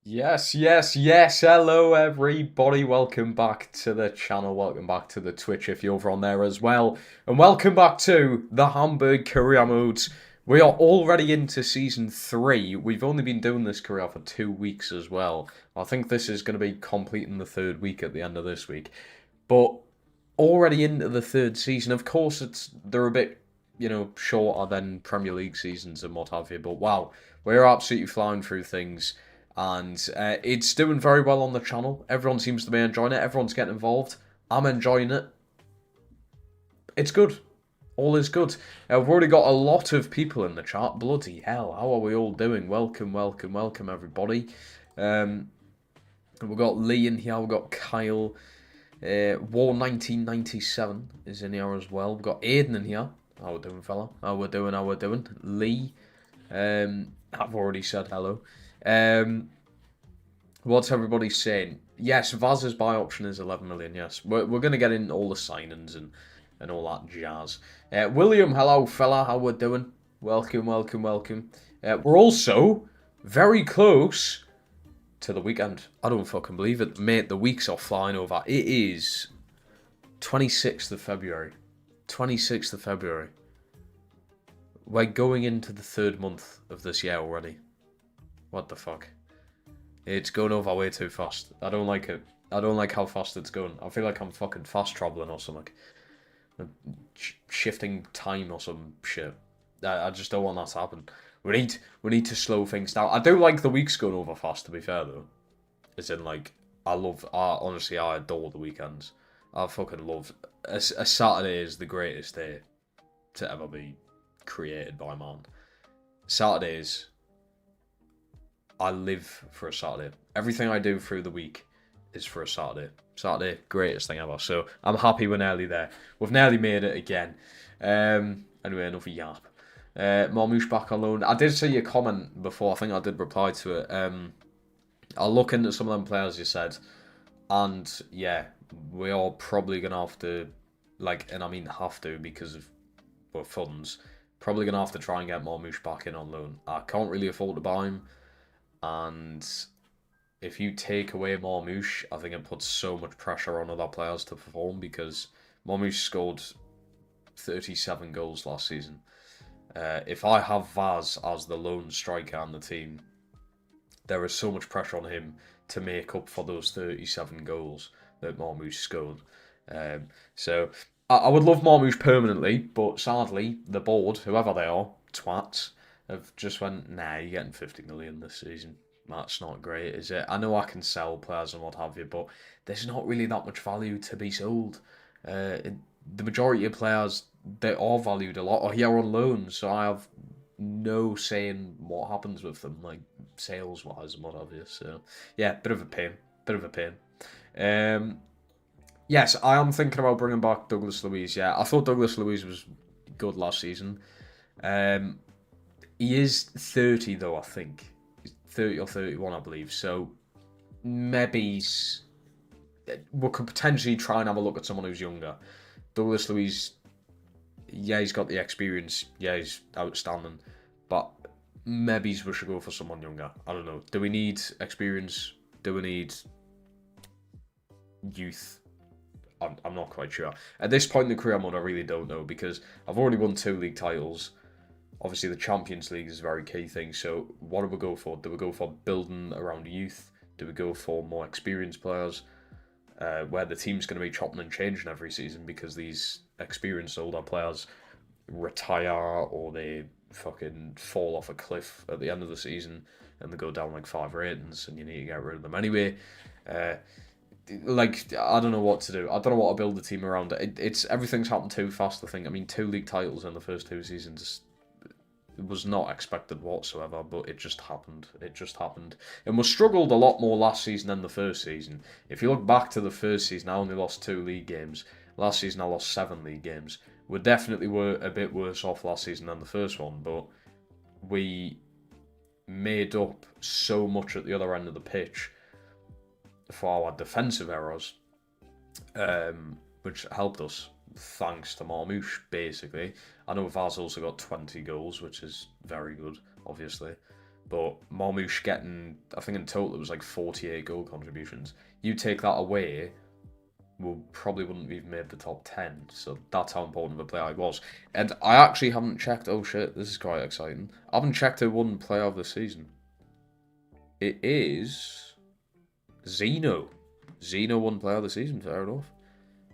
Yes, yes, yes. Hello, everybody. Welcome back to the channel. Welcome back to the Twitch if you're over on there as well. And welcome back to the Hamburger career modes. We are already into season 3. We've only been doing this career for 2 weeks as well. I think this is going to be completing the 3rd week at the end of this week. But already into the 3rd season. Of course, they're a bit, shorter than Premier League seasons and what have you. But wow, we're absolutely flying through things. And it's doing very well on the channel. Everyone seems to be enjoying it. Everyone's getting involved. I'm enjoying it. It's good. All is good. We've already got a lot of people in the chat. Bloody hell, how are we all doing? Welcome, welcome, welcome, everybody. We've got Lee in here. We've got Kyle. War 1997 is in here as well. We've got Aiden in here. How we doing, fella? How we doing? Lee. I've already said hello. What's everybody saying? Yes, Vaz's buy option is 11 million, yes. We're going to get in all the signings and all that jazz. William, hello, fella. How we doing? Welcome, welcome, welcome. We're also very close to the weekend. I don't fucking believe it. Mate, the weeks are flying over. It is 26th of February. 26th of February. We're going into the 3rd month of this year already. What the fuck? It's going over way too fast. I don't like it. I don't like how fast it's going. I feel like I'm fucking fast traveling or something. Shifting time or some shit. I just don't want that to happen. We need to slow things down. I do like the weeks going over fast, to be fair, though. As in, like, honestly, I adore the weekends. I fucking love... A Saturday is the greatest day to ever be created by man. Saturdays... I live for a Saturday. Everything I do through the week is for a Saturday. Saturday, greatest thing ever. So I'm happy we're nearly there. We've nearly made it again. Anyway, enough yap. Marmouche back on loan. I did see your comment before. I think I did reply to it. I'll look into some of them players you said. And yeah, we are probably going to have to, like, and I mean have to because of funds, Probably going to have to try and get Marmoush back in on loan. I can't really afford to buy him. And if you take away Marmoush, I think it puts so much pressure on other players to perform because Marmoush scored 37 goals last season. If I have Vaz as the lone striker on the team, there is so much pressure on him to make up for those 37 goals that Marmoush scored. So I would love Marmoush permanently, but sadly, the board, whoever they are, twats, have just went, nah, you're getting 50 million this season. That's not great, is it? I know I can sell players and what have you, but there's not really that much value to be sold. The majority of players, they are valued a lot, or here on loan, so I have no saying what happens with them, like sales-wise and what have you. So, yeah, bit of a pain. Yes, I am thinking about bringing back Douglas Luiz. Yeah, I thought Douglas Luiz was good last season. He is 30 though, I think. He's 30 or 31, I believe. So maybe we could potentially try and have a look at someone who's younger. Douglas Luiz, yeah, he's got the experience. Yeah, he's outstanding. But maybe we should go for someone younger. I don't know. Do we need experience? Do we need youth? I'm not quite sure. At this point in the career mode, I really don't know because I've already won 2 league titles. Obviously, the Champions League is a very key thing. So what do we go for? Do we go for building around youth? Do we go for more experienced players? Where the team's going to be chopping and changing every season because these experienced older players retire or they fucking fall off a cliff at the end of the season and they go down like 5 ratings and you need to get rid of them anyway. Like, I don't know what to do. I don't know what to build the team around. It's everything's happened too fast, I think. I mean, 2 league titles in the first 2 seasons was not expected whatsoever, but it just happened. And we struggled a lot more last season than the first season. If you look back to the first season, I only lost 2 league games. Last season, I lost 7 league games. We definitely were a bit worse off last season than the first one, but we made up so much at the other end of the pitch for our defensive errors, which helped us, thanks to Marmoush, basically. I know Vaz also got 20 goals, which is very good, obviously. But Marmoush getting, I think in total it was like 48 goal contributions. You take that away, we probably wouldn't have even made the top 10. So that's how important of a player he was. And I actually haven't checked, oh shit, this is quite exciting. I haven't checked who won player of the season. It is Zeno. Zeno won player of the season, fair enough.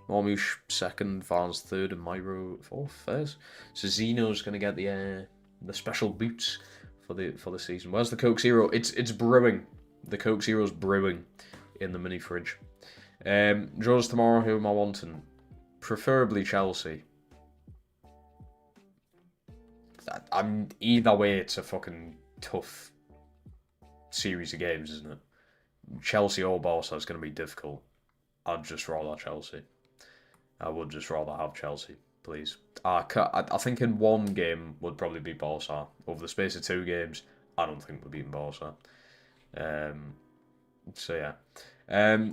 Marmoush 2nd, Vaz 3rd, and Myro 4th. Fairs. So Zeno's gonna get the special boots for the season. Where's the Coke Zero? It's brewing. The Coke Zero's brewing in the mini fridge. Draws tomorrow. Who am I wanting? Preferably Chelsea. I'm either way. It's a fucking tough series of games, isn't it? Chelsea or Barca is going to be difficult. I'd just rather Chelsea. I would just rather have Chelsea, please. I think in one game would probably be Barca. Over the space of 2 games, I don't think we're beating Barca. So yeah.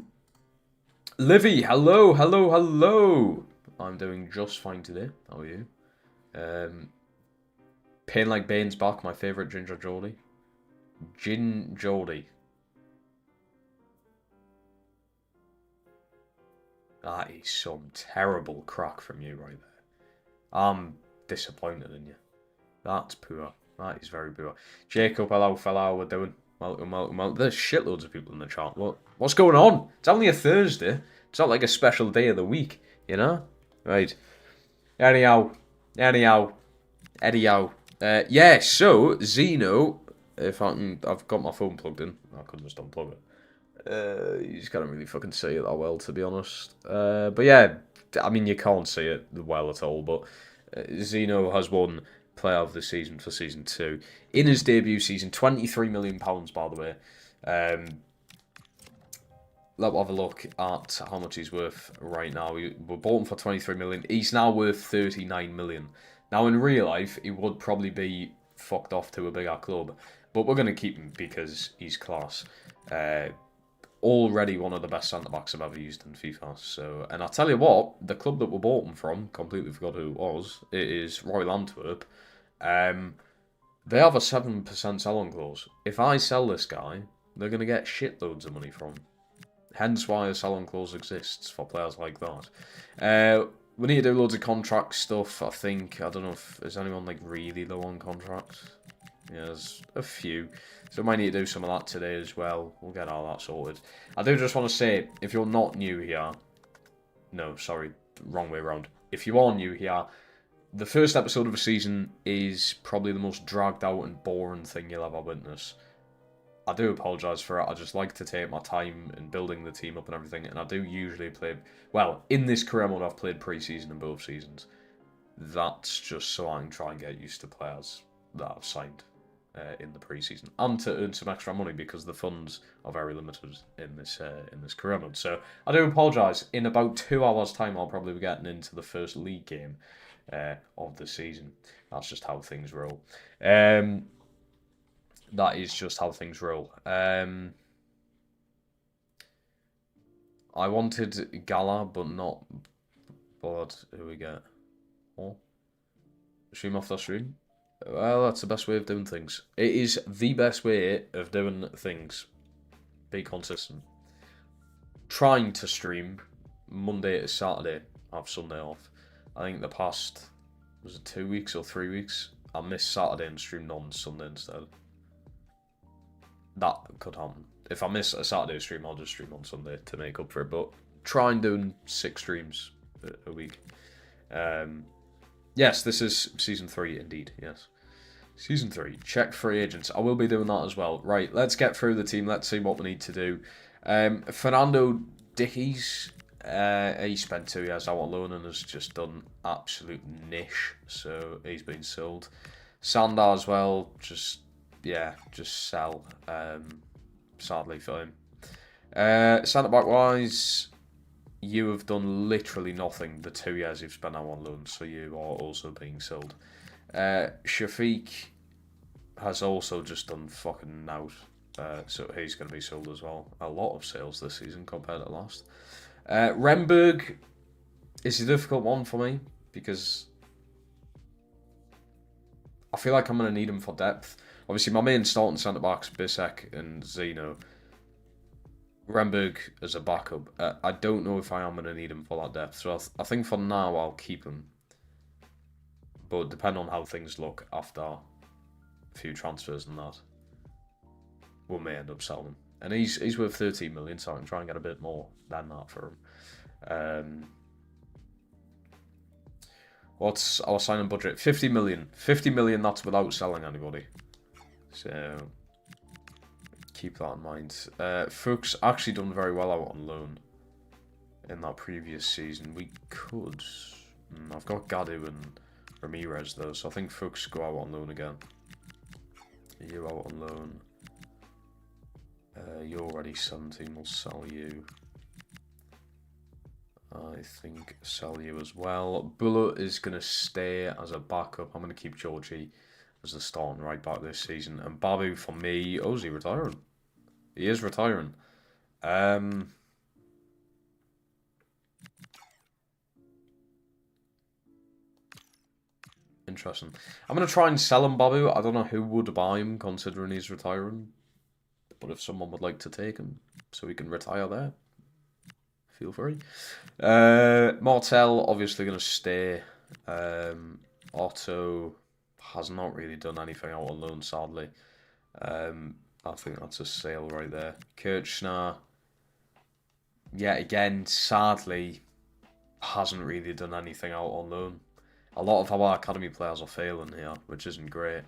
Livy, hello. I'm doing just fine today. How are you? Pain Like Bane's back, my favourite Ginger Geordie. Gin Geordie. That is some terrible crack from you right there. I'm disappointed in you. That's poor. That is very poor. Jacob, hello fella, how we doing? Welcome. There's shitloads of people in the chat. What's going on? It's only a Thursday. It's not like a special day of the week, you know? Right. Anyhow. Yeah, so, Zeno, if I can, I've got my phone plugged in. I could just unplug it. You just can't really fucking see it that well, to be honest. But yeah, I mean, you can't see it well at all, but Zeno has won player of the season for season 2. In his debut season, £23 million, by the way. Let's have a look at how much he's worth right now. We bought him for 23 million. He's now worth 39 million. Now, in real life, he would probably be fucked off to a bigger club, but we're going to keep him because he's class. Already one of the best centre-backs I've ever used in FIFA. So, and I'll tell you what, the club that we bought him from, completely forgot who it was, it is Royal Antwerp. They have a 7% sell-on clause. If I sell this guy, they're going to get shitloads of money from. Hence why a sell-on clause exists for players like that. We need to do loads of contract stuff, I think. I don't know if is anyone like really low on contracts. Yeah, there's a few. So we might need to do some of that today as well. We'll get all that sorted. I do just want to say, if you're not new here... No, sorry, wrong way around. If you are new here, the first episode of a season is probably the most dragged out and boring thing you'll ever witness. I do apologise for it. I just like to take my time in building the team up and everything, and I do usually play... Well, in this career mode, I've played pre-season in both seasons. That's just so I can try and get used to players that I've signed in the pre-season, and to earn some extra money because the funds are very limited in this career mode. So I do apologise. In about 2 hours' time, I'll probably be getting into the first league game of the season. That's just how things roll. That is just how things roll. I wanted Gala, but not Bollard. Who we get? Oh, stream off the stream. Well, that's the best way of doing things. It is the best way of doing things. Be consistent. Trying to stream Monday to Saturday. Have Sunday off. I think the past, was it 2 weeks or 3 weeks? I missed Saturday and streamed on Sunday instead. That could happen. If I miss a Saturday stream, I'll just stream on Sunday to make up for it. But try and doing 6 streams a week. Yes, this is Season 3 indeed, yes. Season 3, check free agents. I will be doing that as well. Right, let's get through the team. Let's see what we need to do. Fernando Dickies, he spent 2 years out on loan and has just done absolute niche. So he's been sold. Sandar as well, just sell. Sadly for him. Centre back wise, you have done literally nothing the 2 years you've spent out on loan, so you are also being sold. Shafiq has also just done fucking out, so he's going to be sold as well. A lot of sales this season compared to last. Remberg is a difficult one for me because I feel like I'm going to need him for depth. Obviously, my main starting centre backs, Bisek and Zeno. Remberg as a backup. I don't know if I am going to need him for that depth. So I think for now I'll keep him. But depending on how things look after a few transfers and that, we may end up selling him. And he's worth 13 million, so I can try and get a bit more than that for him. What's our signing budget? 50 million. 50 million, that's without selling anybody. So keep that in mind. Fuchs actually done very well out on loan in that previous season. We could... I've got Gadu and Ramirez though, so I think Fuchs go out on loan again. You out on loan. You're already 17, we'll sell you. I think sell you as well. Bullet is going to stay as a backup. I'm going to keep Georgie as the starting right back this season. And Babu for me... Oh, is he retiring? He is retiring. Interesting. I'm going to try and sell him, Babu. I don't know who would buy him, considering he's retiring. But if someone would like to take him, so he can retire there, feel free. Martel, obviously going to stay. Otto has not really done anything out on loan, sadly. I think that's a sale right there. Kirchner, yet again, sadly, hasn't really done anything out on loan. A lot of our academy players are failing here, which isn't great.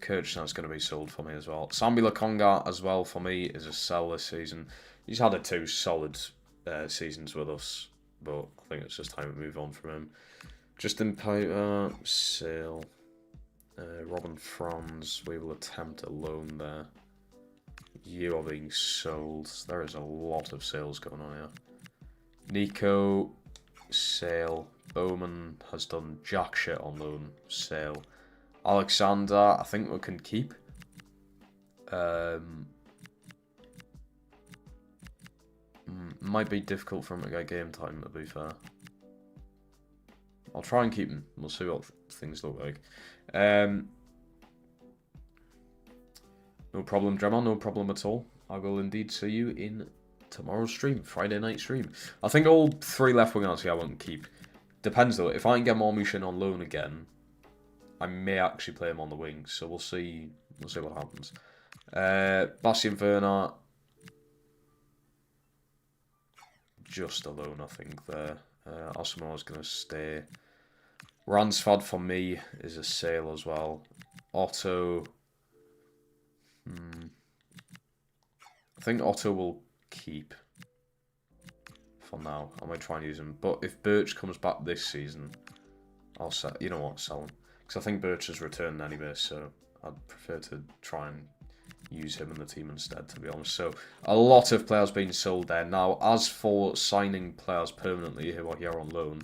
Kirchner's going to be sold for me as well. Sambi Lakonga as well for me is a sell this season. He's had 2 solid seasons with us, but I think it's just time to move on from him. Justin Piper, sale. Robin Franz, we will attempt a loan there. You are being sold. There is a lot of sales going on here. Nico, sale. Bowman has done jack shit on loan, sale. Alexander, I think we can keep. Might be difficult for him to get game time, to be fair. I'll try and keep him. We'll see what things look like. No problem, Gemma. No problem at all. I will indeed see you in tomorrow's stream, Friday night stream. I think all 3 left wing actually I won't keep. Depends though. If I can get Marmouche in on loan again, I may actually play him on the wings. So we'll see. We'll see what happens. Bastien Werner, just a loan, I think there. Asamoah's going to stay. Ransford for me is a sale as well. Otto. I think Otto will keep for now. I might try and use him. But if Birch comes back this season, I'll sell. You know what? Sell him. Because I think Birch has returned anyway, so I'd prefer to try and use him in the team instead, to be honest. So a lot of players being sold there. Now, as for signing players permanently who are here on loan,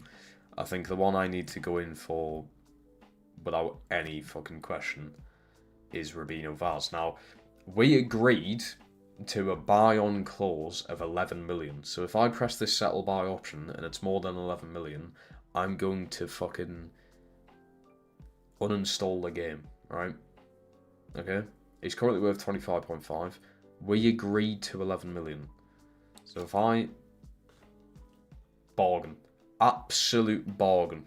I think the one I need to go in for, without any fucking question, is Rubino Vaz. Now, we agreed to a buy-on clause of 11 million. So if I press this settle buy option and it's more than 11 million, I'm going to fucking uninstall the game, right? Okay? He's currently worth 25.5. We agreed to 11 million. So if I... bargain. Absolute bargain.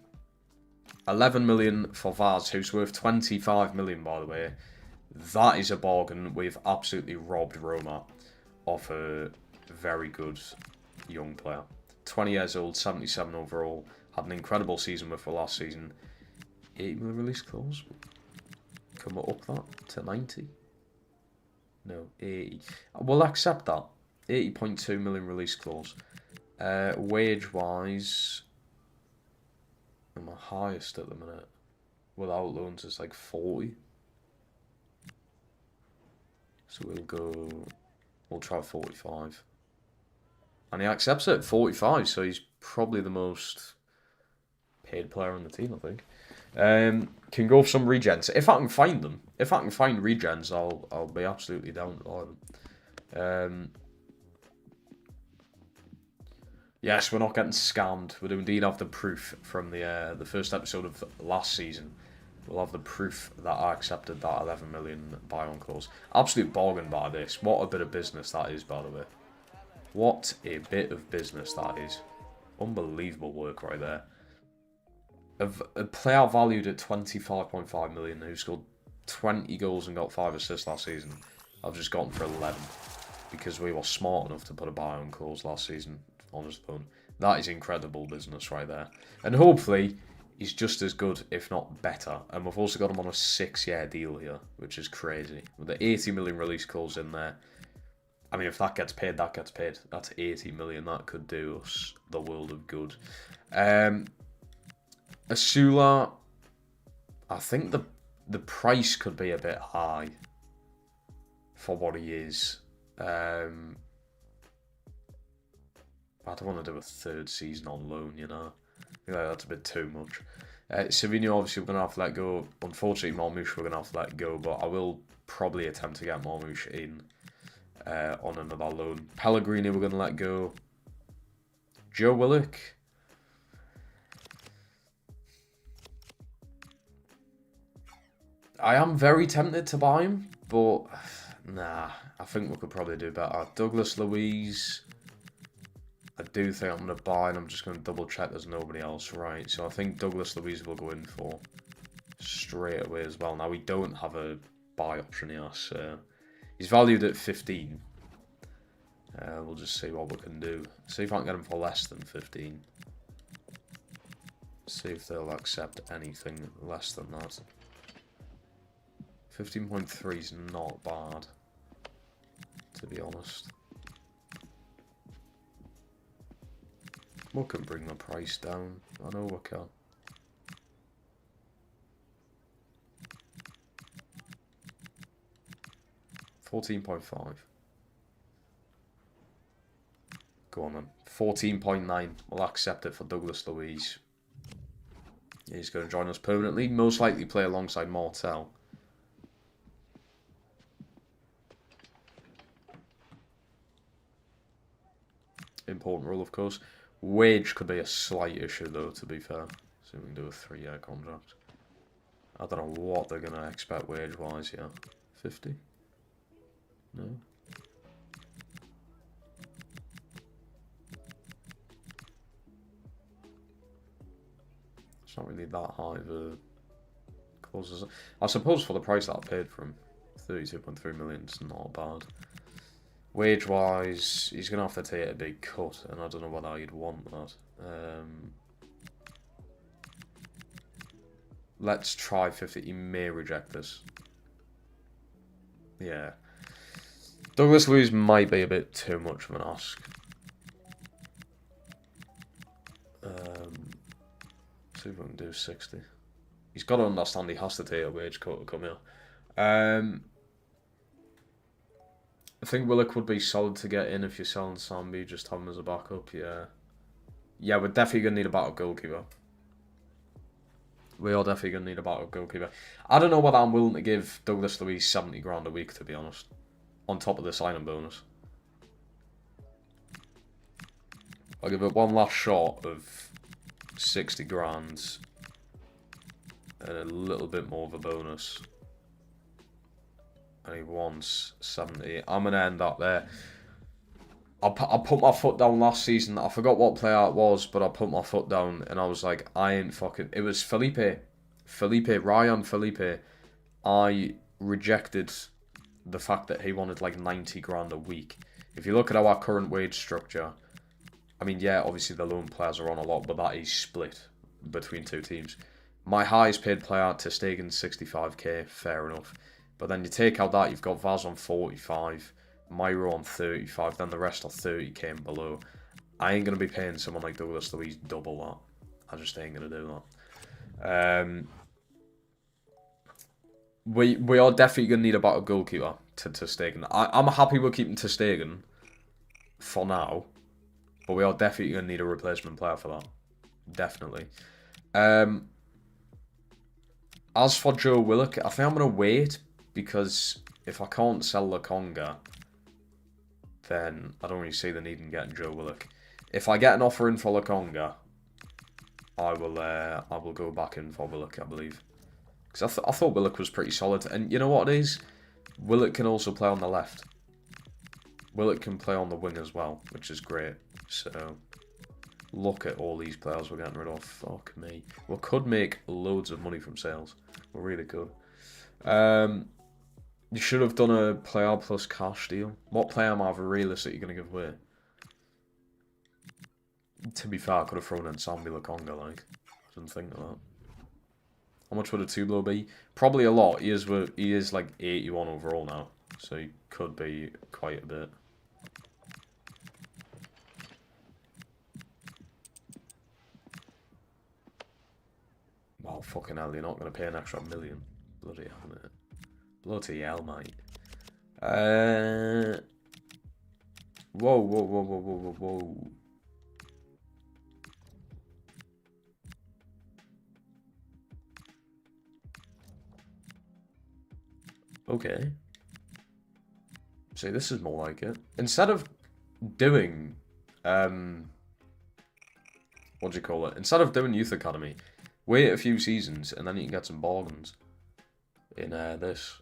11 million for Vaz, who's worth 25 million, by the way. That is a bargain. We've absolutely robbed Roma of a very good young player. 20 years old, 77 overall. Had an incredible season with the last season. 80 million release clause. Can we up that to 90? No, 80. We'll accept that. 80.2 million release clause. Wage-wise, I'm the highest at the minute. Without loans, it's like 40. So we'll try 45. And he accepts it, 45, so he's probably the most paid player on the team, I think. Can go for some regens. If I can find them. If I can find regens, I'll be absolutely down to buy them. Yes, we're not getting scammed. We do indeed have the proof from the first episode of last season. We'll have the proof that I accepted that 11 million buy-on clause. Absolute bargain by this. What a bit of business that is, by the way. What a bit of business that is. Unbelievable work right there. A player valued at 25.5 million who scored 20 goals and got 5 assists last season. I've just gotten for 11 because we were smart enough to put a buy-on clause last season on his loan. That is incredible business right there. And hopefully he's just as good, if not better. And we've also got him on a 6-year deal here, which is crazy. With the 80 million release clause in there. I mean, if that gets paid, that gets paid. That's 80 million. That could do us the world of good. Asula, I think the price could be a bit high for what he is. I don't want to do a 3rd season on loan, you know. I think that's a bit too much. Savinho, obviously, we're going to have to let go. Unfortunately, Marmouche, we're going to have to let go. But I will probably attempt to get Marmouche in on another loan. Pellegrini, we're going to let go. Joe Willock. I am very tempted to buy him, but nah, I think we could probably do better. Douglas Luiz, I do think I'm going to buy, and I'm just going to double check there's nobody else, right? So I think Douglas Luiz will go in for straight away as well. Now, we don't have a buy option here, so he's valued at 15. We'll just see what we can do. See if I can get him for less than 15. See if they'll accept anything less than that. 15.3 is not bad, to be honest. We can bring the price down. I know we can. $14.5. Go on then. 14.9. We'll accept it for Douglas Luiz. He's going to join us permanently. Most likely play alongside Martel. Important rule, of course. Wage could be a slight issue, though, to be fair. So we can do a 3-year contract. I don't know what they're going to expect wage-wise here. 50? No? It's not really that high of a clause. I suppose for the price that I paid for him, 32.3 million is not bad. Wage-wise, he's going to have to take a big cut, and I don't know whether you'd want that. Let's try 50. He may reject this. Yeah. Douglas Luiz might be a bit too much of an ask. See if we can do 60. He's got to understand he has to take a wage cut to come here. I think Willock would be solid to get in if you're selling Sambi, just have him as a backup, yeah. Yeah, we're definitely going to need a backup goalkeeper. We are definitely going to need a backup goalkeeper. I don't know whether I'm willing to give Douglas Luiz 70 grand a week, to be honest. On top of the signing bonus. I'll give it one last shot of 60 grand. And a little bit more of a bonus. And he wants 70. I'm going to end up there. I put my foot down last season. I forgot what player it was, but I put my foot down and I was like, I ain't fucking... It was Ryan Felipe. I rejected the fact that he wanted like 90 grand a week. If you look at our current wage structure, I mean, yeah, obviously the loan players are on a lot, but that is split between two teams. My highest paid player, Ter Stegen, 65k, fair enough. But then you take out that, you've got Vaz on 45, Myro on 35, then the rest are 30k and below. I ain't going to be paying someone like Douglas Luiz double that. I just ain't going to do that. We are definitely going to need a better goalkeeper to Ter Stegen. I'm happy we're keeping Ter Stegen for now, but we are definitely going to need a replacement player for that. Definitely. As for Joe Willock, I think I'm going to wait, because if I can't sell Lokonga, then I don't really see the need in getting Joe Willock. If I get an offer in for Lokonga, I will go back in for Willock, I believe. Because I thought Willock was pretty solid. And you know what it is? Willock can also play on the left. Willock can play on the wing as well, which is great. So, look at all these players we're getting rid of. Fuck me. We could make loads of money from sales. We really could. You should have done a player plus cash deal. What player am I realistically going to give away? To be fair, I could have thrown in Sambi Lokonga, like. I didn't think of that. How much would a Tublo be? Probably a lot. He is like 81 overall now. So he could be quite a bit. Wow, fucking hell, you're not going to pay an extra million. Bloody hell, mate. Bloody hell, mate. Whoa. Okay. See, this is more like it. Instead of doing, what do you call it? Instead of doing Youth Academy, wait a few seasons and then you can get some bargains in this.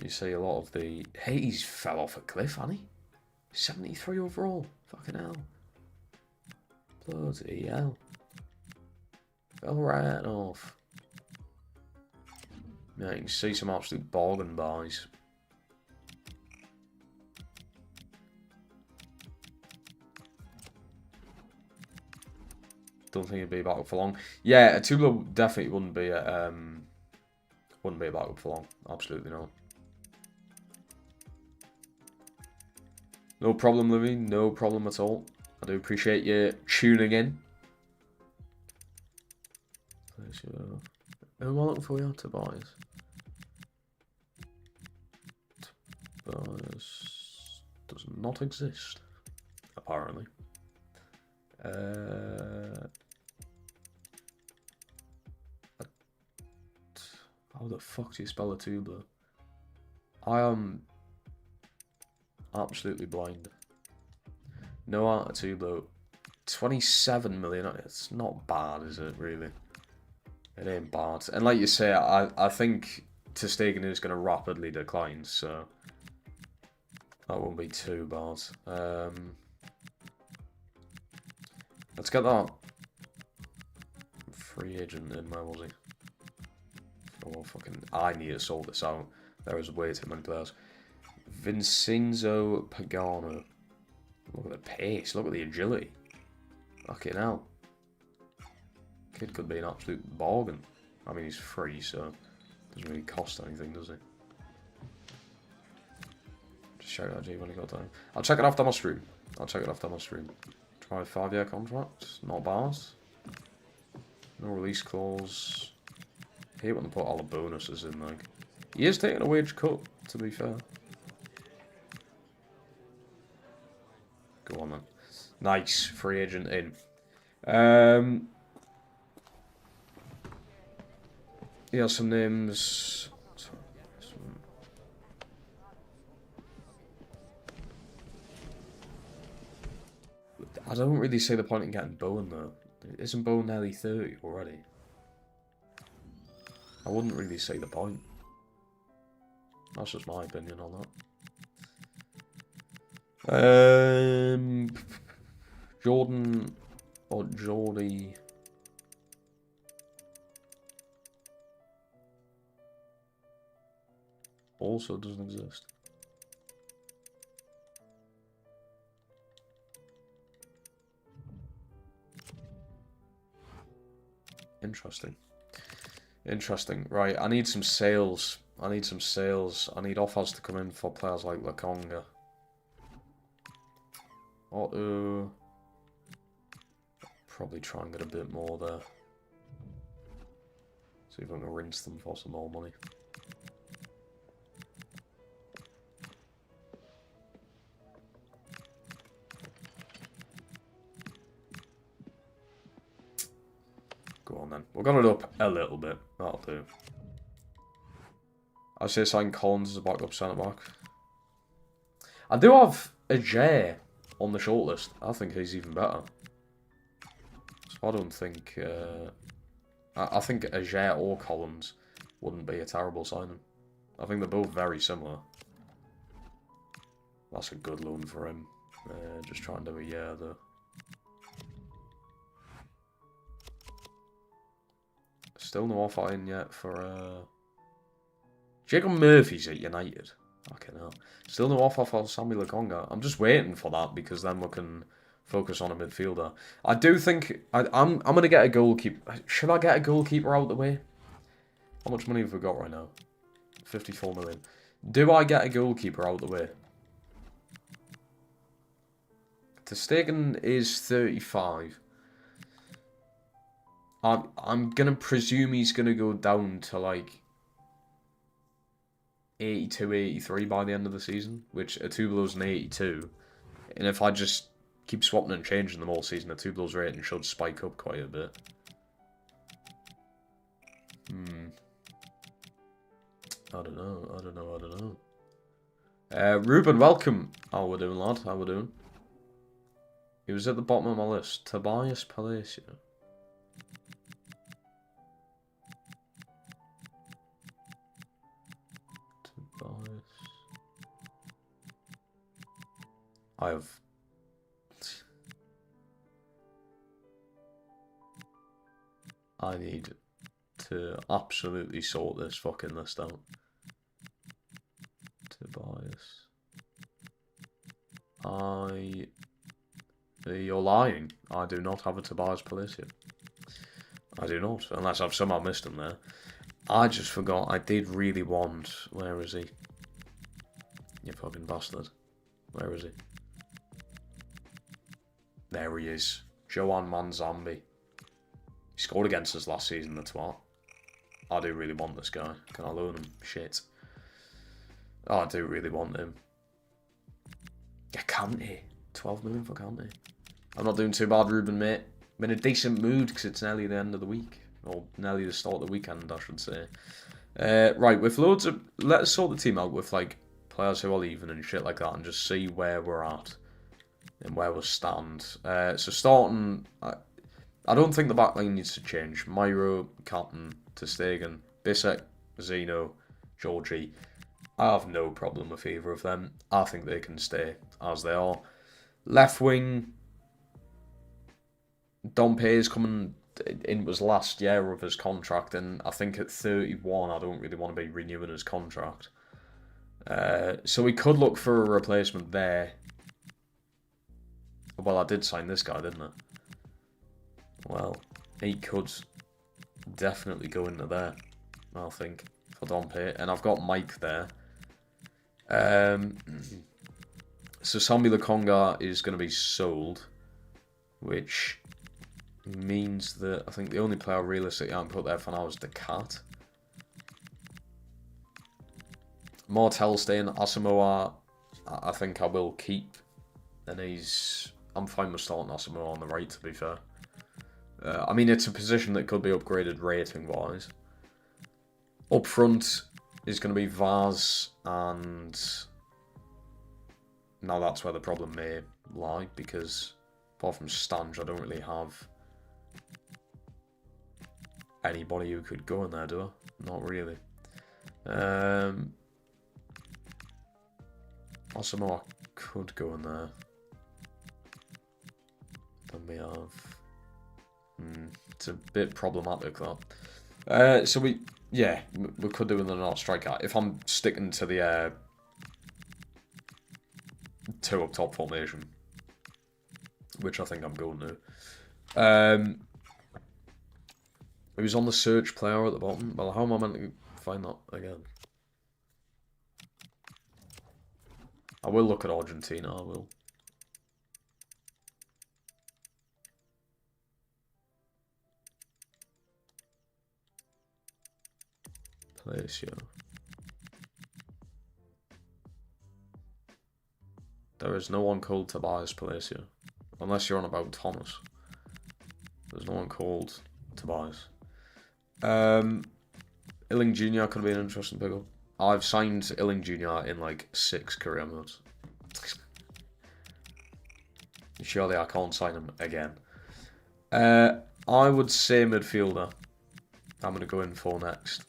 You see a lot of the... Hey, he's fell off a cliff, hasn't he? 73 overall. Fucking hell. Bloody hell. Fell right off. Yeah, you can see some absolute bargain buys. Don't think it'd be a backup for long. Yeah, a Tublo definitely wouldn't be a backup for long. Absolutely not. No problem, Louis. No problem at all. I do appreciate you tuning in. Who am I looking for you? Tobias. Tobias does not exist, apparently. How the fuck do you spell a Tublo? I am absolutely blind. No art of Tublo. 27 million. It's not bad, is it, really? It ain't bad. And like you say, I think Ter Stegen is going to rapidly decline, so that won't be too bad. Let's get that free agent in. Where was he? Oh, fucking... I need to sort this out. There is way too many players. Vincenzo Pagano. Look at the pace. Look at the agility. Fucking hell. Kid could be an absolute bargain. I mean, he's free, so it doesn't really cost anything, does it? Just check that, G, when he got time. I'll check it after my stream. Try a 5-year contract. Not bad. No release clause. I hate when they put all the bonuses in, like. He is taking a wage cut, to be fair. Go on, then. Nice. Free agent in. Yeah, some names. I don't really see the point in getting Bowen, though. Isn't Bowen nearly 30 already? I wouldn't really see the point. That's just my opinion on that. Jordan or Geordie. Also doesn't exist. Interesting. Right, I need some sales. I need offers to come in for players like Lakonga. Otto. Probably try and get a bit more there. See if I can rinse them for some more money. Go on then. We're going it up a little bit. That'll do. I say sign Collins as a backup centre back. I do have a J on the shortlist. I think he's even better. So I don't think... I think a J or Collins wouldn't be a terrible signing. I think they're both very similar. That's a good loan for him. Just trying to do a year though. Still no offer in yet for Jacob Murphy's at United. Fucking hell. Still no offer for Sammy Lakonga. I'm just waiting for that because then we can focus on a midfielder. I do think I'm gonna get a goalkeeper. Should I get a goalkeeper out the way? How much money have we got right now? 54 million. Do I get a goalkeeper out the way? Ter Stegen is 35. I'm gonna presume he's gonna go down to like 82, 83 by the end of the season, which a Tubalo's an 82. And if I just keep swapping and changing them all season, a Tubalo's rating should spike up quite a bit. I don't know. Ruben, welcome. How we doing, lad? How we doing? He was at the bottom of my list. Tobias Palacio. I need to absolutely sort this fucking list out. Tobias. You're lying. I do not have a Tobias Palacio. I do not, unless I've somehow missed him there. I just forgot. I did really want... Where is he? You fucking bastard. Where is he? There he is. Joan Manzambi. He scored against us last season, the twat. I do really want this guy. Can I loan him? Shit. Oh, I do really want him. Yeah, County. 12 million for County. I'm not doing too bad, Ruben, mate. I'm in a decent mood because it's nearly the end of the week. Or nearly the start of the weekend, I should say. Right, with loads of... Let's sort the team out with, like, players who are leaving and shit like that and just see where we're at. in where we stand. So starting, I don't think the backline needs to change. Myro, Captain, ter Stegen, Bissek, Zeno, Georgie. I have no problem with either of them. I think they can stay as they are. Left wing, Dompe is coming into his last year of his contract, and I think at 31, I don't really want to be renewing his contract. So we could look for a replacement there. Well, I did sign this guy, didn't I? Well, he could definitely go into there, I think, for Dompe. And I've got Mike there. So Sambi Lokonga is going to be sold, which means that I think the only player realistically I can put there for now is the Cat. Martel staying, Asamoah, I think I will keep, and I'm fine with starting Asamoah on the right, to be fair. I mean, it's a position that could be upgraded rating-wise. Up front is going to be Vaz, and now that's where the problem may lie, because apart from Stange, I don't really have anybody who could go in there, do I? Not really. Asamoah could go in there. Then we have... it's a bit problematic, that. So we could do with another striker. If I'm sticking to the 2 up top formation, which I think I'm going to. It was on the search player at the bottom. Well, how am I meant to find that again? I will look at Argentina, I will. Palacio. There is no one called Tobias Palacio. Unless you're on about Thomas. There's no one called Tobias. Illing Jr. could be an interesting pickup. I've signed Illing Jr. in like 6 career modes. Surely I can't sign him again. I would say midfielder. I'm going to go in for next.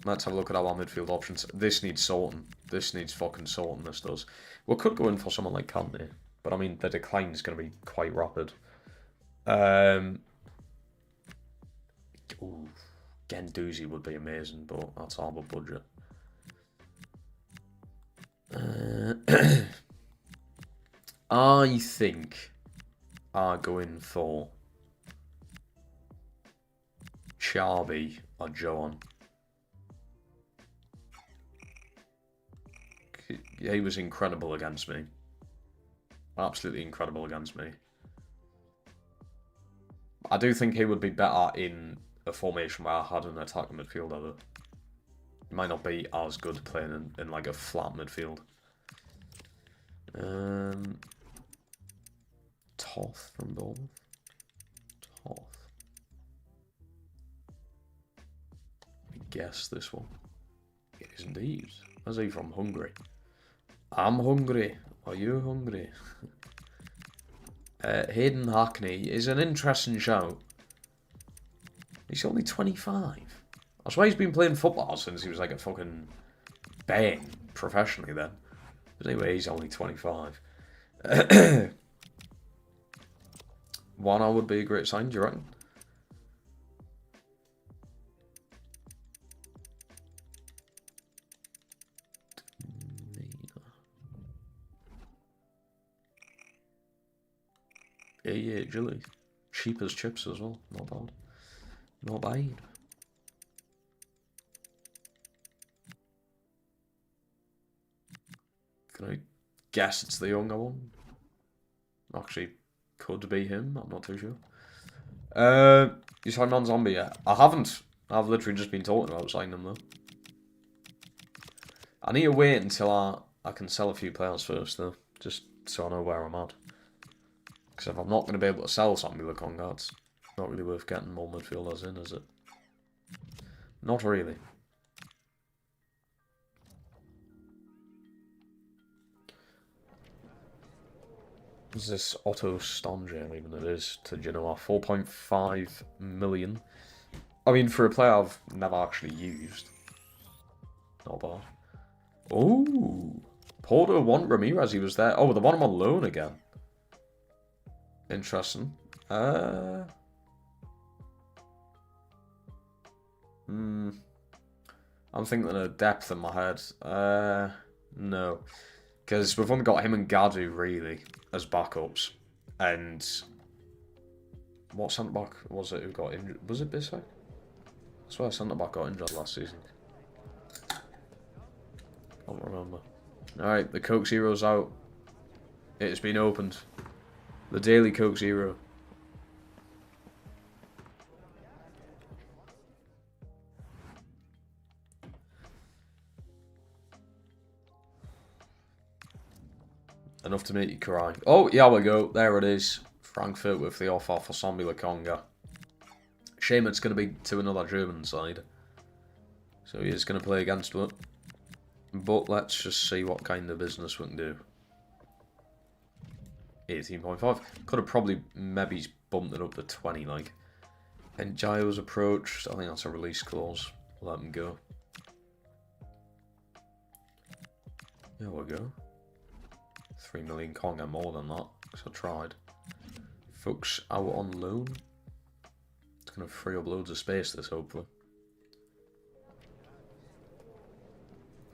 Let's have a look at our midfield options. This needs sorting. This needs fucking sorting, this does. We could go in for someone like Kante, but I mean, the decline is going to be quite rapid. Ooh, Guendouzi would be amazing, but that's our budget. I think I'll go in for Xavi or Joan. He was incredible against me. Absolutely incredible against me. I do think he would be better in a formation where I had an attacking midfielder, though. He might not be as good playing in like a flat midfield. Toth from Bournemouth. Toth. Let me guess this one. It is indeed. Where's he from? Hungary. I'm hungry. Are you hungry? Hayden Hackney is an interesting shout. He's only 25. I swear he's been playing football since he was like a fucking bang professionally then. But anyway, he's only 25. Warner would be a great sign, do you reckon? Yeah, Jilly. Cheap as chips as well. Not bad. Not bad. Can I guess it's the younger one? Actually, could be him. I'm not too sure. You signed on Zombie yet? I haven't. I've literally just been talking about signing them though. I need to wait until I can sell a few players first though. Just so I know where I'm at. Because if I'm not going to be able to sell Sambi Lokonga, it's not really worth getting more midfielders in, is it? Not really. Is this Otto Stonje even it is to Genoa? 4.5 million. I mean, for a player I've never actually used. Not bad. Oh, Porto want Ramirez. He was there. Oh, they want him on loan again. Interesting. I'm thinking of depth in my head. No. Because we've only got him and Gadu, really, as backups. And what centre-back was it who got injured? Was it Bissek? I swear centre-back got injured last season. Can't remember. Alright, the Coke Zero's out. It has been opened. The Daily Coke Zero. Enough to make you cry. Oh, yeah, we go. There it is. Frankfurt with the offer for Sambi Lokonga. Shame it's going to be to another German side. So he is going to play against it. But let's just see what kind of business we can do. 18.5. Could have probably maybe bumped it up to 20, like. And Gio's approached. I think that's a release clause. Let him go. There we go. 3 million can't get more than that, because I tried. Fuchs out on loan. It's going to free up loads of space, this, hopefully.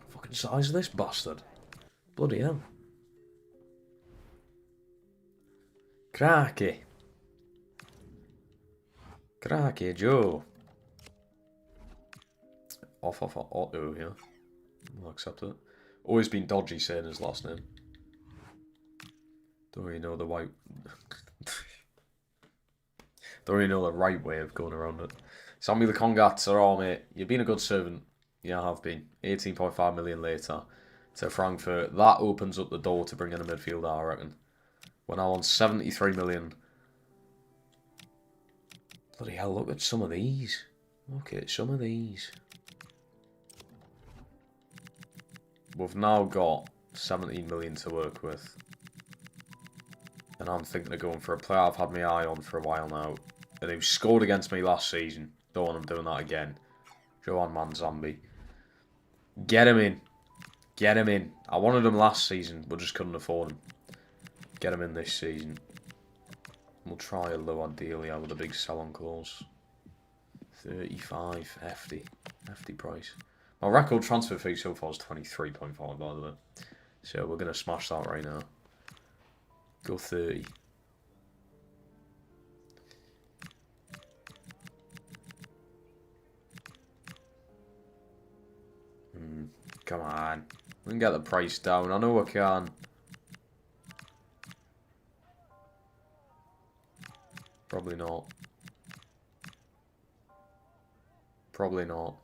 Fucking size of this bastard. Bloody hell. Cracky. Cracky Joe. Offer for Otto here. I'll accept it. Always been dodgy saying his last name. Don't really know the right... Don't really know the right way of going around it. Sammy the Congats are all, mate. You've been a good servant. Yeah, I have been. 18.5 million later to Frankfurt. That opens up the door to bring in a midfielder, I reckon. We're now on 73 million. Bloody hell, look at some of these. Look at some of these. We've now got 17 million to work with. And I'm thinking of going for a player I've had my eye on for a while now. And who scored against me last season. Don't want him doing that again. Johan Manzambi. Get him in. Get him in. I wanted him last season, but just couldn't afford him. Get him in this season. We'll try a lower deal, yeah, with a big sell-on clause. 35. Hefty. Hefty price. My record transfer fee so far is 23.5, by the way. So we're going to smash that right now. Go 30. Come on. We can get the price down. I know I can. Probably not. Probably not.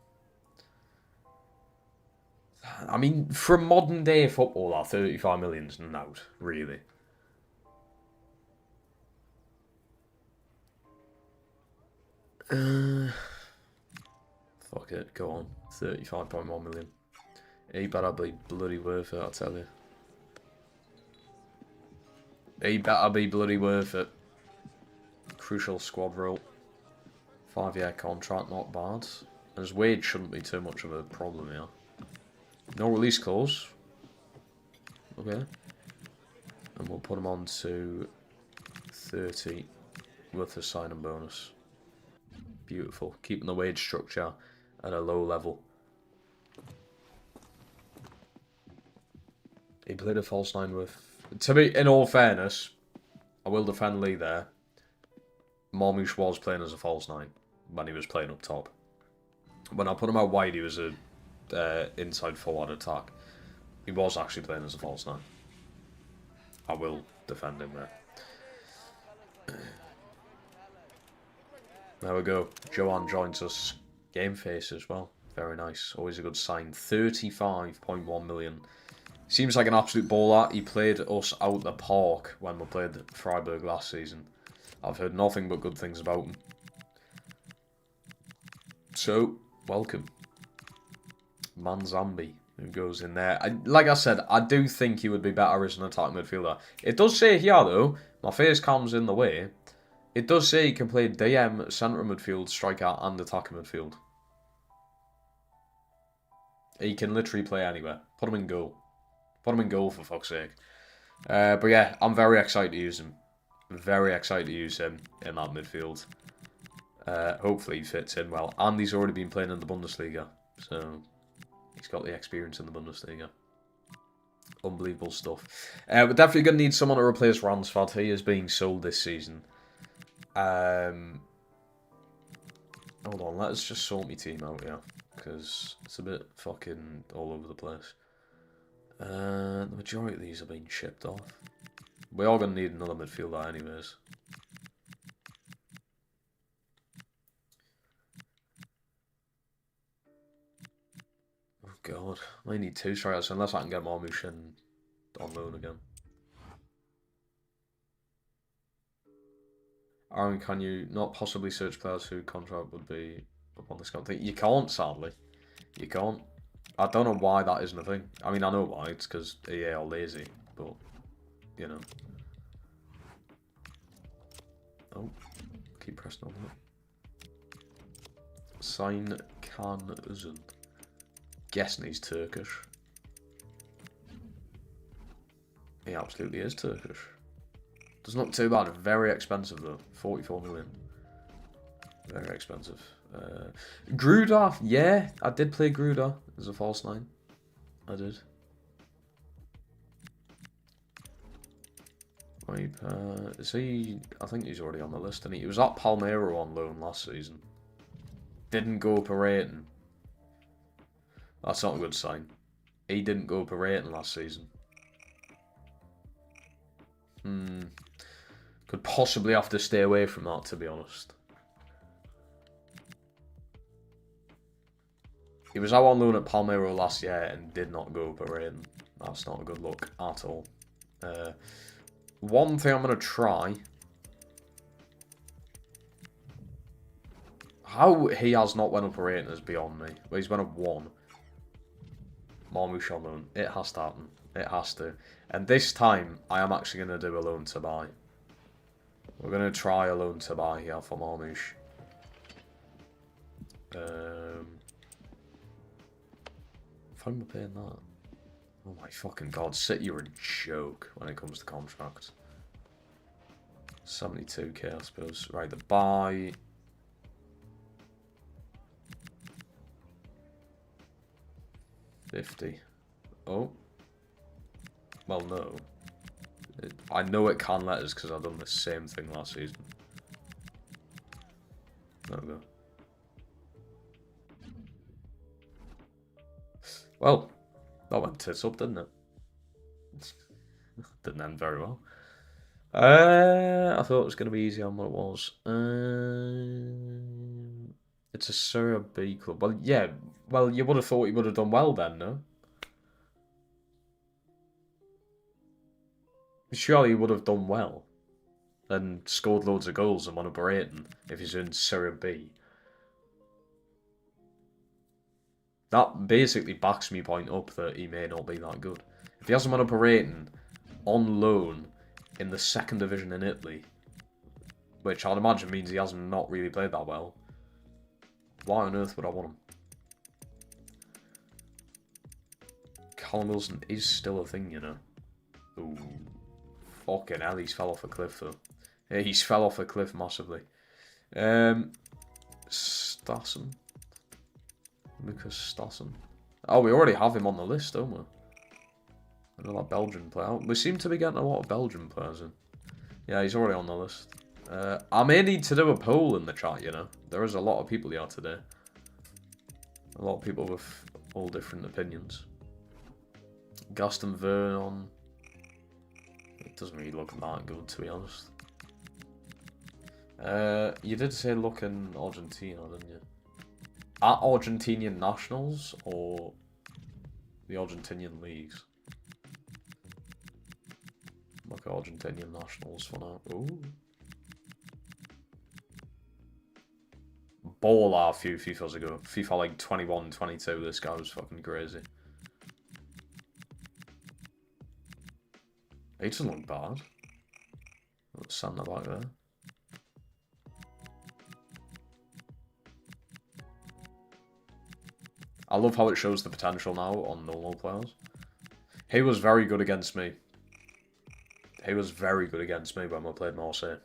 I mean, for modern day football, that 35 million's not, really. Fuck it, go on. 35.1 million. He better be bloody worth it, I tell you. He better be bloody worth it. Crucial squad role. 5-year contract, not bad. And his wage shouldn't be too much of a problem here. No release clause. Okay. And we'll put him on to 30 with the signing bonus. Beautiful. Keeping the wage structure at a low level. He played a false nine with... To be, in all fairness, I will defend Lee there. Marmouche was playing as a false nine when he was playing up top. When I put him out wide, he was a inside forward attack. He was actually playing as a false nine. I will defend him there. There we go. Johan joins us. Game face as well. Very nice. Always a good sign. 35.1 million. Seems like an absolute baller. He played us out the park when we played Freiburg last season. I've heard nothing but good things about him. So, welcome. Manzambi. Who goes in there? Like I said, I do think he would be better as an attacking midfielder. It does say here, though, my face cam's in the way. It does say he can play DM, centre midfield, striker, and attacking midfield. He can literally play anywhere. Put him in goal. Put him in goal, for fuck's sake. But yeah, I'm very excited to use him. Very excited to use him in that midfield. Hopefully he fits in well. And he's already been playing in the Bundesliga. So he's got the experience in the Bundesliga. Unbelievable stuff. We're definitely going to need someone to replace Ransford. He is being sold this season. Hold on, let's just sort my team out here. Because it's a bit fucking all over the place. The majority of these are being shipped off. We are going to need another midfielder anyways. Oh god, I need 2 strikers unless I can get Marmouche on loan again. Aaron, can you not possibly search players whose contract would be up on this thing? You can't, sadly. You can't. I don't know why that isn't a thing. I mean, I know why. It's because EA are lazy, but, you know. Oh, keep pressing on that. Sign Can Uzun. Guessing he's Turkish. He absolutely is Turkish. Doesn't look too bad. Very expensive though. 44 million. Very expensive. Gruder, yeah, I did play Gruder as a false 9. I did. Is he? I think he's already on the list, and he was at Palmeiras on loan last season. Didn't go up a rating. That's not a good sign. He didn't go up a rating last season. Could possibly have to stay away from that, to be honest. He was out on loan at Palmeiras last year and did not go up a rating. That's not a good look at all. One thing I'm going to try. How he has not went up a rating is beyond me. Well, he's went up 1. Marmouche on loan. It has to happen. It has to. And this time, I am actually going to do a loan to buy. We're going to try a loan to buy here for Marmouche. If I'm paying that. Oh my fucking god, City, you're a joke when it comes to contracts. 72k, I suppose. Right, the buy. $50. Oh. Well, no. I know it can let us because I've done the same thing last season. There we go. Well, that went tits up, didn't it? Didn't end very well. I thought it was going to be easier than what it was. It's a Serie B club. Well, yeah. Well, you would have thought he would have done well then, no? Surely he would have done well. And scored loads of goals and won a rating if he's in Serie B. That basically backs me point up that he may not be that good. If he hasn't won up a rating on loan in the 2nd division in Italy, which I'd imagine means he hasn't not really played that well, why on earth would I want him? Callum Wilson is still a thing, you know. Ooh. Fucking hell, he's fell off a cliff though. Yeah, he's fell off a cliff massively. Stassen. Lucas Stassen. Oh, we already have him on the list, don't we? Another Belgian player. We seem to be getting a lot of Belgian players in. Yeah, he's already on the list. I may need to do a poll in the chat, you know. There is a lot of people here today. A lot of people with all different opinions. Gaston Vernon. It doesn't really look that good, to be honest. You did say look in Argentina, didn't you? At Argentinian nationals or the Argentinian leagues? Look at Argentinian nationals for now. Ooh. Ball a few FIFAs ago. FIFA like 21, 22, this guy was fucking crazy. He doesn't look bad. Santa back there. I love how it shows the potential now on normal players. He was very good against me. He was very good against me when we played Marseille.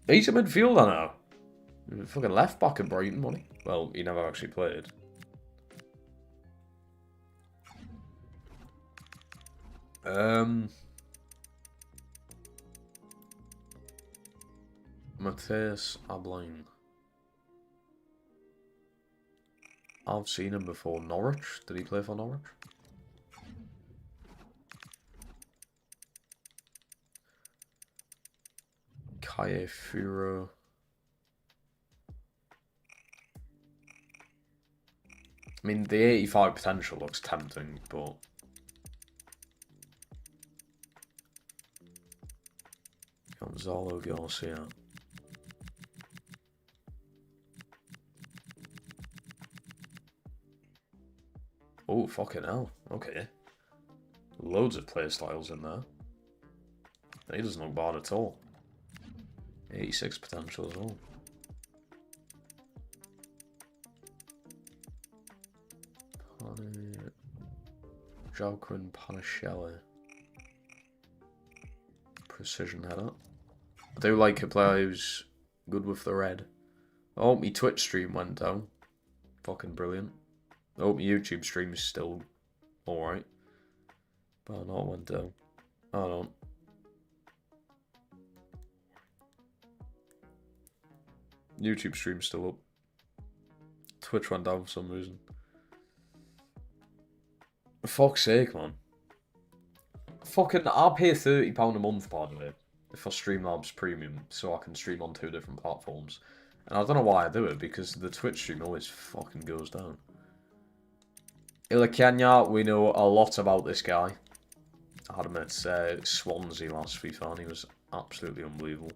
He's a midfielder now. Fucking left back at Brighton, wasn't he? Well, he never actually played. Matthias Ablein. I've seen him before. Norwich? Did he play for Norwich? Kaye Furo. I mean, the 85 potential looks tempting, but... Gonzalo Garcia. Oh, fucking hell. Okay. Loads of play styles in there. He doesn't look bad at all. 86 potential as well. Joaquin Panicelli. Precision header. I do like a player who's good with the red. Oh, my Twitch stream went down. Fucking brilliant. Oh, my YouTube stream is still alright. But not went down. Hold on. YouTube stream's still up. Twitch went down for some reason. For fuck's sake, man. Fucking, I'll pay £30 a month, by the way, for Streamlabs Premium, so I can stream on 2 different platforms. And I don't know why I do it, because the Twitch stream always fucking goes down. Ilakenya, we know a lot about this guy. I had him at Swansea last FIFA, and he was absolutely unbelievable.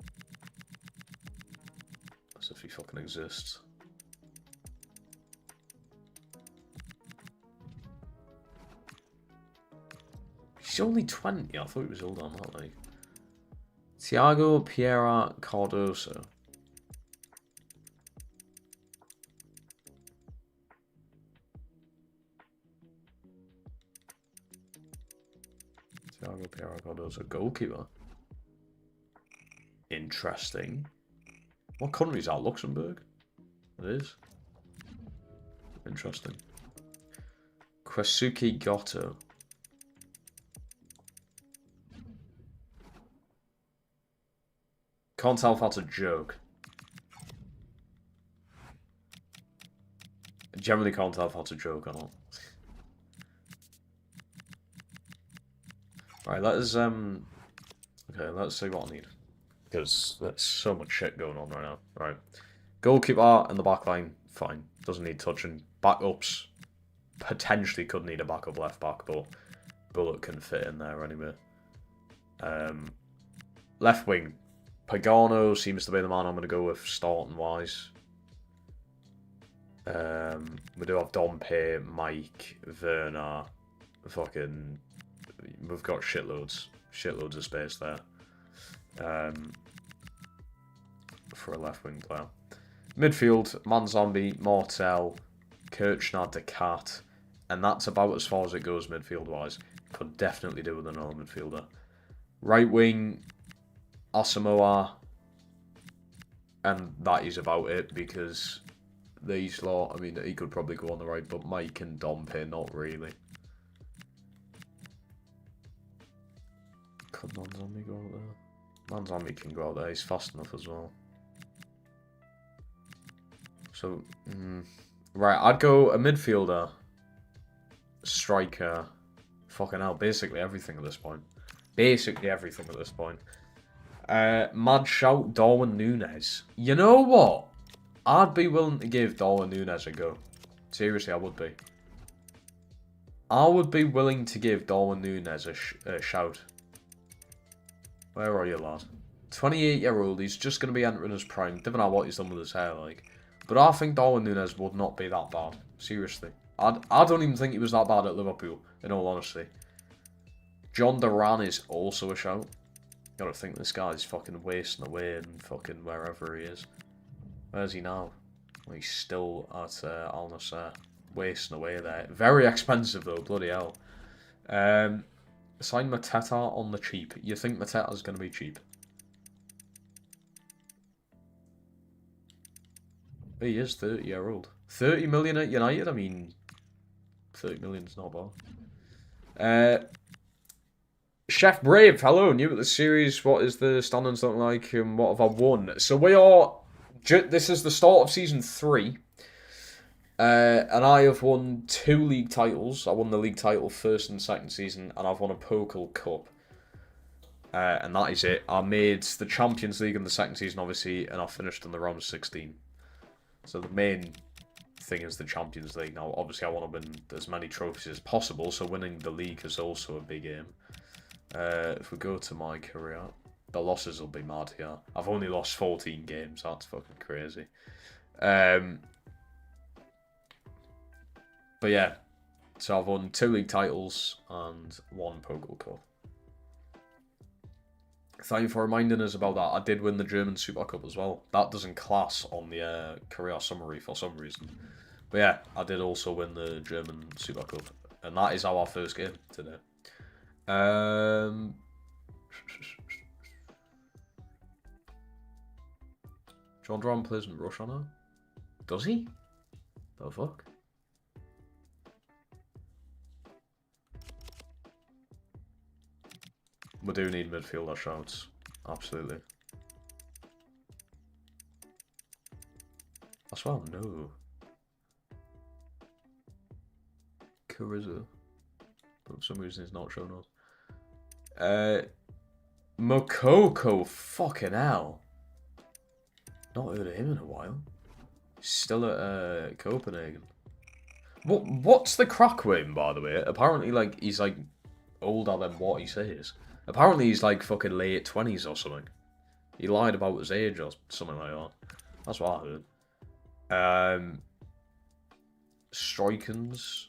As if he fucking exists. He's only 20. I thought he was older than that, like. Thiago Piera Cardoso. Thiago Piera Cardoso, goalkeeper. Interesting. What country is that? Luxembourg? It is. Interesting. Kwasuki Goto. Can't tell if that's a joke. I generally can't tell if that's a joke or not. Right, let's okay, let's see what I need. Because there's so much shit going on right now. Right. Goalkeeper and the back line, fine. Doesn't need touching. Backups, potentially could need a backup left back, but Bullock can fit in there anyway. Left wing. Pagano seems to be the man I'm going to go with starting wise. We do have Dompe, Mike, Werner, fucking... We've got shitloads of space there. For a left wing player. Midfield, Manzambi, Martel, Kirchner, Decat, and that's about as far as it goes midfield wise. Could definitely do with another midfielder. Right wing, Asamoah, and that is about it because these lot, I mean, he could probably go on the right, but Mike and Dompe, not really. Could Manzambi go out there? Manzambi can go out there, he's fast enough as well. So, right, I'd go a midfielder, striker, fucking hell, basically everything at this point. Basically everything at this point. Mad shout, Darwin Núñez. You know what? I'd be willing to give Darwin Núñez a go. Seriously, I would be. I would be willing to give Darwin Núñez a shout. Where are you, lad? 28-year-old, he's just going to be entering his prime. Don't know what he's done with his hair, like. But I think Darwin Núñez would not be that bad. Seriously. I don't even think he was that bad at Liverpool, in all honesty. John Duran is also a shout. Gotta think this guy's fucking wasting away in fucking wherever he is. Where's he now? Well, he's still at Al Nassr. Wasting away there. Very expensive though, bloody hell. Sign Mateta on the cheap. You think Mateta's going to be cheap? He is 30-year-old. 30 million at United? I mean, 30 million's not bad. Chef Brave, hello, new at the series. What is the standings looking like and what have I won? So we are... This is the start of Season 3. And I have won 2 league titles. I won the league title first and second season, and I've won a Pokal Cup. And that is it. I made the Champions League in the second season, obviously, and I finished in the round of 16. So the main thing is the Champions League. Now, obviously, I want to win as many trophies as possible, so winning the league is also a big aim. If we go to my career, the losses will be mad here. I've only lost 14 games. That's fucking crazy. But yeah, so I've won 2 league titles and 1 Pokal Cup. Thank you for reminding us about that. I did win the German Super Cup as well. That doesn't class on the career summary for some reason. But yeah, I did also win the German Super Cup. And that is our first game today. John Duran plays in Russia now? Does he? The fuck? We do need midfielder shouts. Absolutely. That's well, no. Carrizo. But for some reason it's not showing us. Mokoko, fucking hell. Not heard of him in a while. Still at Copenhagen. What's the crack with him, by the way? Apparently, like, he's like older than what he says. Apparently he's like fucking late 20s or something. He lied about his age or something like that. That's what I heard. Strikens.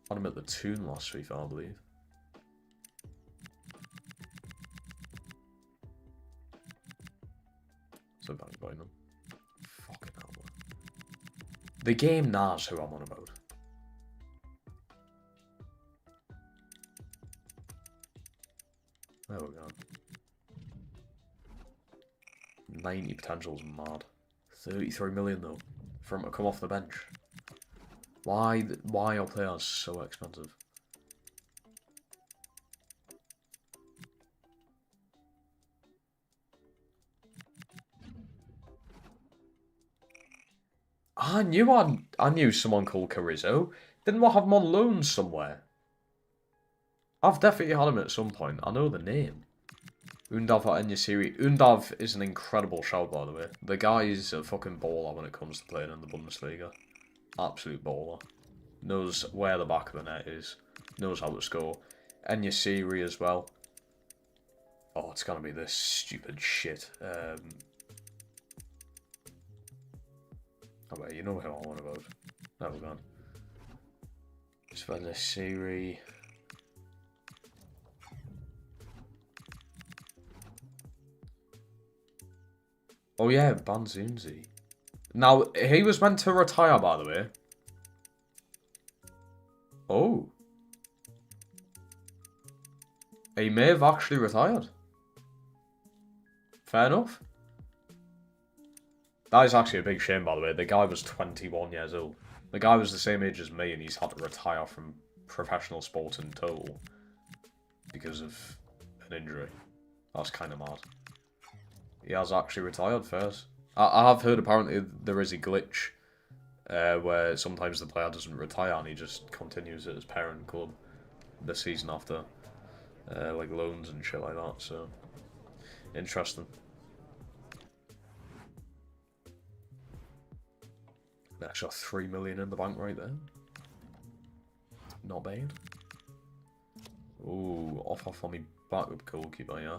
Had him at the Toon last week, I believe. So bang bang them. Fucking hell, man. The game knows who I'm on about. There we go. 90 potential's mad. 33 million though, for him to come off the bench. Why are players so expensive? I knew someone called Carrizo. Didn't we have him on loan somewhere? I've definitely had him at some point. I know the name. Undav at Enyasiri. Undav is an incredible shout, by the way. The guy is a fucking baller when it comes to playing in the Bundesliga. Absolute baller. Knows where the back of the net is. Knows how to score. Enyasiri as well. Oh, it's gonna be this stupid shit. Oh, wait, you know who I want about. There we go. Enyasiri. Oh yeah, Banzunzi. Now, he was meant to retire, by the way. Oh. He may have actually retired. Fair enough. That is actually a big shame, by the way. The guy was 21 years old. The guy was the same age as me, and he's had to retire from professional sport in total because of an injury. That's kind of mad. He has actually retired first. I have heard apparently there is a glitch where sometimes the player doesn't retire and he just continues at his parent club the season after, like loans and shit like that. So interesting. An extra 3 million in the bank right there. Not bad. Ooh, offer for me backup goalkeeper, yeah.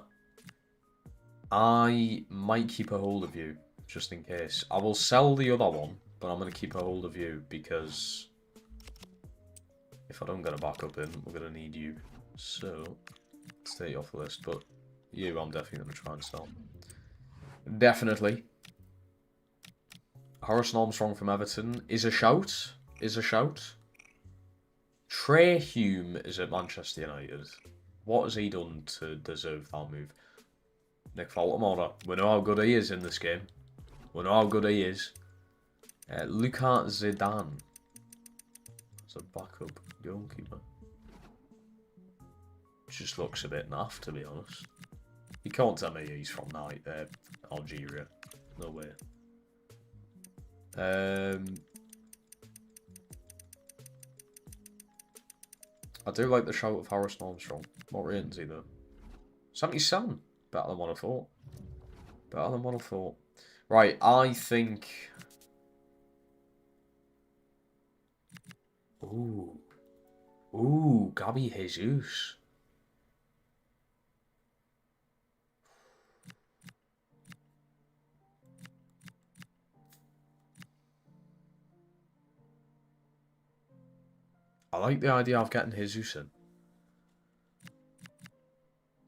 I might keep a hold of you, just in case. I will sell the other one, but I'm going to keep a hold of you because if I don't get a backup in, we're going to need you. So, stay off the list, but you, I'm definitely going to try and sell. Definitely. Harrison Armstrong from Everton is a shout. Is a shout. Trey Hume is at Manchester United. What has he done to deserve that move? Nick Faltermore. We know how good he is in this game. We know how good he is. Luka Zidane. As a backup goalkeeper. Just looks a bit naff, to be honest. You can't tell me he's from Algeria. No way. I do like the shout of Harrison Armstrong. What rating is he though? 77. Better than what I thought. Better than what I thought. Right, I think... Ooh. Ooh, Gabby Jesus. I like the idea of getting Jesus in.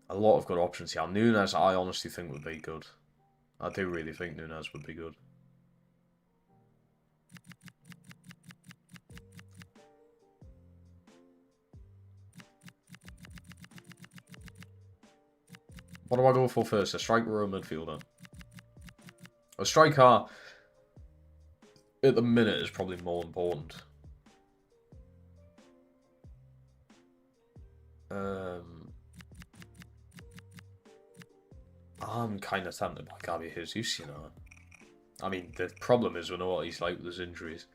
A lot of good options here. Nunes, I honestly think would be good. I do really think Nunes would be good. What do I go for first? A striker or a midfielder? A striker, at the minute, is probably more important. I'm kind of tempted by Gabby Jesus, you know. I mean, the problem is we know what he's like with his injuries.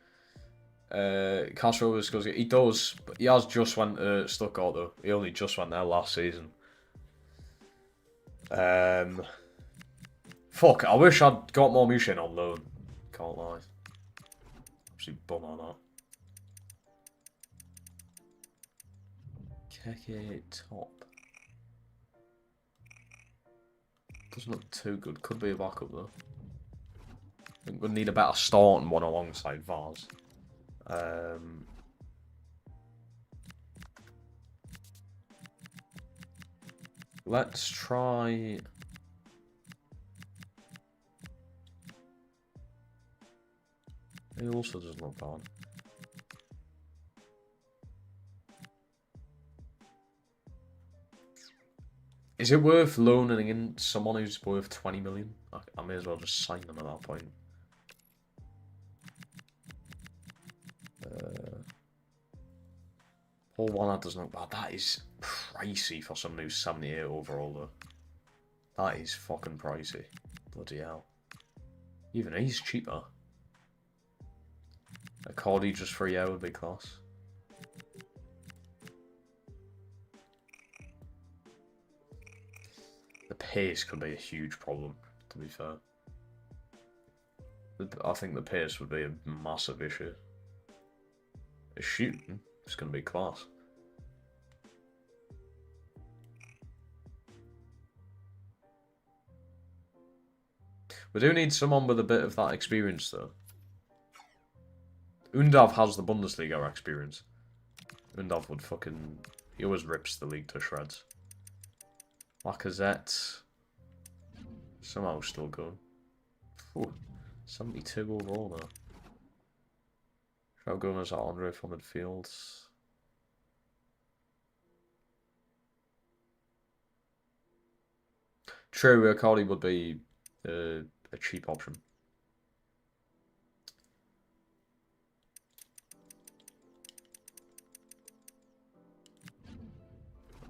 Castro goes, he does, but he has just went to Stuttgart though. He only just went there last season. Fuck, I wish I'd got more Mushin on loan. Can't lie. Actually, bum on that. Keke top. Doesn't look too good. Could be a backup though. I think we'll need a better starting one alongside Vaz. Let's try... He also doesn't look bad. Is it worth loaning in someone who's worth 20 million? I may as well just sign them at that point. Paul Warner doesn't look bad. That is pricey for someone who's 78 overall though. That is fucking pricey. Bloody hell. Even he's cheaper. A Cordy just for a year would be class. The pace could be a huge problem, to be fair. I think the pace would be a massive issue. The shooting is going to be class. We do need someone with a bit of that experience, though. Undav has the Bundesliga experience. Undav would fucking... He always rips the league to shreds. Lacazette. Somehow still going. Ooh, 72 overall now. João Gomez at Andre for midfield. True, Cardi would be a cheap option.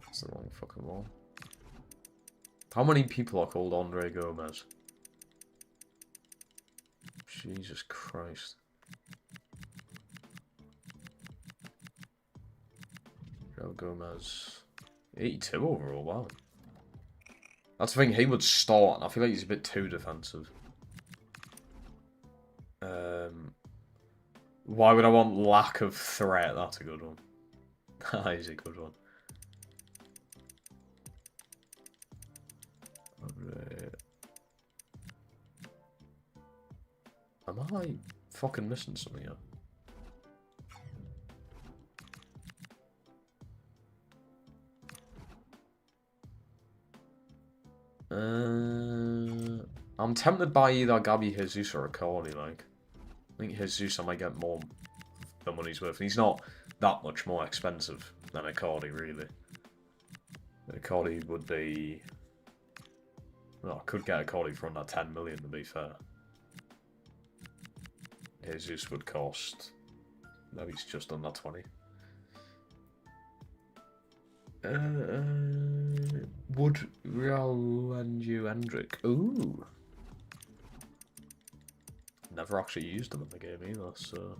That's the wrong fucking one. How many people are called Andre Gomez? Jesus Christ. João Gomez. 82 overall, wow. That's the thing, he would start, and I feel like he's a bit too defensive. Why would I want lack of threat? That's a good one. That is a good one. Am I fucking missing something here? I'm tempted by either Gabby Jesus or Accordi, like. I think Jesus I might get more the money's worth. And he's not that much more expensive than Accordi, really. Accordi would be... Well, I could get Accordi for under 10 million, to be fair. Jesus would cost... Maybe it's just under 20. Would Real and you Hendrick? Ooh. Never actually used him in the game either, so...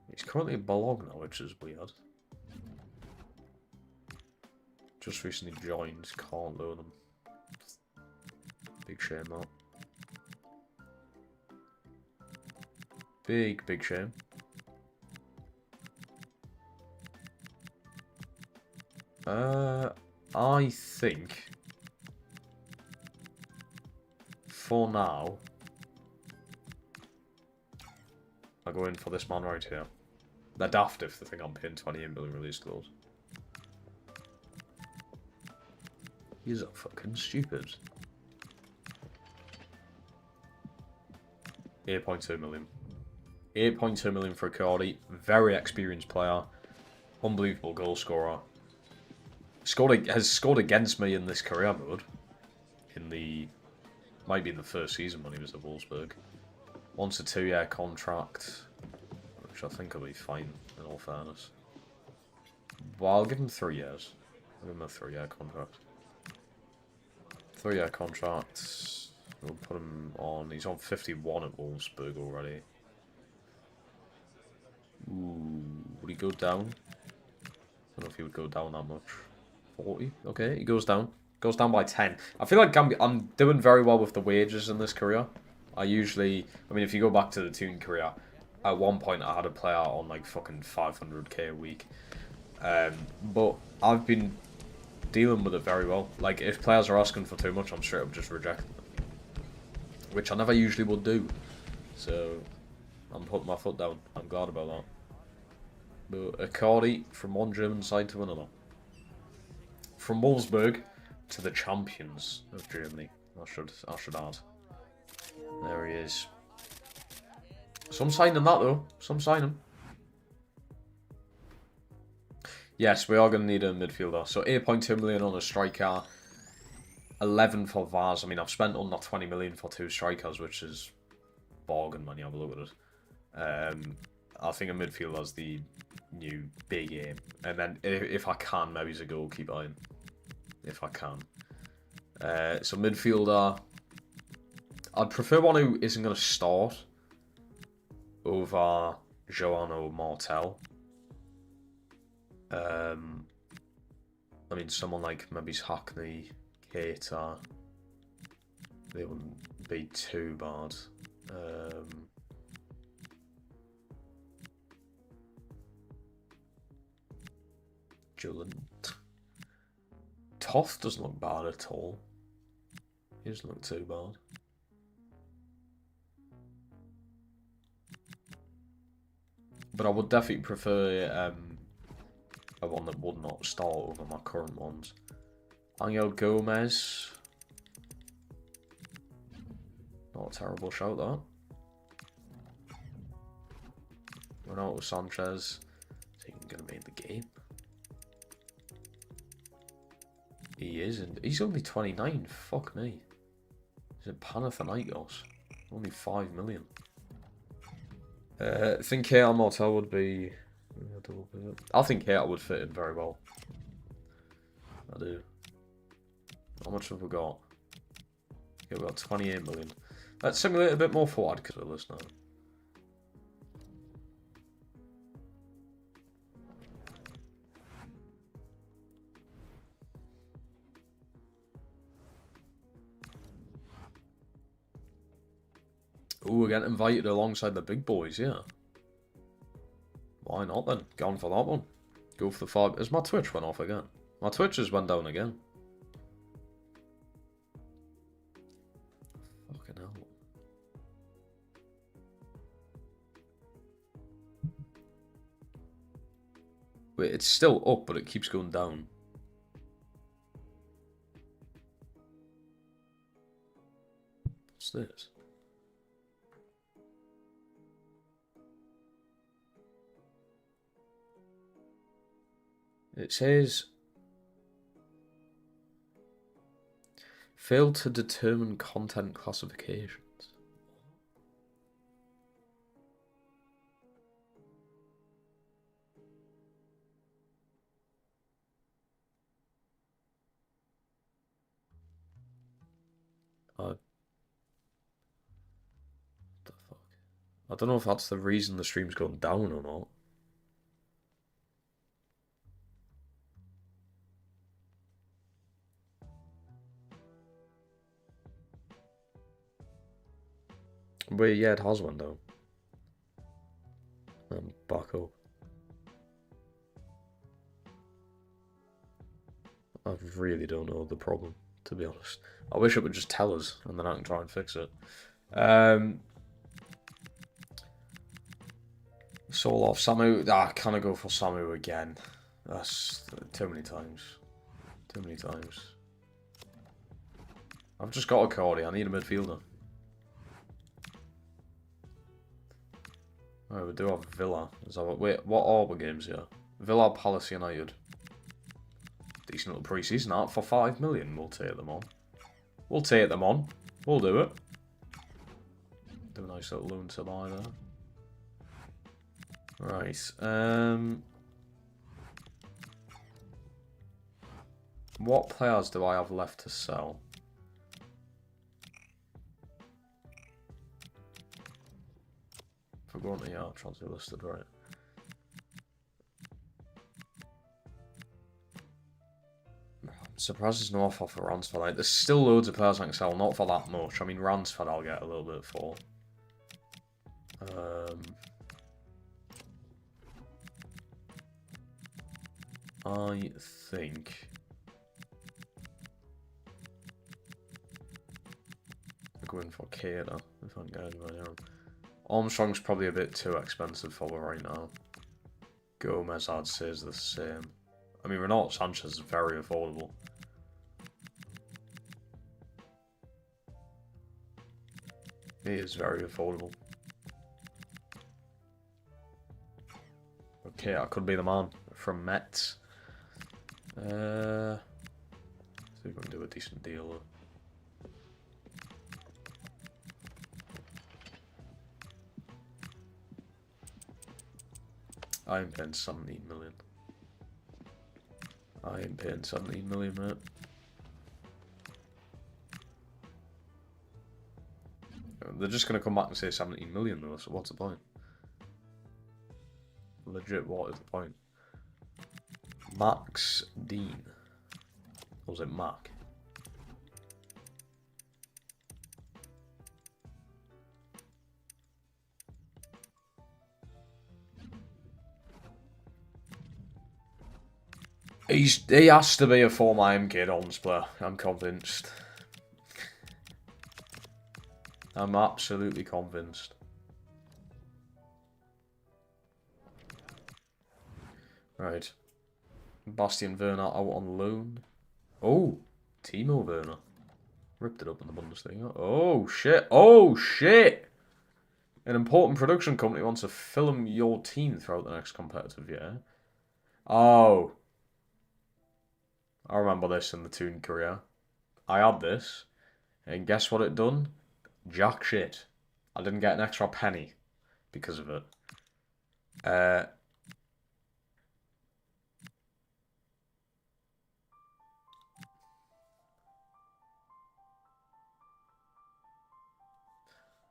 He's currently in Bologna, which is weird. Just recently joined, can't loan him. Big shame, that. Big shame. I think... For now... I go in for this man right here. They're daft if they think I'm paying 28 million release clause. He's a fucking stupid. 8.2 million. 8.2 million for Accordi. Very experienced player. Unbelievable goal scorer. Has scored against me in this career mode. In the... Might be in the first season when he was at Wolfsburg. Wants a 2-year contract. Which I think will be fine, in all fairness. Well, I'll give him 3 years. I'll give him a 3-year contract. 3-year contract. We'll put him on... He's on 51 at Wolfsburg already. Ooh, would he go down? I don't know if he would go down that much. 40? Okay, he goes down. Goes down by 10. I feel like I'm doing very well with the wages in this career. I mean, if you go back to the Toon career, at one point I had a player on like fucking 500k a week. But I've been dealing with it very well. Like, if players are asking for too much, I'm straight up just rejecting them. Which I never usually would do. So, I'm putting my foot down. I'm glad about that. But Accordi from one German side to another. From Wolfsburg to the champions of Germany. I should add. There he is. Some signing that though. Some signing. Yes, we are going to need a midfielder. So 8.2 million on a striker. 11 for Vaz. I mean, I've spent under 20 million for 2 strikers, which is bargain when you have a look at it. I think a midfielder's the new big aim. And then if I can, maybe he's a goalkeeper in. If I can. So midfielder. I'd prefer one who isn't going to start over Joano Martel. I mean, someone like maybe Hackney, Keita. They wouldn't be too bad. Julian. Toth doesn't look bad at all. He doesn't look too bad. But I would definitely prefer a one that would not start over my current ones. Angel Gomez. Not a terrible shout, that. Renato Sanchez. Is he going to be in the game? He isn't. He's only 29. Fuck me. He's at Panathinaikos. Only 5 million. I think Keita Martel would be... I think Keita would fit in very well. I do. How much have we got? Yeah, we've got 28 million. Let's simulate a bit more forward because we're listening. Ooh, we're getting invited alongside the big boys, yeah. Why not then? Gone for that one. Go for the 5. Has my Twitch went off again? My Twitch has went down again. Fucking hell. Wait, it's still up, but it keeps going down. this? It says... Failed to determine content classifications. What the fuck? I don't know if that's the reason the stream's going down or not. But yeah, it has went down. And back up. I really don't know the problem, to be honest. I wish it would just tell us, and then I can try and fix it. Soul off Samu. Can I go for Samu again? That's too many times. Too many times. I've just got a Cordy. I need a midfielder. Oh, we do have Villa. Wait, what are the games here? Villa, Palace United. Decent little pre-season art for 5 million. We'll take them on. We'll take them on. We'll do it. Do a nice little loan to buy there. Right. What players do I have left to sell? If we're going to the transfer listed, right. I'm surprised there's no offer for Ransford. Like, there's still loads of players I can sell, not for that much. I mean, Ransford I'll get a little bit for. I think I'll go in for Cater if I can get anybody else. Armstrong's probably a bit too expensive for her right now. Gomez, I'd say, is the same. I mean, Renato Sanchez is very affordable. He is very affordable. Okay, I could be the man from Mets. See if we can do a decent deal though. I ain't paying 17 million. I ain't paying 17 million, mate. They're just going to come back and say 17 million though, so what's the point? Legit, what is the point? Max Dean. Or was it Mac? He has to be a former MK Dons player, I'm convinced. I'm absolutely convinced. Right. Bastian Werner out on loan. Oh, Timo Werner. Ripped it up in the Bundesliga. Oh, shit. Oh, shit! An important production company wants to film your team throughout the next competitive year. Oh. I remember this in the Toon career. I had this, and guess what it done? Jack shit. I didn't get an extra penny because of it.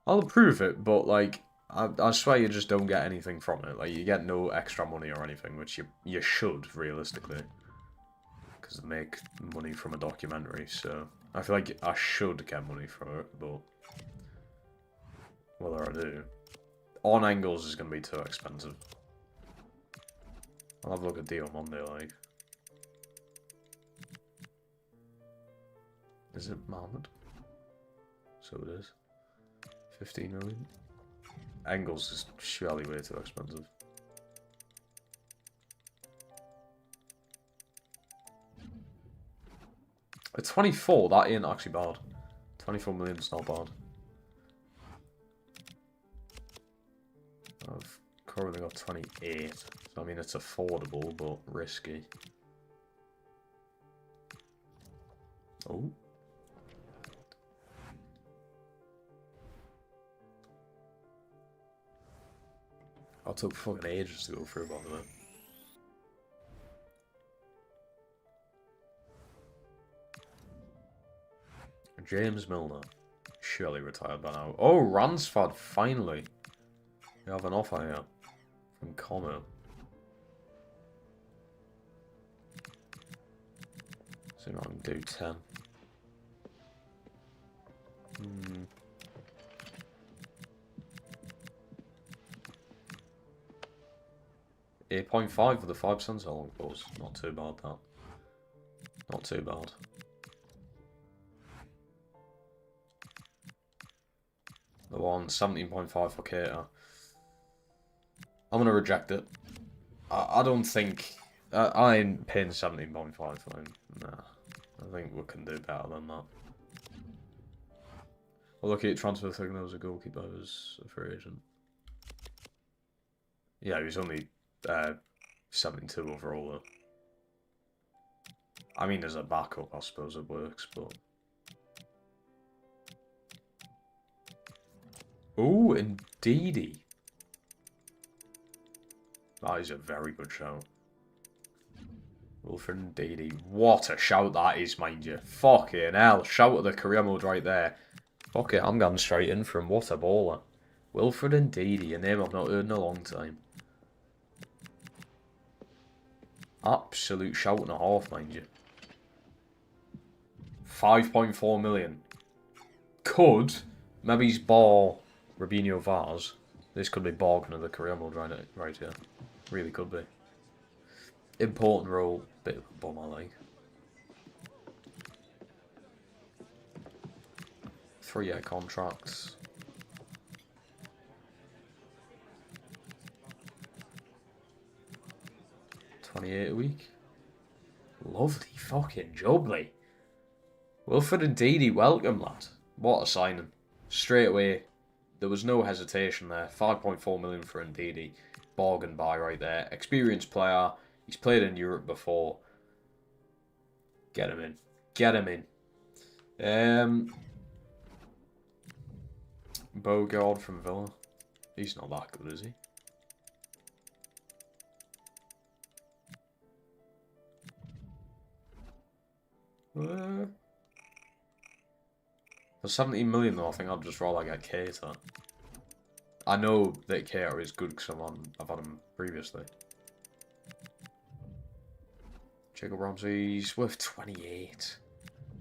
I'll approve it, but like, I swear you just don't get anything from it. Like, you get no extra money or anything, which you should, realistically. Because they make money from a documentary, so I feel like I should get money from it, but whether I do. On angles is going to be too expensive. I'll have a look at deal Monday, like. Is it Mohammed? So it is. 15 million. Angles is surely way too expensive. At 24, that ain't actually bad. 24 million is not bad. currently got 28. So, I mean, it's affordable, but risky. Oh. That took fucking ages to go through, by the way. James Milner. Surely retired by now. Oh, Ransford, finally. We have an offer here. From Connor. See if I can do 10. 8.5 for the 5% selling course. Not too bad, that. Not too bad. The one, 17.5 for Cater. I'm going to reject it. I don't think... I ain't paying 17.5 for him. Nah. I think we can do better than that. Well, look at transfer thing, there was a goalkeeper who was a free agent. Yeah, he was only 72 overall, though. I mean, as a backup, I suppose it works, but... Ooh, indeedy. That is a very good shout. Wilfred Ndidi. What a shout that is, mind you. Fucking hell. Shout of the career mode right there. Fuck it, I'm going straight in from what a baller. Wilfred Ndidi, a name I've not heard in a long time. Absolute shout and a half, mind you. 5.4 million. Could. Maybe he's bar Robinho Vaz. This could be bargain of the career mode right here. Really could be. Important role. Bit of a bum, I like. 3-year contracts. $28 a week. Lovely fucking jubbly. Wilfred Ndidi, welcome, lad. What a signing. Straight away. There was no hesitation there. 5.4 million for Ndidi. Bargain buy right there. Experienced player. He's played in Europe before. Get him in. Get him in. Bogard from Villa. He's not that good, is he? For 17 million though, I think I'd just rather get Cater. I know that Cater is good because I've had him previously. Jacob Ramsey's worth 28.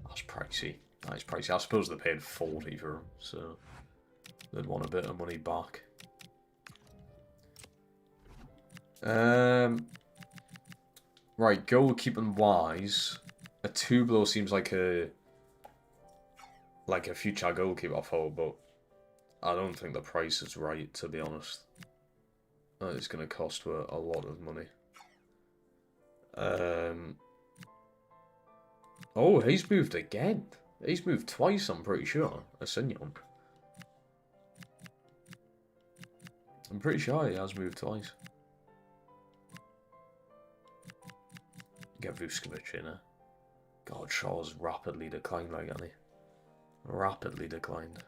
That's pricey. That is pricey. I suppose they paid 40 for him, so they'd want a bit of money back. Right, goalkeeping wise, a Tublo seems like a future goalkeeper thought, but I don't think the price is right, to be honest. That is going to cost a lot of money. Oh, he's moved again. He's moved twice, I'm pretty sure. Asenyon. I'm pretty sure he has moved twice. Get Vuskovic in there. God, Shaw's rapidly declined, like, hasn't he? Rapidly declined.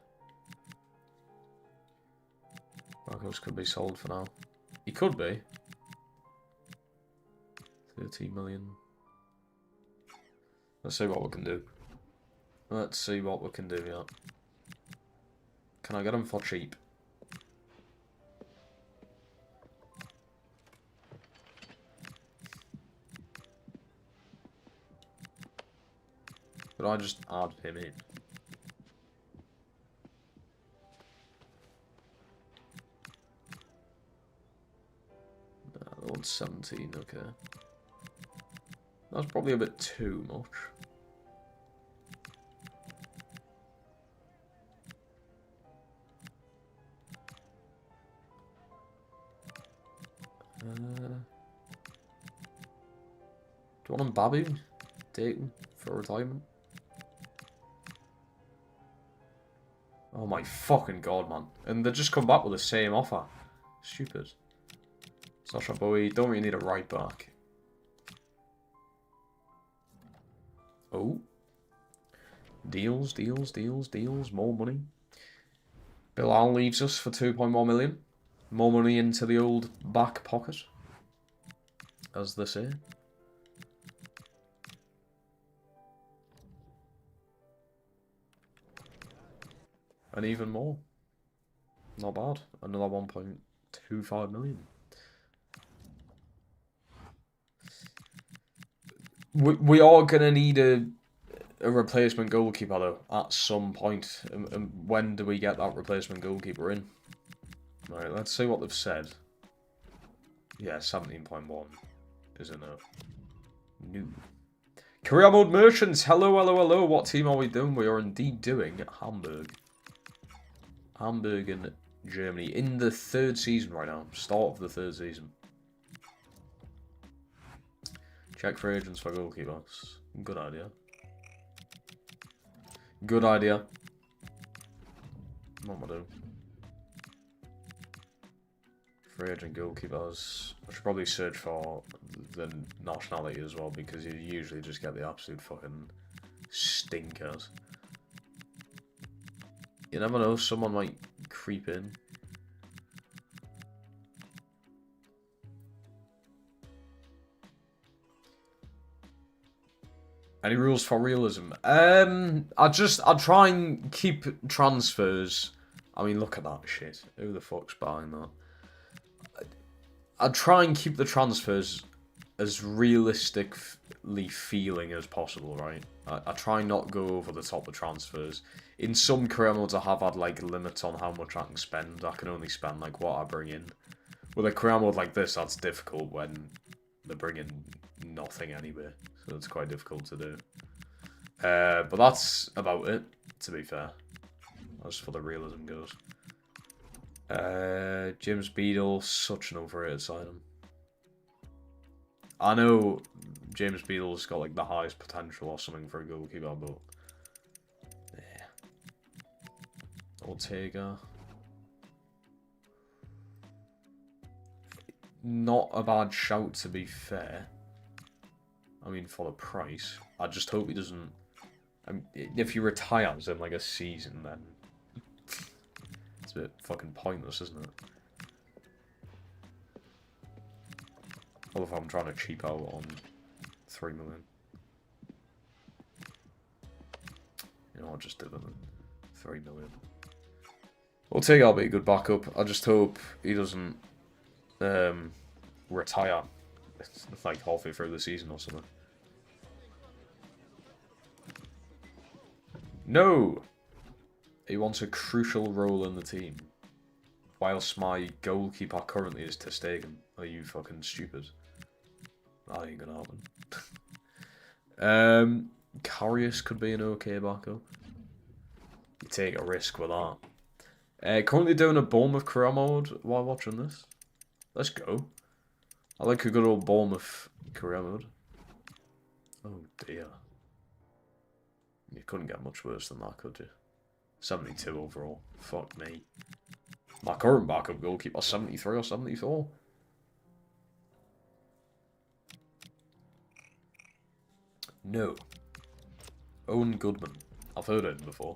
Marcos could be sold for now. He could be. 13 million. Let's see what we can do. Let's see what we can do, yeah. Can I get him for cheap? Could I just add him in? That one's 17, okay. That's probably a bit too much. Do you want him Babu? Dayton for retirement? Oh my fucking god, man. And they just come back with the same offer. Stupid. Sasha Bowie, don't really need a right back. Oh. Deals, deals, deals, deals. More money. Bilal leaves us for 2.1 million. More money into the old back pocket, as they say. And even more. Not bad. Another 1.25 million. We are going to need a replacement goalkeeper, though, at some point. And when do we get that replacement goalkeeper in? Alright, let's see what they've said. Yeah, 17.1 is enough. New. Career Mode Merchants, hello, hello, hello. What team are we doing? We are indeed doing Hamburg. Hamburg in Germany. In the 3rd season right now. Start of the 3rd season. Check for agents for goalkeepers. Good idea. Good idea. What am I doing? Free agent goalkeepers. I should probably search for the nationality as well, because you usually just get the absolute fucking stinkers. You never know, someone might creep in. Any rules for realism? I'd try and keep transfers. I mean, look at that shit. Who the fuck's buying that? I'd try and keep the transfers as realistically feeling as possible, right? I try not go over the top of transfers. In some career modes, I have had like limits on how much I can spend. I can only spend like what I bring in. With a career mode like this, that's difficult when they bring in nothing anyway. So it's quite difficult to do. But that's about it, to be fair. As for the realism goes. James Beadle, such an overrated signing. I know James Beadle's got like the highest potential or something for a goalkeeper, but yeah. Ortega. Not a bad shout, to be fair. I mean, for the price. I just hope he doesn't... I mean, if he retires in like a season, then it's a bit fucking pointless, isn't it? Well, if I'm trying to cheap out on 3 million. You know, I'll just do it then. 3 million. Ortega will be a good backup. I just hope he doesn't retire like halfway through the season or something. No! He wants a crucial role in the team. Whilst my goalkeeper currently is ter Stegen. Are you fucking stupid? That ain't gonna happen. Karius could be an okay backup. You take a risk with that. Currently doing a Bournemouth career mode while watching this. Let's go. I like a good old Bournemouth career mode. Oh dear. You couldn't get much worse than that, could you? 72 overall. Fuck me. My current backup goalkeeper, 73 or 74. No. Owen Goodman. I've heard of him before.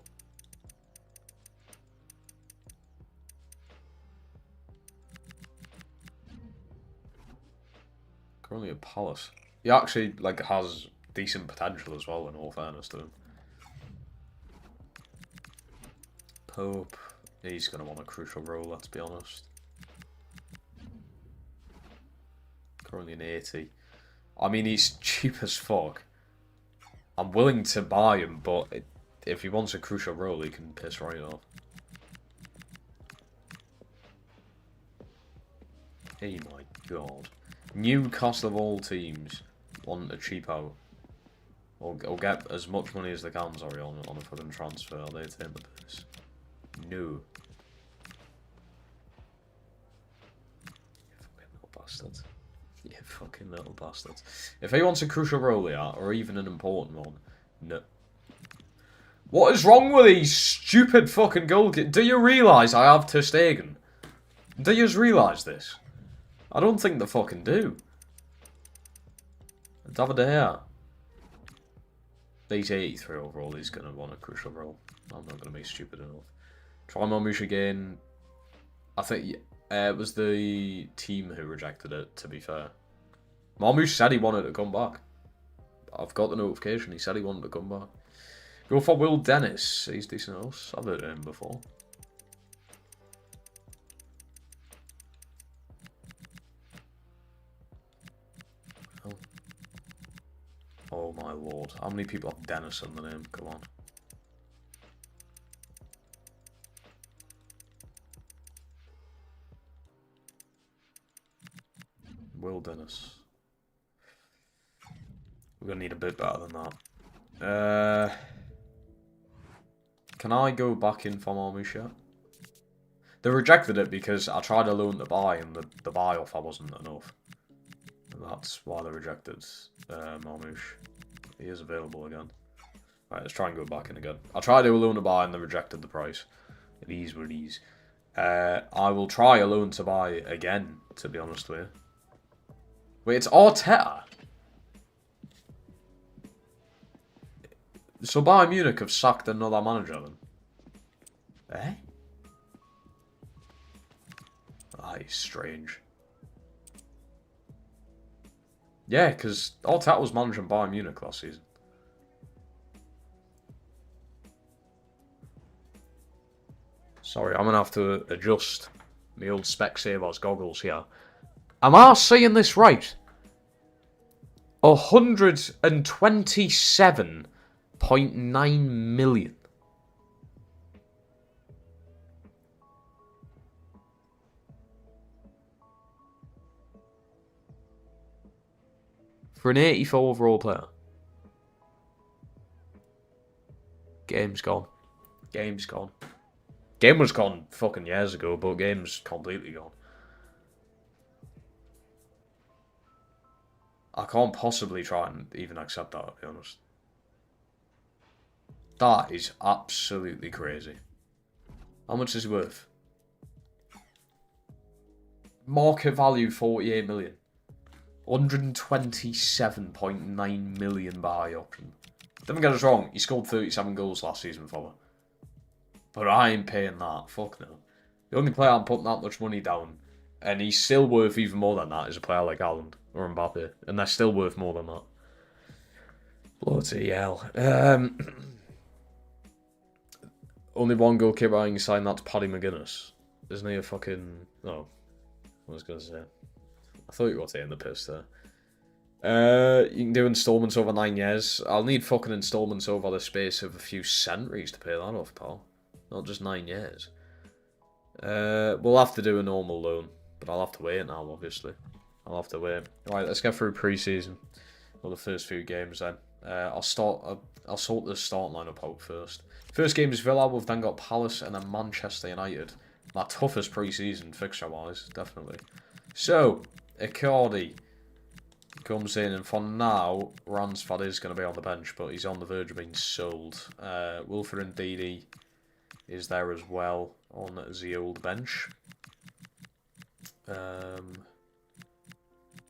Currently at Palace. He actually like has decent potential as well, in all fairness to him. Pope. He's going to want a crucial role, let's be honest. Currently an 80. I mean, he's cheap as fuck. I'm willing to buy him, but if he wants a crucial role, he can piss right off. Oh my god. Newcastle of all teams want a cheap out. Or get as much money as they can, sorry, on a fucking transfer. They take the piss. No. You fucking little bastards. You fucking little bastards. If he wants a crucial role, yeah, or even an important one, no. What is wrong with these stupid fucking goalkeepers? Do you realise I have ter Stegen? Do you realise this? I don't think they fucking do. David here. He's 83 overall. He's going to want a crucial role. I'm not going to be stupid enough. Try Marmouche again. I think it was the team who rejected it, to be fair. Marmouche said he wanted to come back. I've got the notification. He said he wanted to come back. Go for Will Dennis. He's decent else. I've heard of him before. Oh. Oh my lord. How many people have Dennis in the name? Come on. Will Dennis. We're going to need a bit better than that. Can I go back in for Marmouche yet? They rejected it because I tried a loan to buy and the buy offer wasn't enough. And that's why they rejected Marmouche. He is available again. Right, let's try and go back in again. I tried a loan to buy and they rejected the price. It is what it is. I will try a loan to buy again, to be honest with you. Wait, it's Arteta? So Bayern Munich have sacked another manager then? Eh? That is strange. Yeah, because Arteta was managing Bayern Munich last season. Sorry, I'm going to have to adjust my old Specsavers goggles here. Am I saying this right? 127.9 million. For an 84 overall player. Game's gone. Game's gone. Game was gone fucking years ago, but game's completely gone. I can't possibly try and even accept that, to be honest. That is absolutely crazy. How much is it worth? Market value 48 million. 127.9 million buy option. Don't get us wrong, he scored 37 goals last season for me. But I ain't paying that. Fuck no. The only player I'm putting that much money down, and he's still worth even more than that, is a player like Haaland or Mbappe. And they're still worth more than that. Bloody hell. Only one goalkeeper I can sign, that's Paddy McGuinness. Isn't he a fucking... Oh. I was going to say. I thought you were taking the piss there. You can do installments over 9 years. I'll need fucking installments over the space of a few centuries to pay that off, pal. Not just 9 years. We'll have to do a normal loan. But I'll have to wait now, obviously. I'll have to wait. Right, let's get through pre-season. Or the first few games then. I'll sort the start lineup out first. First game is Villa. We've then got Palace and then Manchester United. My toughest pre-season fixture-wise, definitely. So, Icardi comes in, and for now, Ransford is going to be on the bench, but he's on the verge of being sold. Wilfred Ndidi is there as well on the old bench.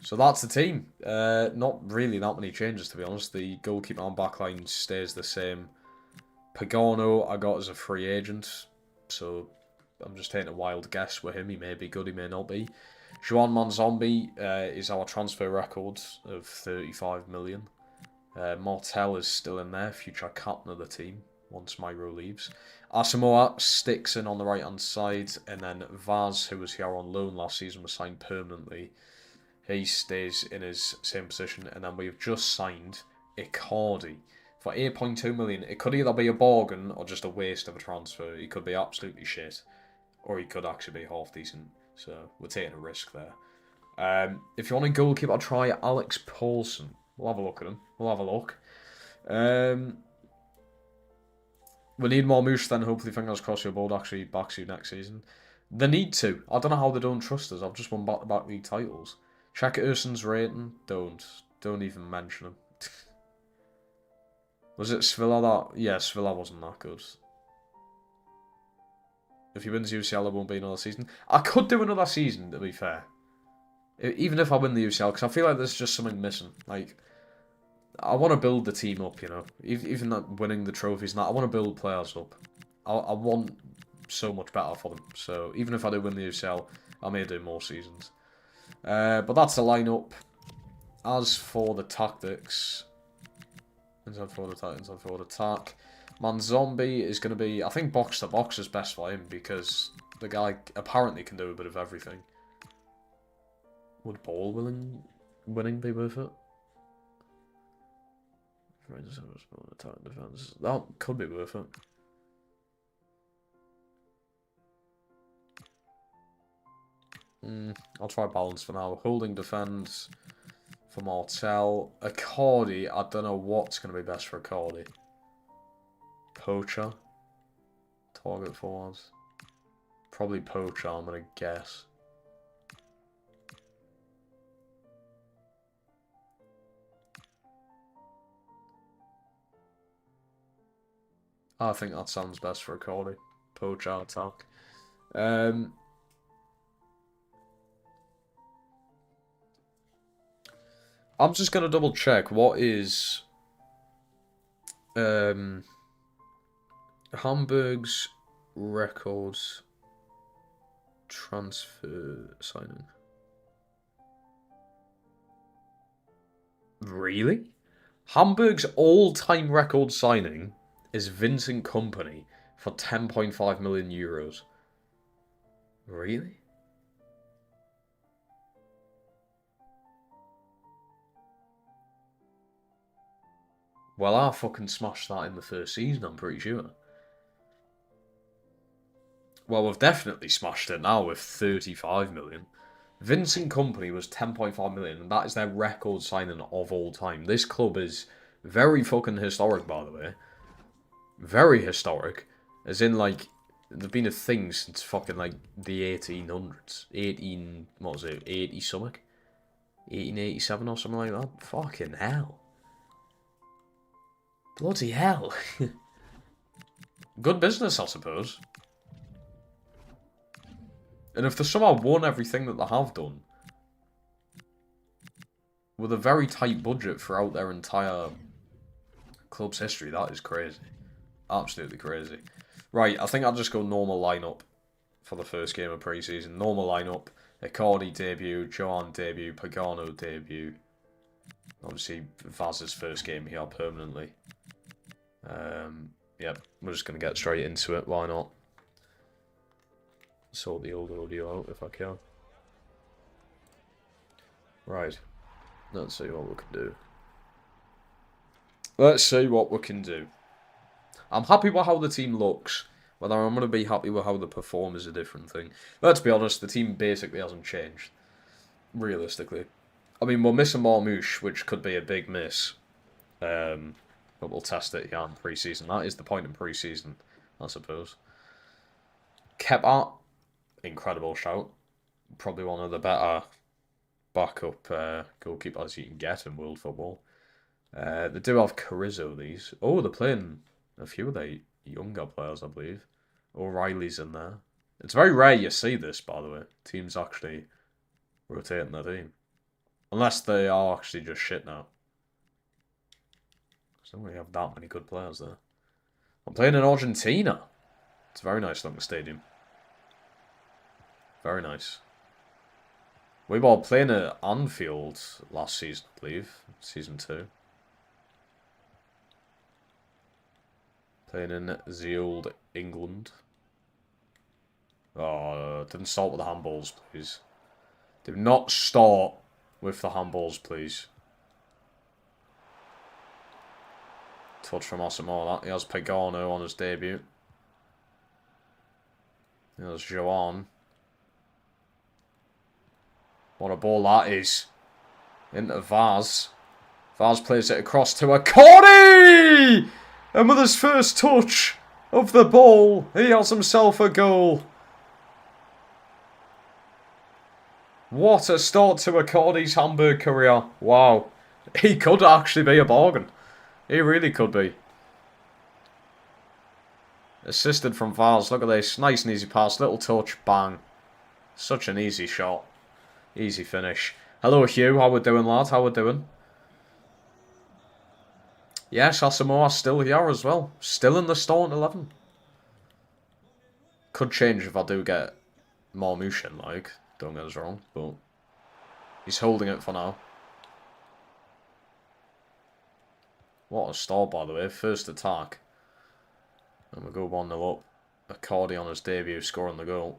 So that's the team. Not really that many changes, to be honest. The goalkeeper and backline stays the same. Pagano I got as a free agent, so I'm just taking a wild guess with him. He may be good, he may not be. Juan Manzombi is our transfer record of 35 million. Martel is still in there, future captain of the team, once Myro leaves. Asamoah sticks in on the right-hand side, and then Vaz, who was here on loan last season, was signed permanently. He stays in his same position, and then we've just signed Icardi for 8.2 million. It could either be a bargain or just a waste of a transfer. He could be absolutely shit, or he could actually be half decent. So we're taking a risk there. If you want a goalkeeper, I'll try Alex Paulson. We'll have a look at him. We'll have a look. We need more Moose then. Hopefully, fingers crossed, your board actually backs you next season. They need to. I don't know how they don't trust us. I've just won back-to-back league titles. Check Urson's rating. Don't even mention him. Was it Svilla that? Yeah, Svilla wasn't that good. If he wins UCL, it won't be another season. I could do another season, to be fair. Even if I win the UCL, because I feel like there's just something missing. Like, I want to build the team up, you know. Even not winning the trophies, I want to build players up. I want so much better for them. So even if I do win the UCL, I may do more seasons. But that's the lineup. As for the tactics, inside forward attack, inside forward attack. Man, Zombie is going to be, I think box to box is best for him because the guy apparently can do a bit of everything. Would ball winning be worth it? Attack defense. That could be worth it. I'll try balance for now. Holding defense for Martel. Accordi, I don't know what's going to be best for Accordi. Poacher. Target forwards. Probably Poacher, I'm going to guess. I think that sounds best for Accordi. Poacher attack. I'm just going to double check what is Hamburg's records transfer signing. Really? Hamburg's all-time record signing is Vincent Kompany for 10.5 million euros. Really? Well, I fucking smashed that in the first season, I'm pretty sure. Well, we've definitely smashed it now with 35 million. Vincent Kompany was 10.5 million, and that is their record signing of all time. This club is very fucking historic, by the way. Very historic. As in, like, they've been a thing since fucking, like, the 1800s. 80 something? 1887 or something like that? Fucking hell. Bloody hell. Good business, I suppose. And if they somehow won everything that they have done, with a very tight budget throughout their entire club's history, that is crazy. Absolutely crazy. Right, I think I'll just go normal lineup for the first game of pre-season. Normal lineup. Accordi debut, Johan debut, Pagano debut. Obviously, Vaz's first game here permanently. Yep, we're just going to get straight into it. Why not? Sort the old audio out if I can. Right. Let's see what we can do. Let's see what we can do. I'm happy with how the team looks. Whether I'm going to be happy with how they perform is a different thing. Let's be honest, the team basically hasn't changed. Realistically. I mean, we're missing Marmouche, which could be a big miss. But we'll test it here in pre-season. That is the point in pre-season, I suppose. Kepa, incredible shout. Probably one of the better backup goalkeepers you can get in world football. They do have Carrizo, these. Oh, they're playing a few of their younger players, I believe. O'Reilly's in there. It's very rare you see this, by the way. Teams actually rotating their team. Unless they are actually just shit now. I don't really have that many good players there. I'm playing in Argentina. It's a very nice looking stadium. Very nice. We were playing at Anfield last season, I believe. Season 2. Playing in the old England. Oh, didn't start with the handballs, please. Do not start with the handballs, please. Touch from Asamoah. He has Pagano on his debut. There's Johan. What a ball that is. Into Vaz. Vaz plays it across to Accordi! And with his first touch of the ball, he has himself a goal. What a start to Accordi's Hamburg career. Wow. He could actually be a bargain. He really could be. Assisted from Vaz. Look at this. Nice and easy pass. Little touch. Bang. Such an easy shot. Easy finish. Hello, Hugh. How we doing, lad? How we doing? Yes, Asamoah's still here as well. Still in the starting 11. Could change if I do get more motion, like. Don't get us wrong, but he's holding it for now. What a start, by the way. First attack. And we go 1-0 up. Accordi on his debut, scoring the goal.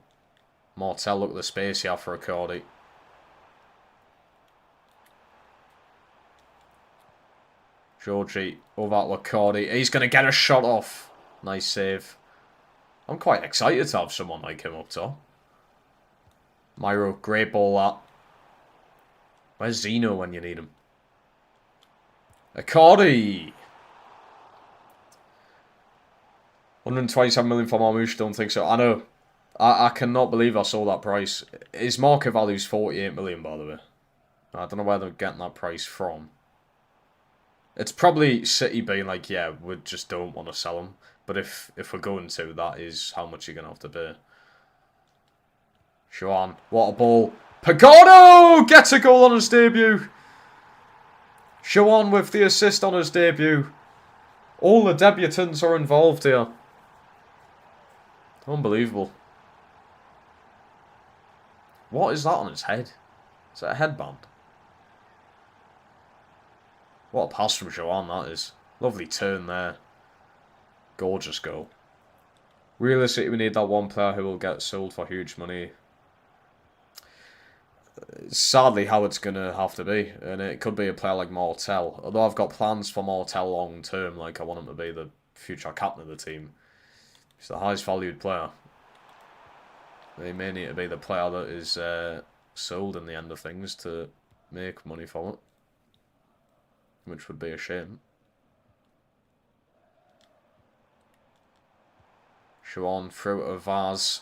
Martel, look at the space here for Accordi. Georgie, over to Accordi. He's going to get a shot off. Nice save. I'm quite excited to have someone like him up top. Myro, great ball that. Where's Zeno when you need him? Accordi! 127 million for Marmouche, don't think so. I know. I cannot believe I saw that price. His market value is 48 million, by the way. I don't know where they're getting that price from. It's probably City being like, yeah, we just don't want to sell him. But if we're going to, that is how much you're going to have to pay. Shawan, what a ball. Pagano gets a goal on his debut. Shawan with the assist on his debut. All the debutants are involved here. Unbelievable. What is that on his head? Is that a headband? What a pass from Shawan that is. Lovely turn there. Gorgeous goal. Realistically, we need that one player who will get sold for huge money. Sadly, how it's going to have to be. And it could be a player like Martel. Although I've got plans for Martel long term. Like, I want him to be the future captain of the team. He's the highest valued player. They may need to be the player that is sold in the end of things to make money from it. Which would be a shame. Shawan through to Vaz.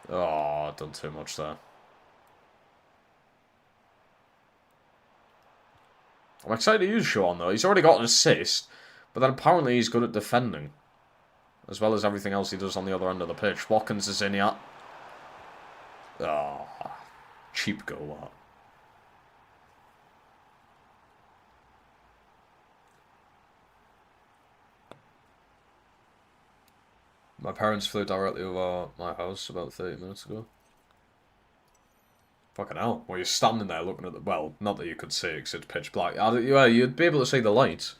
Oh, I've done too much there. I'm excited to use Shawan though. He's already got an assist, but then apparently he's good at defending. As well as everything else he does on the other end of the pitch. Watkins is in yet. Oh, cheap goal that. My parents flew directly over my house about 30 minutes ago. Fucking hell. Well, you're standing there looking at the... Well, not that you could see it because it's pitch black. Yeah, you'd be able to see the lights.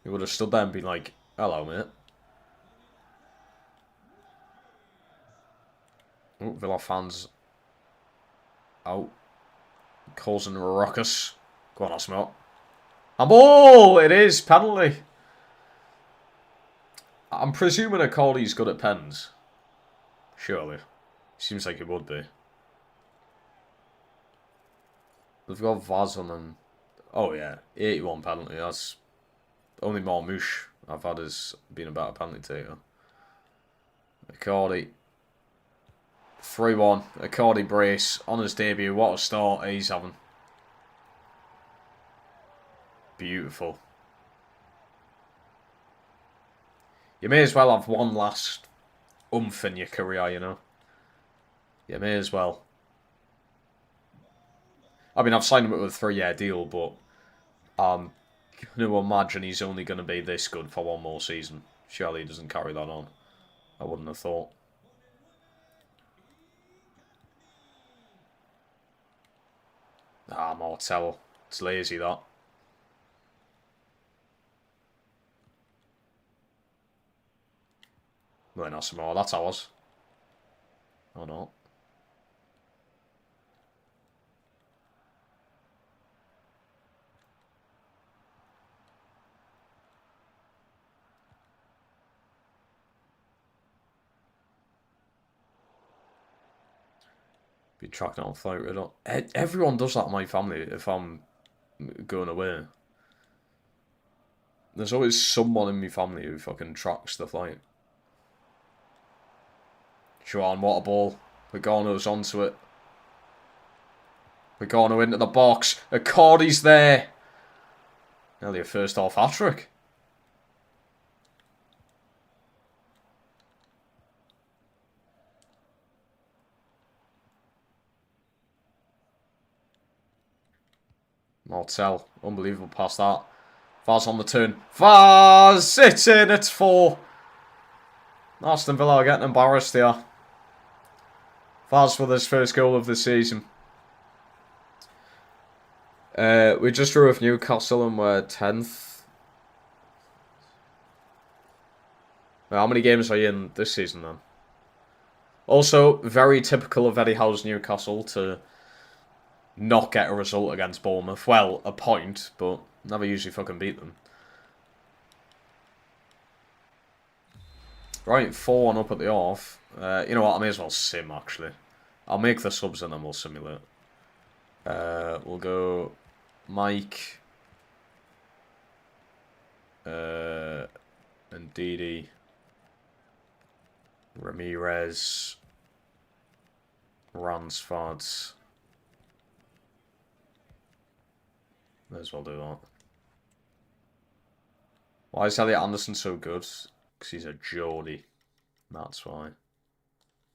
You would have stood there and been like, hello, mate. Oh, Villa fans out. Causing a ruckus. Go on, Asmo. And ball! It is. Penalty. I'm presuming Accordi's good at pens. Surely. Seems like it would be. They've got Vaz on them. Oh yeah, 81 penalty. That's only Marmouche I've had has been a better penalty taker. Accordi. 3-1. Accordi brace on his debut. What a start he's having. Beautiful. You may as well have one last oomph in your career, you know. You may as well. I mean, I've signed him with a 3-year deal, but I'm going to imagine he's only going to be this good for one more season. Surely he doesn't carry that on. I wouldn't have thought. Ah, Martel. It's lazy, that. Well, not some more. That's ours. Oh, no. Be tracking on flight radar. Everyone does that in my family if I'm going away. There's always someone in my family who fucking tracks the flight. Joan, what a ball. Pagano's onto it. Pagano into the box. Accordi's there. Nearly a first half hat-trick. Martel. Unbelievable pass that. Vaz on the turn. Vaz! It's in. It's 4. Aston Villa are getting embarrassed here. Vaz with his first goal of the season. We just drew with Newcastle and we're 10th. How many games are you in this season then? Also, very typical of Eddie Howe's Newcastle to not get a result against Bournemouth. Well, a point, but never usually fucking beat them. Right, 4-1 up at the off. You know what, I may as well sim, actually. I'll make the subs and then we'll simulate. We'll go Mike. And Didi. Ramirez. Ransford. May as well do that. Why is Elliot Anderson so good? Because he's a Geordie. That's why.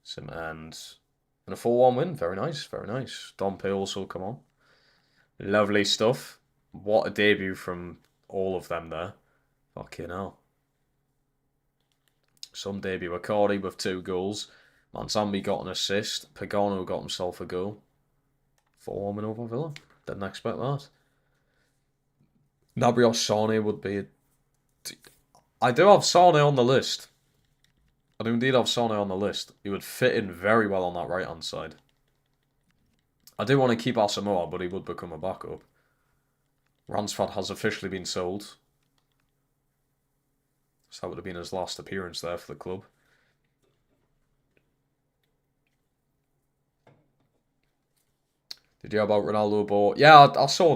Sim and a 4-1 win. Very nice, very nice. Dompe also come on. Lovely stuff. What a debut from all of them there. Fucking hell. Some debut. Accardi with 2 goals. Manzambi got an assist. Pagano got himself a goal. 4-1 win over Villa. Didn't expect that. Nabrios Sane would be... I do have Sane on the list. I do indeed have Sane on the list. He would fit in very well on that right-hand side. I do want to keep Asamoah, but he would become a backup. Ransford has officially been sold. So that would have been his last appearance there for the club. Did you hear about Ronaldo bought? Yeah, I saw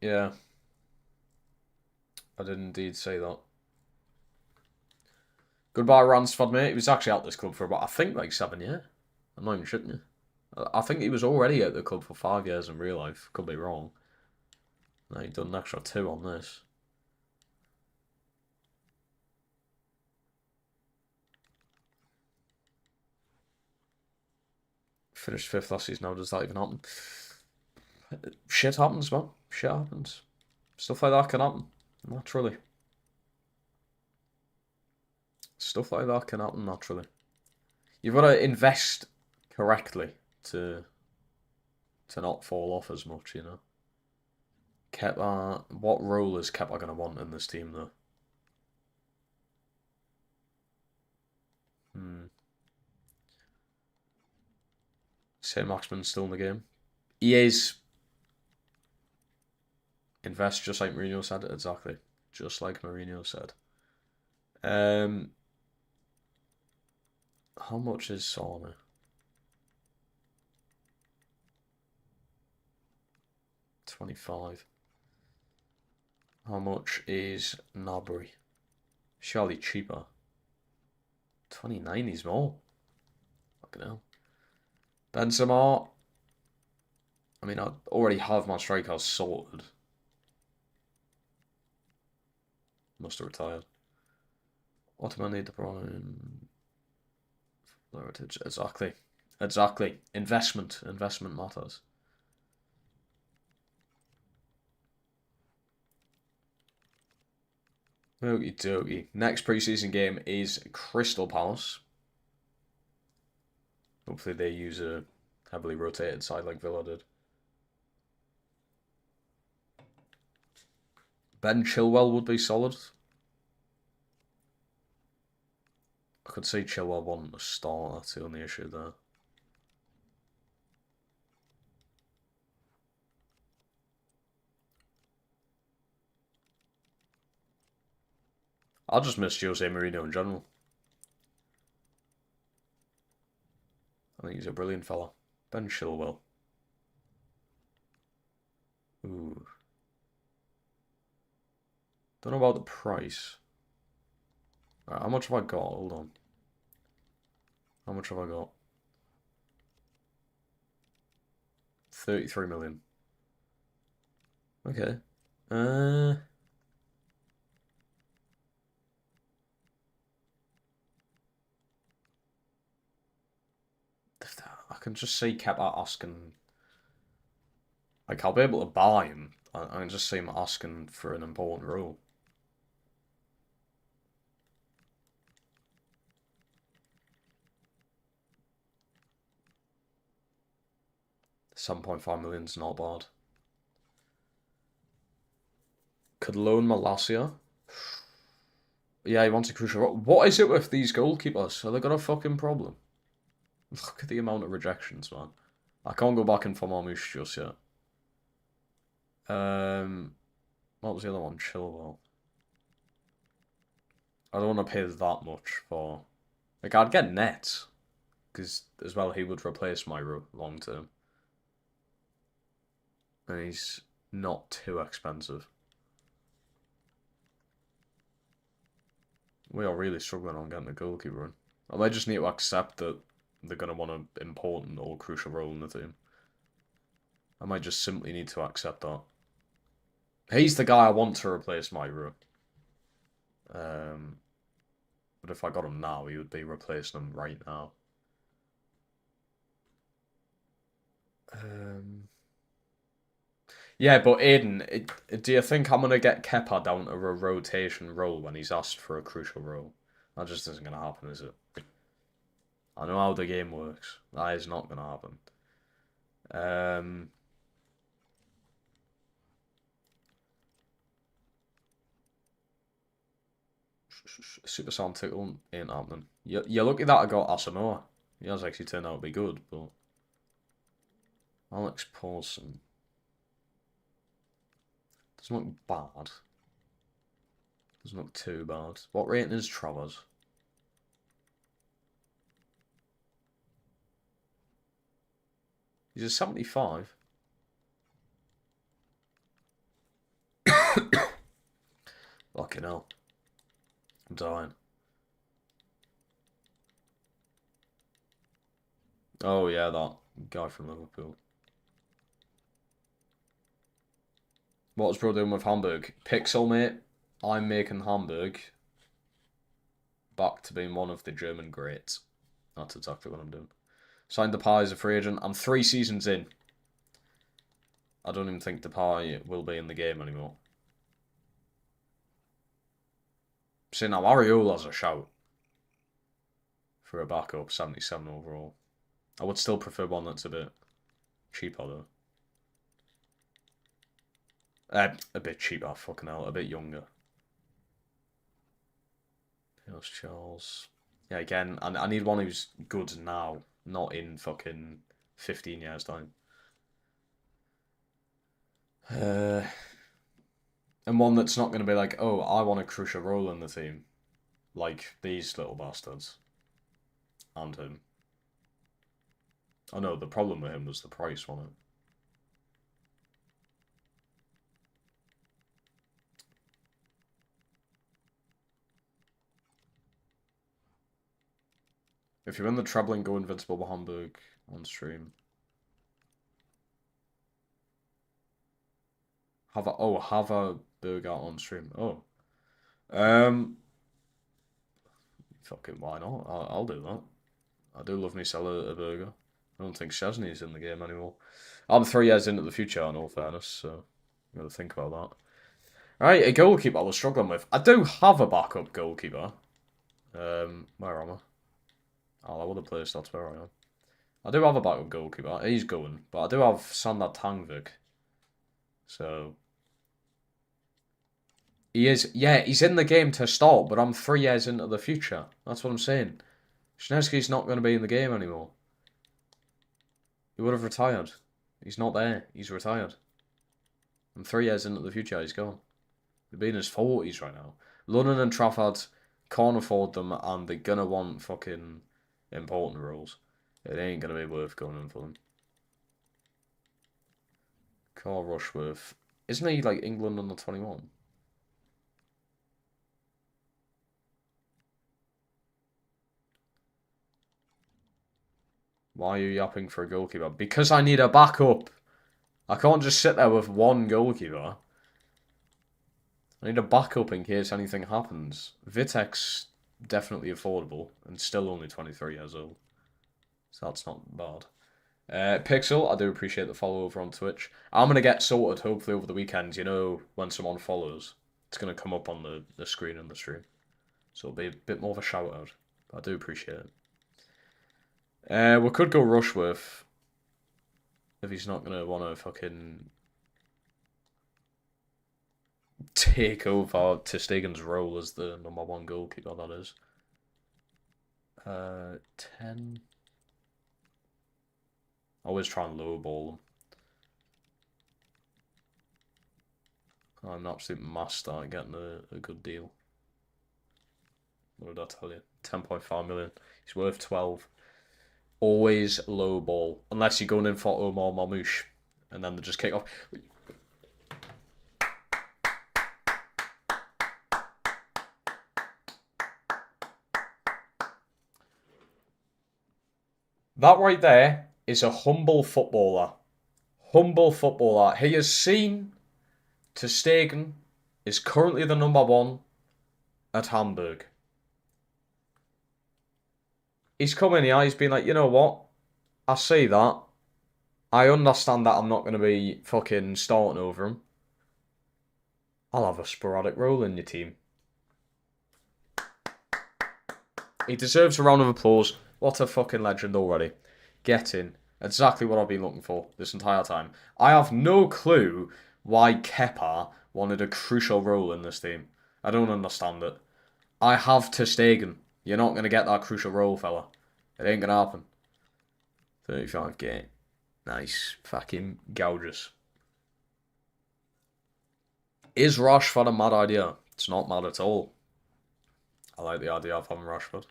that. Yeah. I did indeed say that. Goodbye, Ransford, mate. He was actually at this club for about, I think, like 7 years. I'm not even shitting you. I think he was already at the club for 5 years in real life. Could be wrong. No, he'd done an extra 2 on this. Finished 5th last season. How does that even happen? Shit happens, man. Shit happens. Stuff like that can happen. Naturally. Stuff like that can happen naturally. You've got to invest correctly to not fall off as much, you know. Kepa, what role is Kepa going to want in this team, though? St. Maximin's still in the game. He is. Invest just like Mourinho said. Exactly. Just like Mourinho said. How much is Sauna? 25. How much is Nabry? Surely cheaper. 29 is more. Fucking hell. Benzema. I mean, I already have my strikeouts sorted. Must have retired. Ottomani, De Bruyne. Exactly. Exactly. Investment. Investment matters. Okie dokie. Next preseason game is Crystal Palace. Hopefully they use a heavily rotated side like Villa did. Ben Chilwell would be solid. I could see Chilwell wanting to start. That's the only issue there. I just miss Jose Mourinho in general. I think he's a brilliant fella. Ben Chilwell. Ooh. Don't know about the price. Right, how much have I got? Hold on. How much have I got? 33 million. Okay. I can just see Kepa asking Like, I'll be able to buy him. I can just see him asking for an important role. £7.5 million's not bad. Could loan Malacia. Yeah, he wants a crucial role. What is it with these goalkeepers? Have they got a fucking problem? Look at the amount of rejections, man. I can't go back in for Marmouche just yet. What was the other one? Chilwell. I don't want to pay that much for... Like, I'd get Nets. Because, as well, he would replace Myro long term. And he's not too expensive. We are really struggling on getting a goalkeeper in. And they just need to accept that they're going to want an important or crucial role in the team. I might just simply need to accept that. He's the guy I want to replace Myro. But if I got him now, he would be replacing him right now. Yeah, but Aiden, do you think I'm going to get Kepa down to a rotation role when he's asked for a crucial role? That just isn't going to happen, is it? I know how the game works. That is not going to happen. Super Sound Tickle ain't happening. You're lucky that I got Asamoah. He has actually turned out to be good, but... Alex Paulson... Doesn't look bad. Doesn't look too bad. What rating is Travers? He's a 75. Fucking hell. I'm dying. Oh yeah, that guy from Liverpool. What was bro doing with Hamburg? Pixel, mate. I'm making Hamburg back to being one of the German greats. That's exactly what I'm doing. Signed Depay as a free agent. I'm 3 seasons in. I don't even think Depay will be in the game anymore. See, now Ariola's a shout. For a backup, 77 overall. I would still prefer one that's a bit cheaper, though. A bit cheaper, fucking hell. A bit younger. Here's Charles. Yeah, again, I need one who's good now, not in fucking 15 years' time. And one that's not going to be like, oh, I want a crucial role in the team. Like these little bastards. And him. Oh no, the problem with him was the price, wasn't it? If you're in the travelling, go Invincible Hamburg on stream. Have a burger on stream. Oh. Fucking why not? I'll do that. I do love me sell a burger. I don't think Chesney's in the game anymore. I'm 3 years into the future, in all fairness, so you gotta think about that. Alright, a goalkeeper I was struggling with. I do have a backup goalkeeper. Where am I? Oh, I would have placed that's where I am. I do have a backup goalkeeper. He's going, but I do have Sander Tangvik. So he is, yeah, he's in the game to start, but I'm 3 years into the future. That's what I'm saying. Schneiderski's not going to be in the game anymore. He would have retired. He's not there. He's retired. I'm 3 years into the future. He's gone. He'll be in his 40s right now. London and Trafford can't afford them, and they're going to want fucking important roles. It ain't going to be worth going in for them. Carl Rushworth. Isn't he like England under 21? Why are you yapping for a goalkeeper? Because I need a backup. I can't just sit there with one goalkeeper. I need a backup in case anything happens. Vitek's definitely affordable and still only 23 years old. So that's not bad. Pixel, I do appreciate the follow over on Twitch. I'm gonna get sorted hopefully over the weekend. You know, when someone follows, it's gonna come up on the screen in the stream, so it'll be a bit more of a shout out. But I do appreciate it. We could go Rushworth if he's not gonna want to fucking take over ter Stegen's role as the #1 goalkeeper. That is. 10. Always try and lowball them. I'm an absolute master at getting a good deal. What did I tell you? 10.5 million. He's worth 12. Always lowball. Unless you're going in for Omar Marmouche. And then they just kick off. That right there is a humble footballer. Humble footballer. He has seen ter Stegen is currently the #1 at Hamburg. He's come in here, he's been like, you know what? I see that. I understand that I'm not going to be fucking starting over him. I'll have a sporadic role in your team. He deserves a round of applause. What a fucking legend already. Get in. Exactly what I've been looking for this entire time. I have no clue why Kepa wanted a crucial role in this team. I don't understand it. I have ter Stegen. You're not going to get that crucial role, fella. It ain't going to happen. 35k. Nice. Fucking gorgeous. Is Rashford a mad idea? It's not mad at all. I like the idea of having Rashford.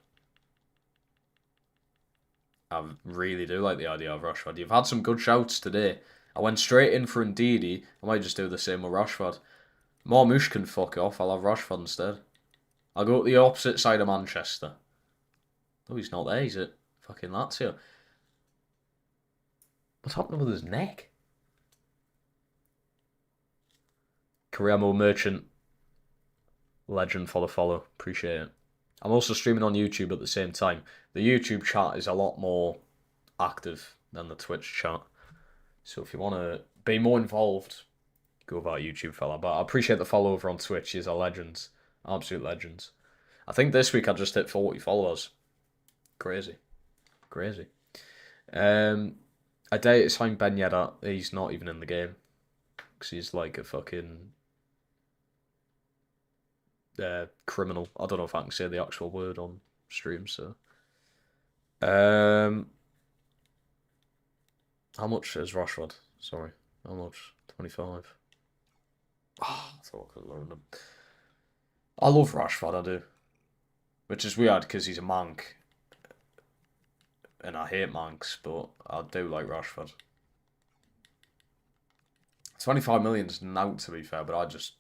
I really do like the idea of Rashford. You've had some good shouts today. I went straight in for Ndidi. I might just do the same with Rashford. Marmouche can fuck off. I'll have Rashford instead. I'll go to the opposite side of Manchester. Oh, he's not there, he's at fucking Lazio. What's happening with his neck? Cariamo Merchant. Legend for the follow. Appreciate it. I'm also streaming on YouTube at the same time. The YouTube chat is a lot more active than the Twitch chat. So if you want to be more involved, go over YouTube, fella. But I appreciate the follow over on Twitch. He's a legend. Absolute legends. I think this week I just hit 40 followers. Crazy. Crazy. I date signed Ben Yedder. He's not even in the game. Because he's like a fucking criminal. I don't know if I can say the actual word on stream, so. How much is Rashford? Sorry. How much? 25. Oh, I thought I could learn them. I love Rashford, I do. Which is weird because he's a Manc. And I hate Mancs, but I do like Rashford. 25 million's out, to be fair, but I just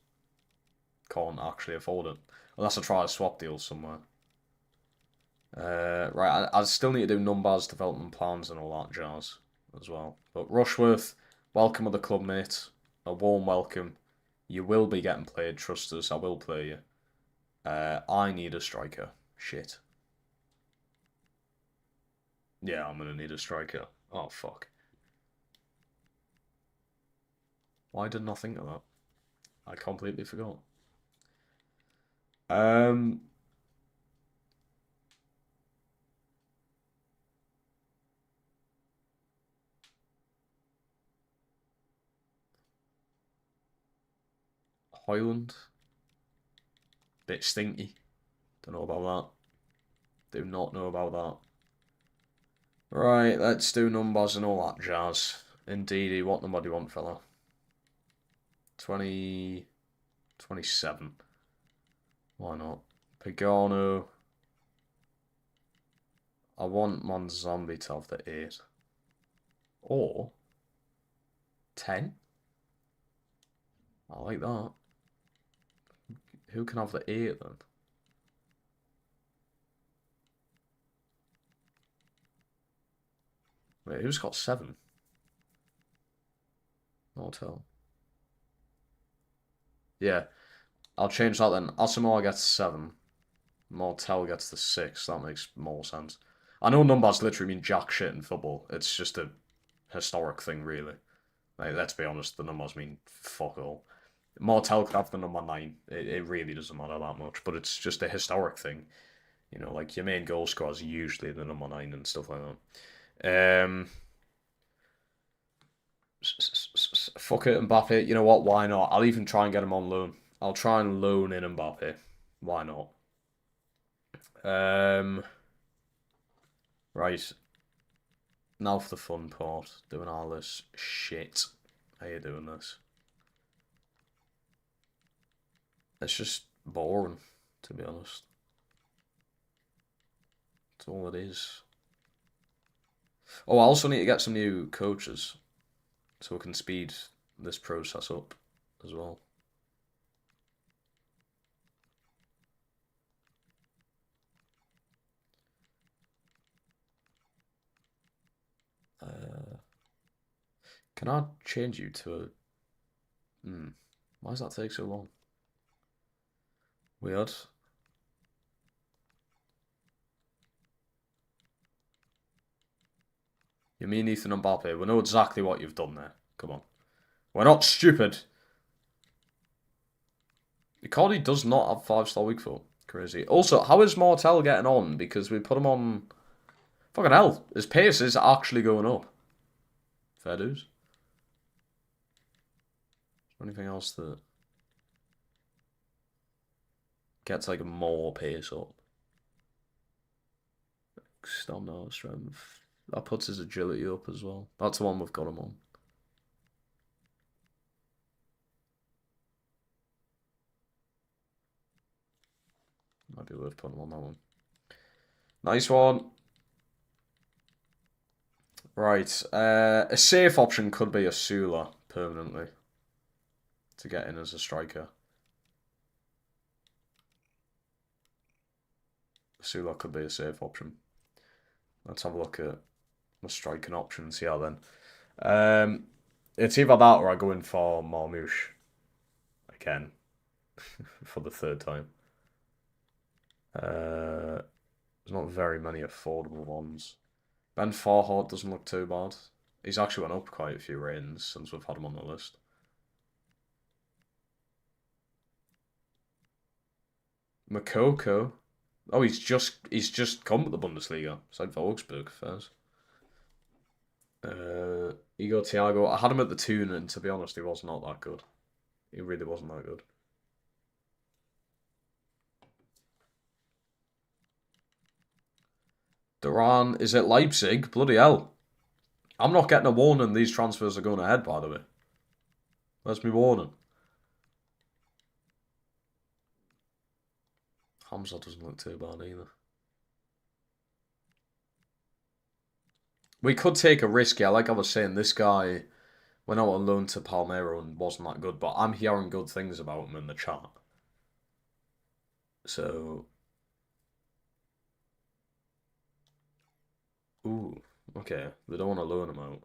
can't actually afford it. Unless I try a swap deal somewhere. Right, I still need to do numbers, development plans, and all that jazz as well. But Rushworth, welcome to the club, mate. A warm welcome. You will be getting played, trust us, I will play you. I need a striker. Shit. Yeah, I'm gonna need a striker. Oh, fuck. Why didn't I think of that? I completely forgot. Hoyland. Bit stinky. Don't know about that. Do not know about that. Right, let's do numbers and all that jazz. Indeedy, what number do you want, fella? 20... 27. Why not? Pagano. I want Monzombie to have the 8. Or 10. I like that. Who can have the 8 then? Wait, who's got 7? Mortel. Yeah, I'll change that then. Asamoah gets 7. Mortel gets the 6. That makes more sense. I know numbers literally mean jack shit in football. It's just a historic thing, really. Like, let's be honest, the numbers mean fuck all. Martel could have the number 9. It really doesn't matter that much, but it's just a historic thing. You know, like your main goal scorer is usually the number 9 and stuff like that. Fuck it, Mbappe. You know what? Why not? I'll even try and get him on loan. I'll try and loan in Mbappe. Why not? Right. Now for the fun part. Doing all this shit. How you doing this? It's just boring, to be honest. That's all it is. Oh, I also need to get some new coaches so we can speed this process up as well. Can I change you to a... Why does that take so long? Weird. You mean Ethan Mbappe? We know exactly what you've done there. Come on. We're not stupid. Icardi does not have 5-star weak foot. Crazy. Also, how is Martel getting on? Because we put him on... Fucking hell. His pace is actually going up. Fair dues. Is there anything else that gets like more pace up? Stamina, strength. That puts his agility up as well. That's the one we've got him on. Might be worth putting him on that one. Nice one. Right. A safe option could be a Sula permanently to get in as a striker. Sula could be a safe option. Let's have a look at the striking options here then. It's either that or I go in for Marmouche again for the third time. There's not very many affordable ones. Ben Farhart doesn't look too bad. He's actually went up quite a few ratings since we've had him on the list. Makoko. Oh, he's just come to the Bundesliga. Side for Augsburg first. Igor Thiago. I had him at the tune, and to be honest, he was not that good. He really wasn't that good. Duran is at Leipzig. Bloody hell. I'm not getting a warning these transfers are going ahead, by the way. Where's me warning? Hamza doesn't look too bad either. We could take a risk, yeah. Like I was saying, this guy went out on loan to Palmeiras and wasn't that good, but I'm hearing good things about him in the chat. So... Ooh, okay. They don't want to loan him out.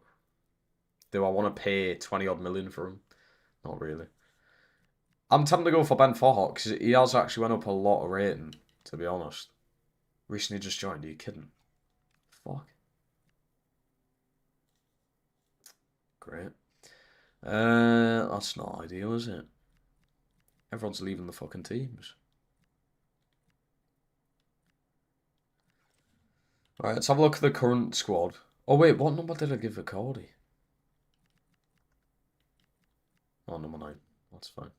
Do I want to pay 20 odd million for him? Not really. I'm tempted to go for Ben Farhart because he has actually went up a lot of rating, to be honest. Recently just joined, are you kidding? Fuck. Great. That's not ideal, is it? Everyone's leaving the fucking teams. Alright, let's have a look at the current squad. Oh wait, what number did I give Icardi? Oh, number 9. That's fine.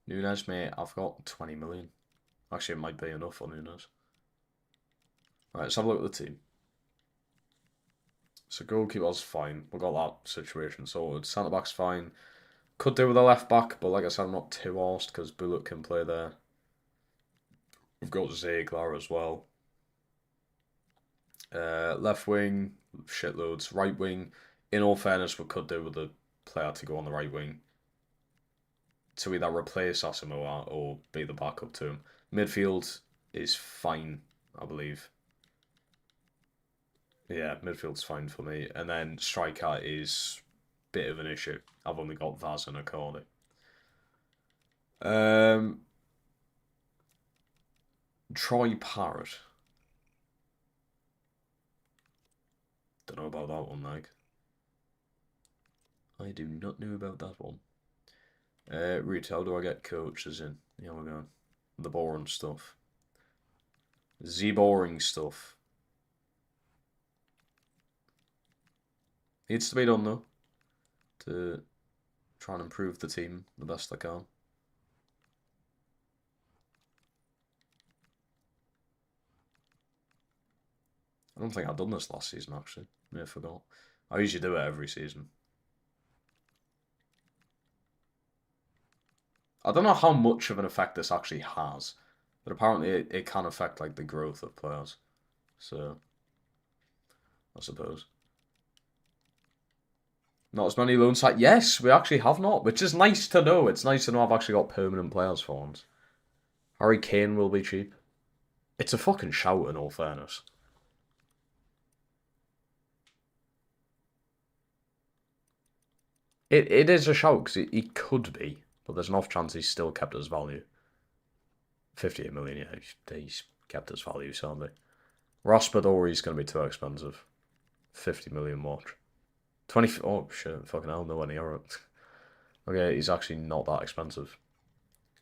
Nunes, mate, I've got 20 million. Actually, it might be enough for Nunes. Alright, let's have a look at the team. So goalkeeper's fine. We've got that situation sorted. Centre-back's fine. Could do with a left-back, but like I said, I'm not too arsed because Bullock can play there. We've got Ziegler as well. Left wing, shitloads. Right wing, in all fairness, we could do with a player to go on the right wing to either replace Asamoah or be the backup to him. Midfield is fine, I believe. Yeah, midfield's fine for me. And then striker is a bit of an issue. I've only got Vaz and Icardi. Troy Parrott. Don't know about that one, like. I do not know about that one. Root, how do I get coaches in? Yeah, we're going. The boring stuff. The boring stuff. Needs to be done though. To try and improve the team the best I can. I don't think I've done this last season actually. I forgot. I usually do it every season. I don't know how much of an effect this actually has, but apparently it can affect like the growth of players. So, I suppose. Not as many loan signings. Yes, we actually have not, which is nice to know. It's nice to know I've actually got permanent players for once. Harry Kane will be cheap. It's a fucking shout in all fairness. It is a shout because he could be, but there's an off chance he's still kept his value. 58 million, yeah, he's kept his value, sadly. Raspadori's going to be too expensive. 50 million watch. 20. Oh shit, fucking hell, no any error. Okay, he's actually not that expensive.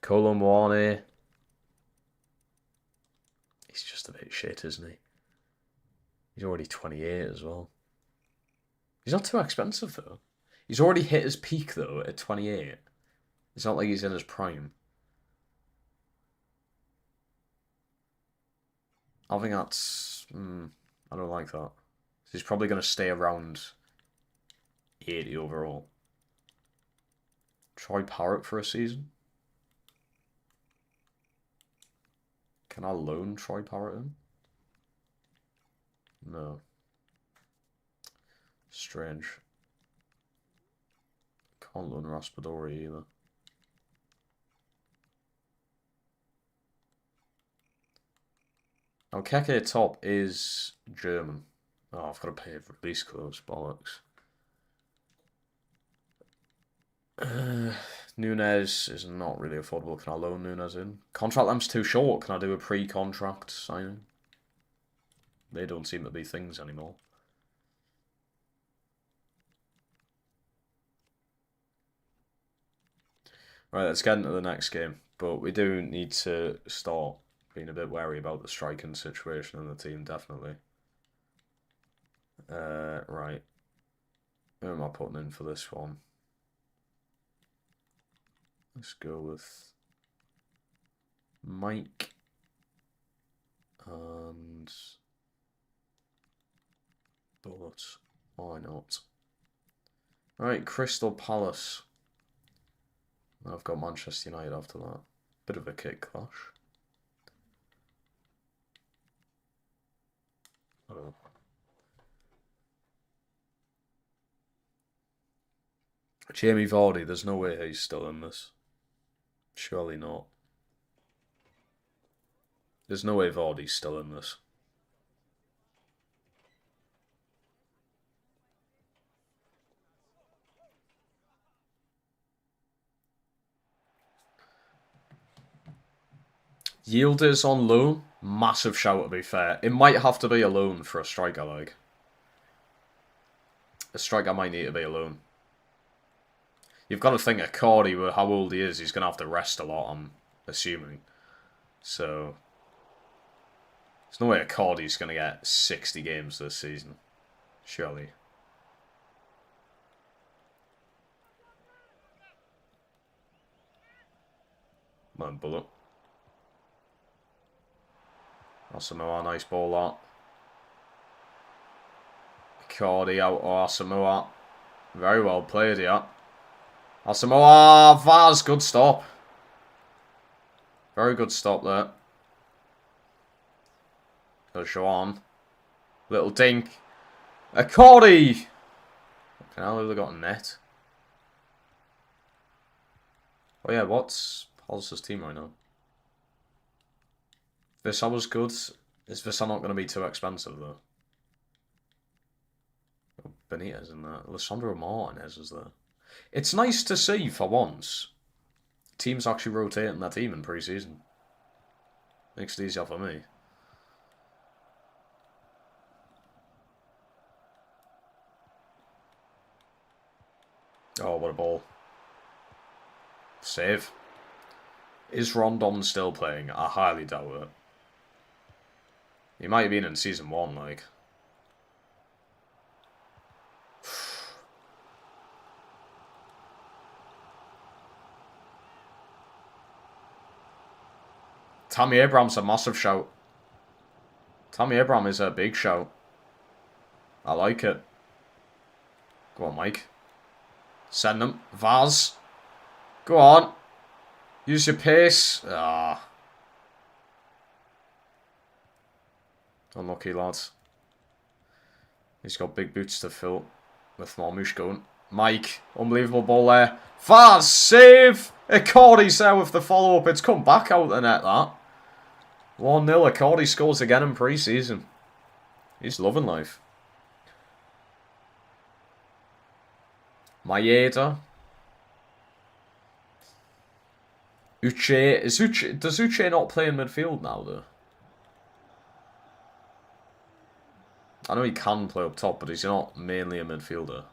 Kolo Muane. He's just a bit shit, isn't he? He's already 28 as well. He's not too expensive though. He's already hit his peak though at 28. It's not like he's in his prime. I think that's... I don't like that. He's probably going to stay around 80 overall. Troy Parrott for a season? Can I loan Troy Parrott in? No. Strange. Can't loan Raspadori either. Now, Keke top is German. Oh, I've got to pay for release clause, bollocks. Nunes is not really affordable. Can I loan Nunes in? Contract length's too short. Can I do a pre-contract signing? They don't seem to be things anymore. Right, let's get into the next game. But we do need to start being a bit wary about the striking situation in the team, definitely. Right. Who am I putting in for this one? Let's go with Mike and Bullet. Why not? Right, Crystal Palace. I've got Manchester United after that. Bit of a kick clash. Oh. Jamie Vardy, there's no way he's still in this. Surely not. There's no way Vardy's still in this. Yildiz on loan. Massive shout, to be fair. It might have to be a loan for a striker, like. A striker might need to be a loan. You've got to think of Cardi, with how old he is, he's going to have to rest a lot, I'm assuming. So, there's no way Cardi's going to get 60 games this season. Surely. Man, Bullet. Asamoah, nice ball that. Cardi out or Asamoah. Very well played, yeah. Asamoah, Vaz, good stop. Very good stop there. Gotta show on. Little dink. A Cardi! Now they've got a net. Oh yeah, what's Palace's team right now? Vissel was good. Is Vissel not going to be too expensive though? Benitez in there. Alessandro Martinez is there. It's nice to see for once. Teams actually rotating their team in pre-season. Makes it easier for me. Oh, what a ball. Save. Is Rondon still playing? I highly doubt it. He might have been in Season 1, like. Tammy Abraham's a massive shout. Tammy Abraham is a big shout. I like it. Go on, Mike. Send them. Vaz. Go on. Use your pace. Ah. Unlucky, lads. He's got big boots to fill with Marmouche going. Mike. Unbelievable ball there. Vaz. Save. Accordi's there with the follow-up. It's come back out the net, that. 1-0. Accordi scores again in pre-season. He's loving life. Maeda. Uche. Does Uche not play in midfield now, though? I know he can play up top, but he's not mainly a midfielder.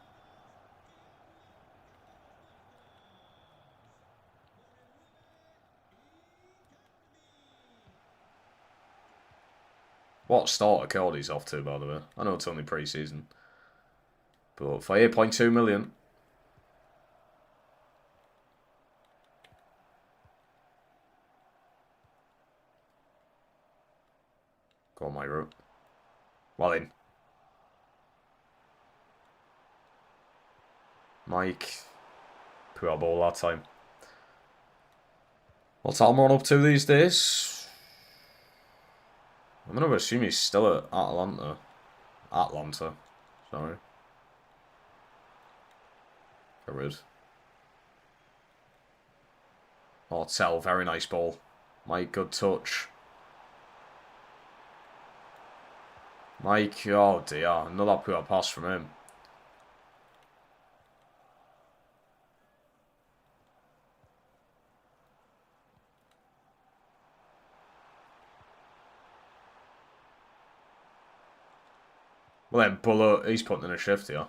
What start Accordi's off to, by the way? I know it's only pre-season. But for 8.2 million... Go on, Myro. Well in. Mike. Poor ball that time. What's Almiron up to these days? I'm going to assume he's still at Atlanta. Sorry. Get rid. Oh, Tell. Very nice ball. Mike, good touch. Mike, oh dear. Another poor pass from him. Well then, Buller, he's putting in a shift here.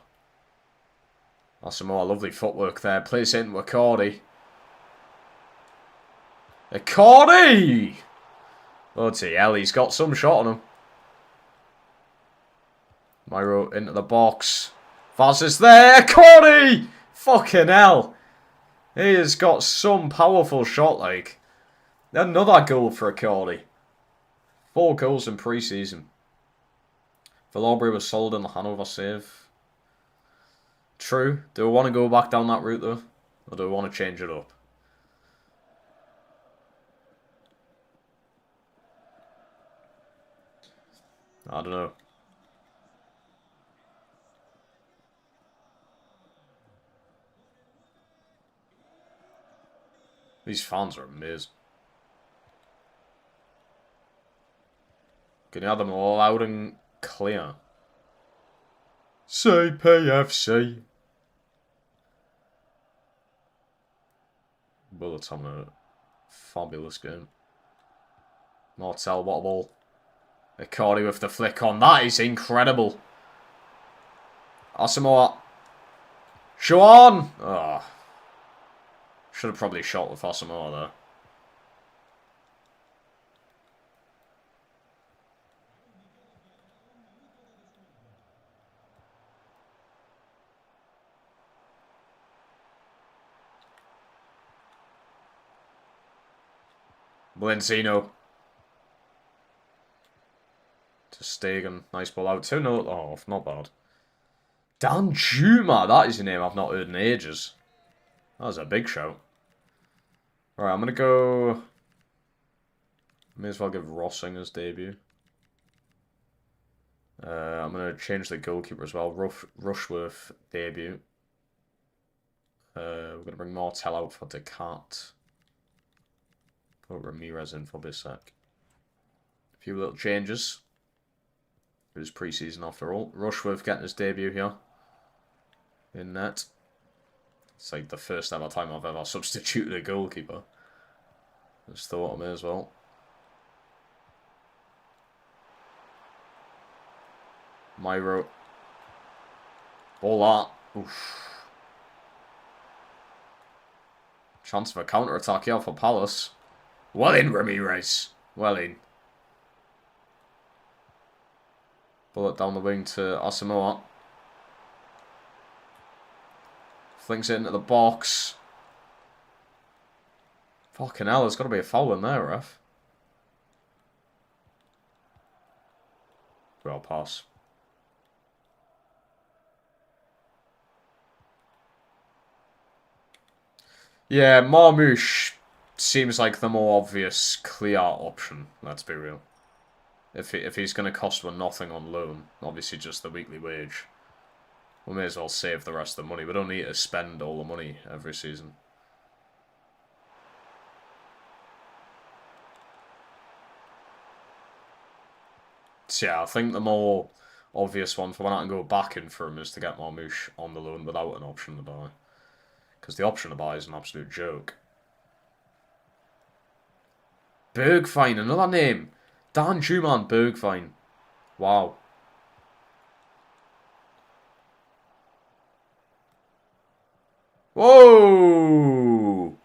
That's some more lovely footwork there. Plays it into Accordi. Accordi! Oh, TL, he's got some shot on him. Myro into the box. Vaz is there. Accordi! Fucking hell. He has got some powerful shot, like. Another goal for Accordi. 4 goals in pre-season. Villabri was sold in the Hanover save. True. Do I want to go back down that route, though? Or do I want to change it up? I don't know. These fans are amazing. Can you have them all out and clear? Say PFC. Bullets having a fabulous game. Martel, what a ball. Accordi with the flick on. That is incredible. Asamoah. Sean! Oh. Should have probably shot with Asamoah there. Benzino. To Stegen. Nice ball out. 2-0 off. Not bad. Dan Juma. That is a name I've not heard in ages. That was a big show. Alright, I'm going to go... May as well give Rossing his debut. I'm going to change the goalkeeper as well. Rushworth debut. We're going to bring Martel out for Descartes. Put Ramirez in for Bissek. A few little changes. It was pre-season after all. Rushworth getting his debut here. In net. It's like the first ever time I've ever substituted a goalkeeper. Just thought I may as well. Myro. Ball that. Oof. Chance of a counter-attack here for Palace. Well in, Ramirez. Well in. Bullet down the wing to Asamoah. Flings it into the box. Fucking hell, there's got to be a foul in there, ref. Well, pass. Yeah, Marmoush seems like the more obvious, clear option, let's be real. If he's going to cost one nothing on loan, obviously just the weekly wage, we may as well save the rest of the money. We don't need to spend all the money every season. So yeah, I think the more obvious one for when I can go back in for him is to get Marmoush on the loan without an option to buy. Because the option to buy is an absolute joke. Bergfine, another name. Dan Schumann, Bergfine. Wow. Whoa!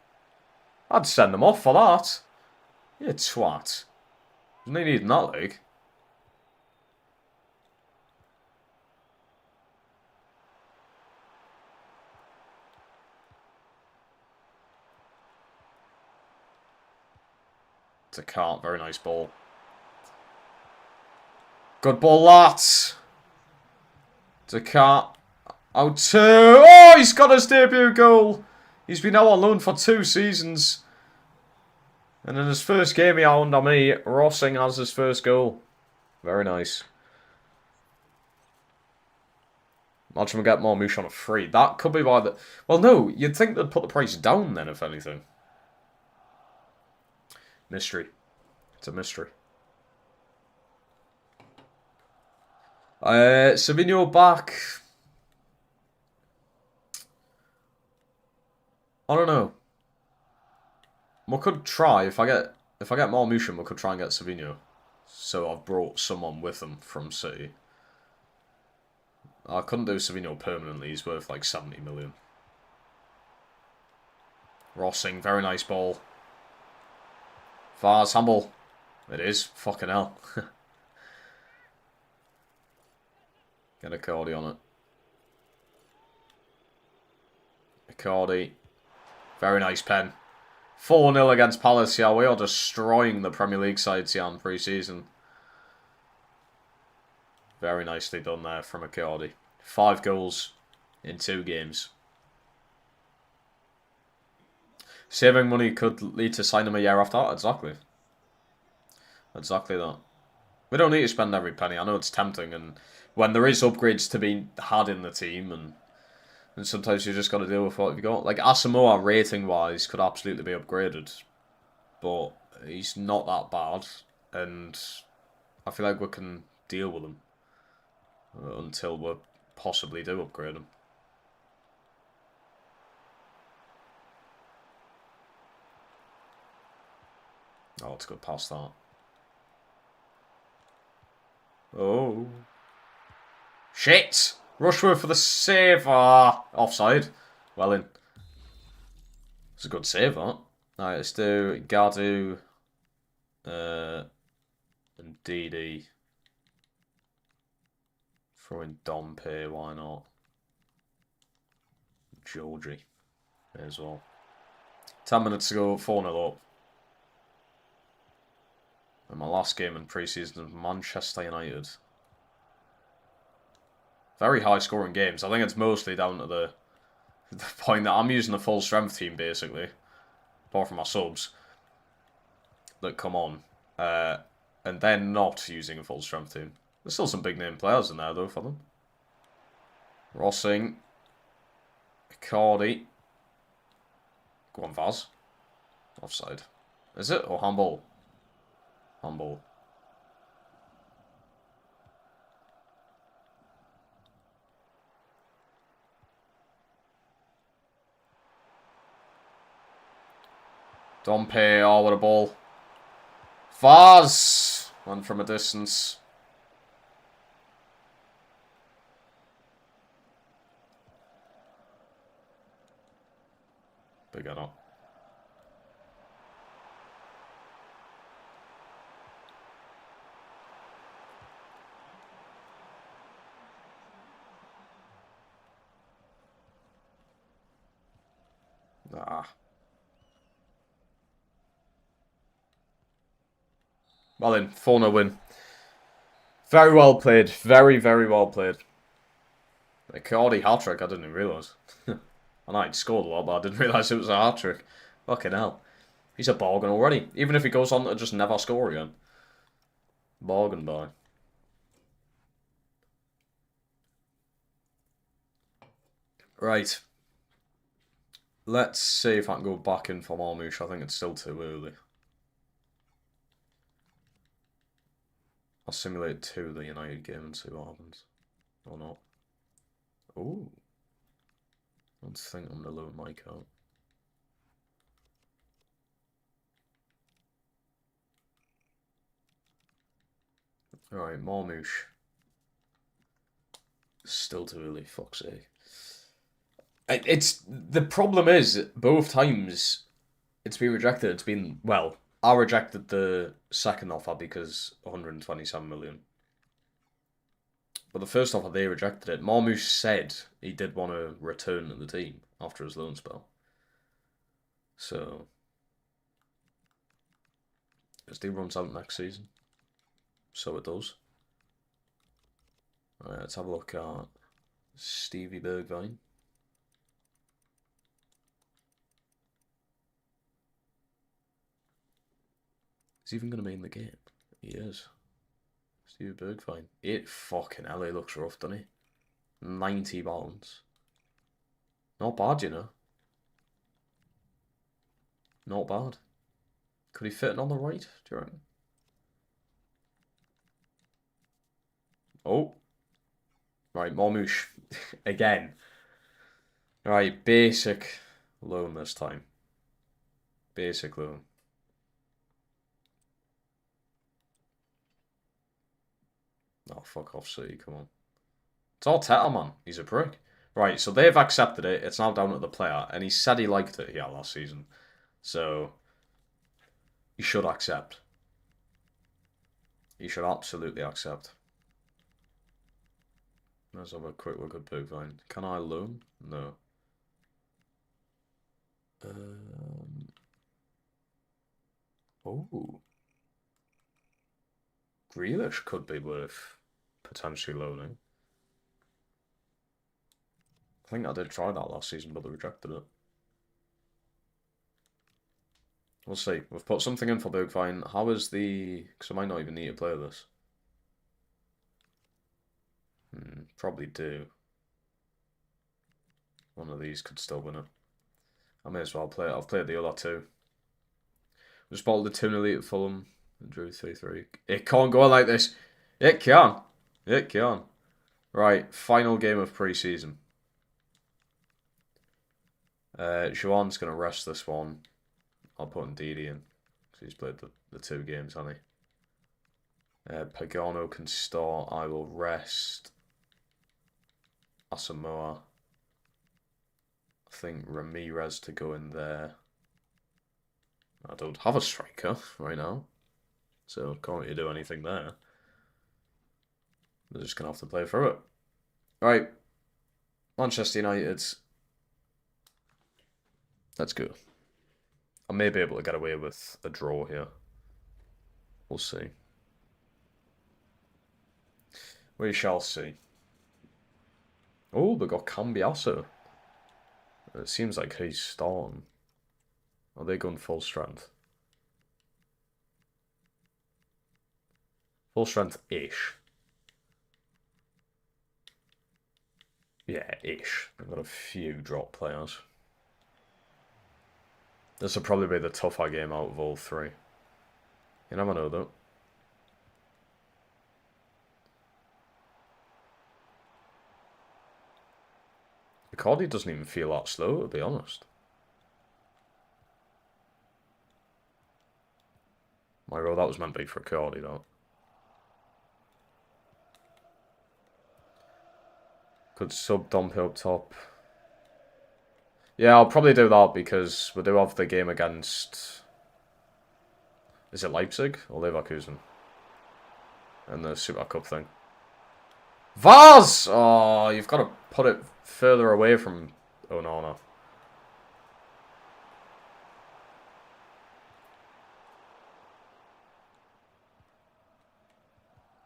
I'd send him off for that. You twat. Doesn't he need that leg? It's a cart. Very nice ball. Good ball, lads. It's a cart. Out to... Oh, he's got his debut goal. He's been out on loan for 2 seasons. And in his first game he owned on me, Rossing has his first goal. Very nice. Imagine we get Marmoush on a free. That could be why the... Well, no, you'd think they'd put the price down then, if anything. Mystery. It's a mystery. Savinho back. I don't know. We could try if I get Marmoush, we could try and get Savinho. So I've brought someone with them from City. I couldn't do Savinho permanently. He's worth like 70 million. Rossing, very nice ball. Vars, handball. It is. Fucking hell. Get Icardi on it. Icardi. Very nice pen. 4-0 against Palace. Yeah, we are destroying the Premier League sides here in pre-season. Very nicely done there from Icardi. 5 goals in 2 games. Saving money could lead to signing him a year after that. Exactly. Exactly that. We don't need to spend every penny. I know it's tempting, and when there is upgrades to be had in the team, and sometimes you just got to deal with what you've got. Like Asamoah, rating-wise, could absolutely be upgraded, but he's not that bad, and I feel like we can deal with him until we possibly do upgrade him. Oh, it's good past that. Oh. Shit! Rushworth for the save. Ah, offside. Well in. It's a good save, that. Alright, let's do Gadu and DD. Throw in Dompe, why not? Georgie as well. 10 minutes to go, 4-0 up. And my last game in pre-season of Manchester United. Very high scoring games. I think it's mostly down to the point that I'm using the full strength team basically. Apart from my subs that come on. And they're not using a full strength team. There's still some big name players in there though for them. Rossing. Icardi. Go on, Vaz. Offside. Is it? Or handball? Handball. Dompe, oh, what a ball. Vaz! Went from a distance. Big head up. Ah. Well then, 4-0 win. Very well played. Very, very well played. A Cardi hat-trick, I didn't even realise. I know he'd scored a lot, but I didn't realise it was a hat-trick. Fucking hell. He's a bargain already. Even if he goes on to just never score again. Bargain boy. Right. Let's see if I can go back in for Marmouche. I think it's still too early. I'll simulate the United game and see what happens. Or not. Ooh. I don't think I'm going to load my account. Alright, Marmouche. Still too early, fuck's sake. It's the problem is both times it's been rejected. It's been well, I rejected the second offer because 127 million. But the first offer they rejected it. Marmouche said he did want to return to the team after his loan spell. So his deal runs out next season. So it does. Alright, let's have a look at Stevie Bergwijn. He's even going to be in the game. He is. Stevie Bergwijn. It fucking hell, he looks rough, doesn't he? 90 pounds. Not bad, you know. Not bad. Could he fit it on the right, do you reckon? Oh. Right, Marmouche. Again. Right, basic loan this time. Basic loan. Oh, fuck off, City, come on. It's all Teta, man. He's a prick. Right, so they've accepted it. It's now down to the player. And he said he liked it here last season. So, he should accept. He should absolutely accept. Let's have a quick look at Bergwijn. Can I loan? No. Oh. Grealish could be worth potentially loaning. I think I did try that last season, but they rejected it. We'll see. We've put something in for Bergwijn. How is the... Because I might not even need to play this. Probably do. One of these could still win it. I may as well play it. I've played the other two. We just bottled the 2-0 at Fulham and drew 3-3. It can't go like this. It can. It can. Right, final game of pre-season. Joan's going to rest this one. I'll put Ndidi in. Because he's played the 2 games, hasn't he? Pagano can start. I will rest Asamoah. I think Ramirez to go in there. I don't have a striker right now. So can't really do anything there. They're just going to have to play through it. Right. Manchester United. Let's go. I may be able to get away with a draw here. We'll see. We shall see. Oh, they got Cambiasso. It seems like he's starting. Are they going full strength? Full strength-ish. Yeah, ish. They've got a few drop players. This will probably be the tougher game out of all 3. You never know, though. Icardi doesn't even feel that slow, to be honest. My god, that was meant to be for Icardi, though. Could sub Dompe up top. Yeah, I'll probably do that because we do have the game against... Is it Leipzig or Leverkusen? And the Super Cup thing. Vaz! Oh, you've got to put it further away from Onana.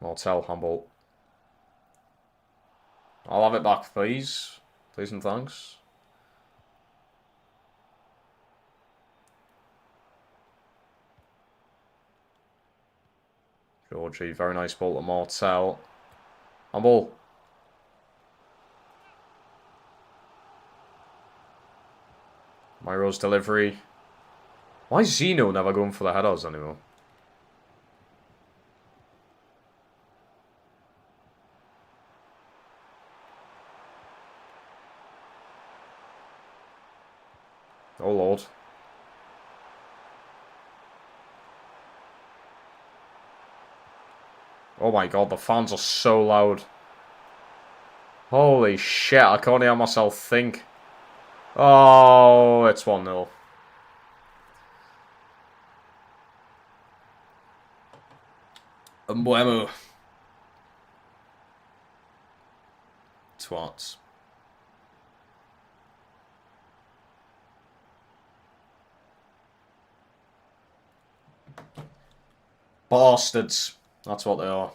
Martel, handball. I'll have it back, please. Please and thanks. Georgie, very nice ball to Martel. Handball. Myro's delivery. Why is Zeno never going for the headers anymore? Oh, Lord. Oh my god, the fans are so loud. Holy shit, I can't hear myself think. Oh, it's 1-0. Mbuemo. Twats. Bastards. That's what they are.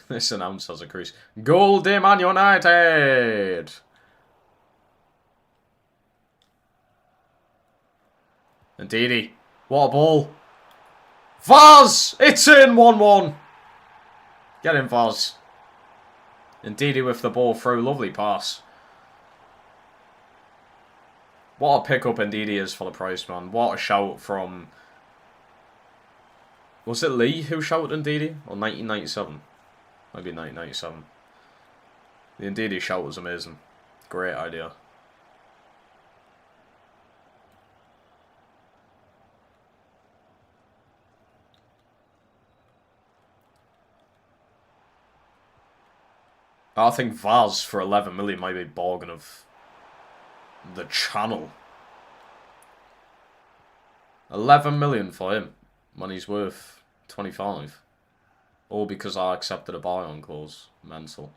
This announcer has a crease. Goal de Man United! Indeedy. What a ball. Vaz! It's in 1-1. Get in, Vaz. Indeedy with the ball through. Lovely pass. What a pickup Indeedy is for the price, man. What a shout from... Was it Lee who shouted Indeedy? Or 1997? Maybe 1997. The Indeedy shout was amazing. Great idea. I think Vaz for 11 million might be bargain of the channel. 11 million for him when he's worth 25. All because I accepted a buy-on clause. Mental.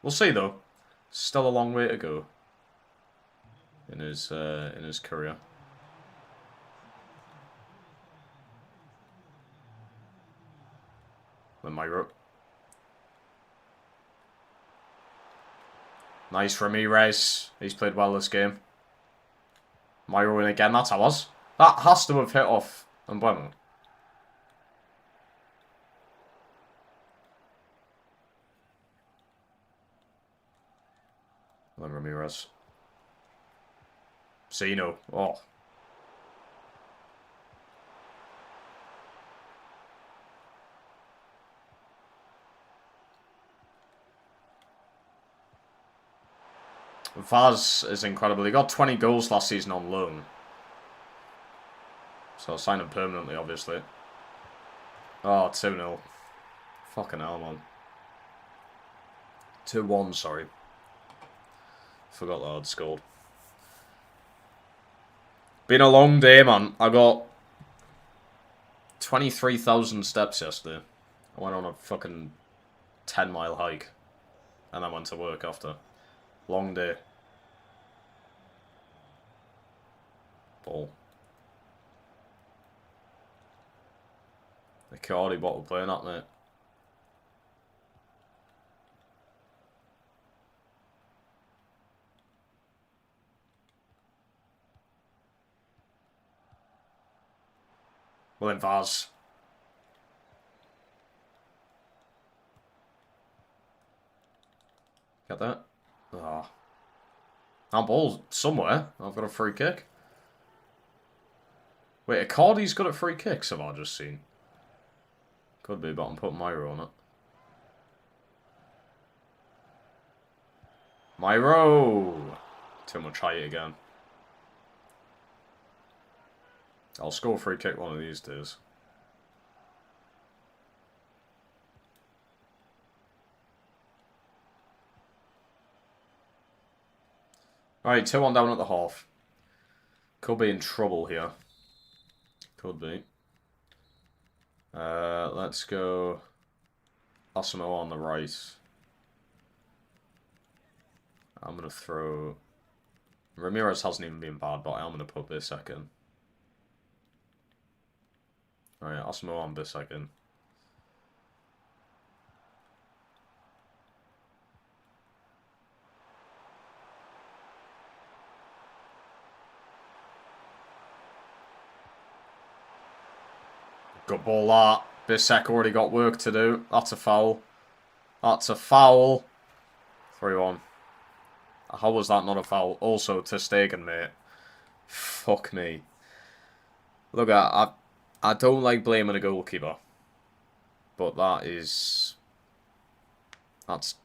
We'll see though. Still a long way to go in his career. Then Myro. Nice Ramirez. He's played well this game. Myro in again. That's ours. That has to have hit off Mbuemo. Then Ramirez. Zeno. Oh. Vaz is incredible. He got 20 goals last season on loan. So I'll sign him permanently, obviously. Oh, 2-0. Fucking hell, man. 2-1, sorry. Forgot that I'd scored. Been a long day, man. I got 23,000 steps yesterday. I went on a fucking 10-mile hike. And I went to work after. Long day. Ball. The Cardi bottle playing that, mate. Well, in Vaz. Get that? Ah. Oh. Ball's somewhere. I've got a free kick. Wait, Icardi's got a free kicks, have I just seen? Could be, but I'm putting Myro on it. Myro! Too much height again. I'll score a free kick one of these days. Alright, 2-1 down at the half. Could be in trouble here. Could be. Let's go Osimo on the right. I'm going to throw Ramirez hasn't even been bad, but I'm going to put Bissek in. Alright, Asmo on Bissek in. Good ball, that. Bissek already got work to do. That's a foul. That's a foul. 3-1. How was that not a foul? Also, Ter Stegen, mate. Fuck me. Look, I don't like blaming a goalkeeper. But that's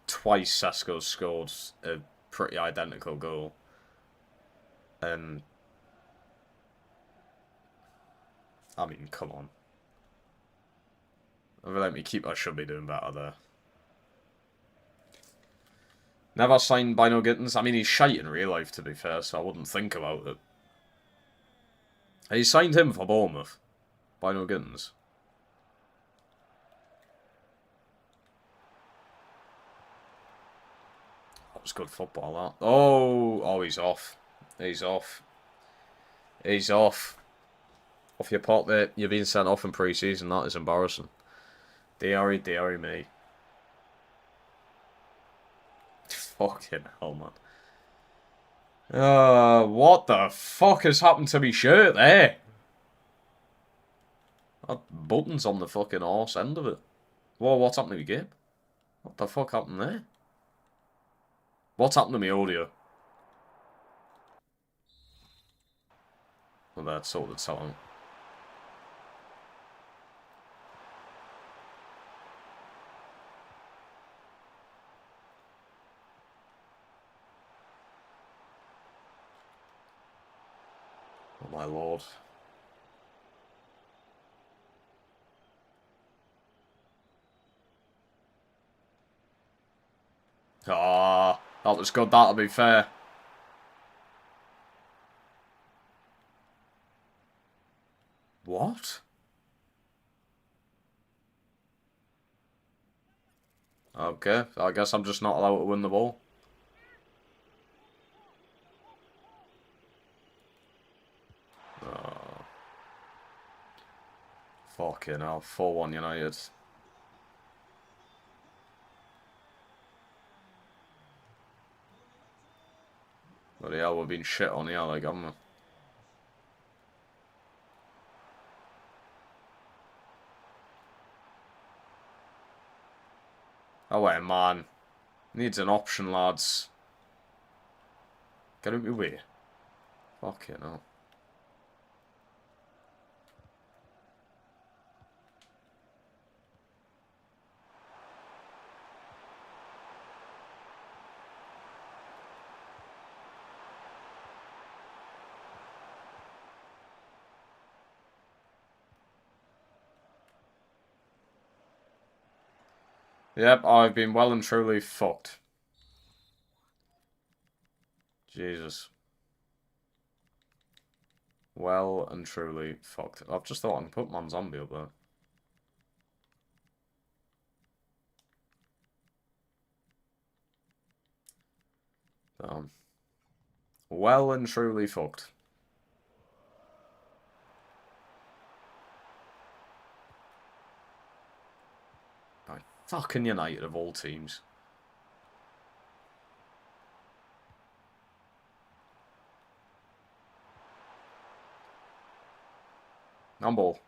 twice Sesko's scored a pretty identical goal. And I mean, come on. If I let me keep, I should be doing better there. Never signed Bino Gittins. I mean, he's shite in real life, to be fair, so I wouldn't think about it. He signed him for Bournemouth. Bino Gittins. That was good football, that. Oh, he's off. He's off. He's off. Off your pot, mate. You're being sent off in pre-season. That is embarrassing. Deary me. Fucking hell, man. What the fuck has happened to me shirt there? That button's on the fucking arse end of it. Whoa, what's happened to me game? What the fuck happened there? What's happened to me audio? Well, that's sorted something. Oh my lord. Ah, that was good, that'll be fair. What? Okay, I guess I'm just not allowed to win the ball. Oh. Fucking hell, 4-1 United. Bloody hell, we've been shit on here, like, haven't we? Oh, wait, man. Needs an option, lads. Get out of your way. Fucking hell. Yep, I've been well and truly fucked. Jesus. Well and truly fucked. I've just thought I can put Man Zombie up there. Well and truly fucked. By fucking United of all teams. Handball.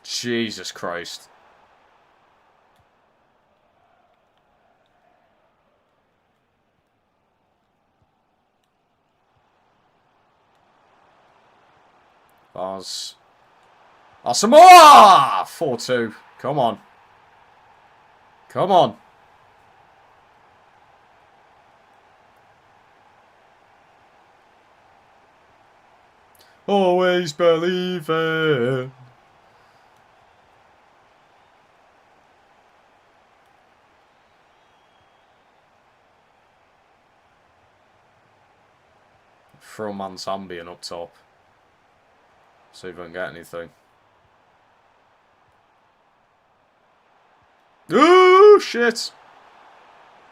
Jesus Christ. Bars. Asamoah! 4-2. Come on. Come on. Always believe it. Throw Mansambian up top. See if I can get anything. shit.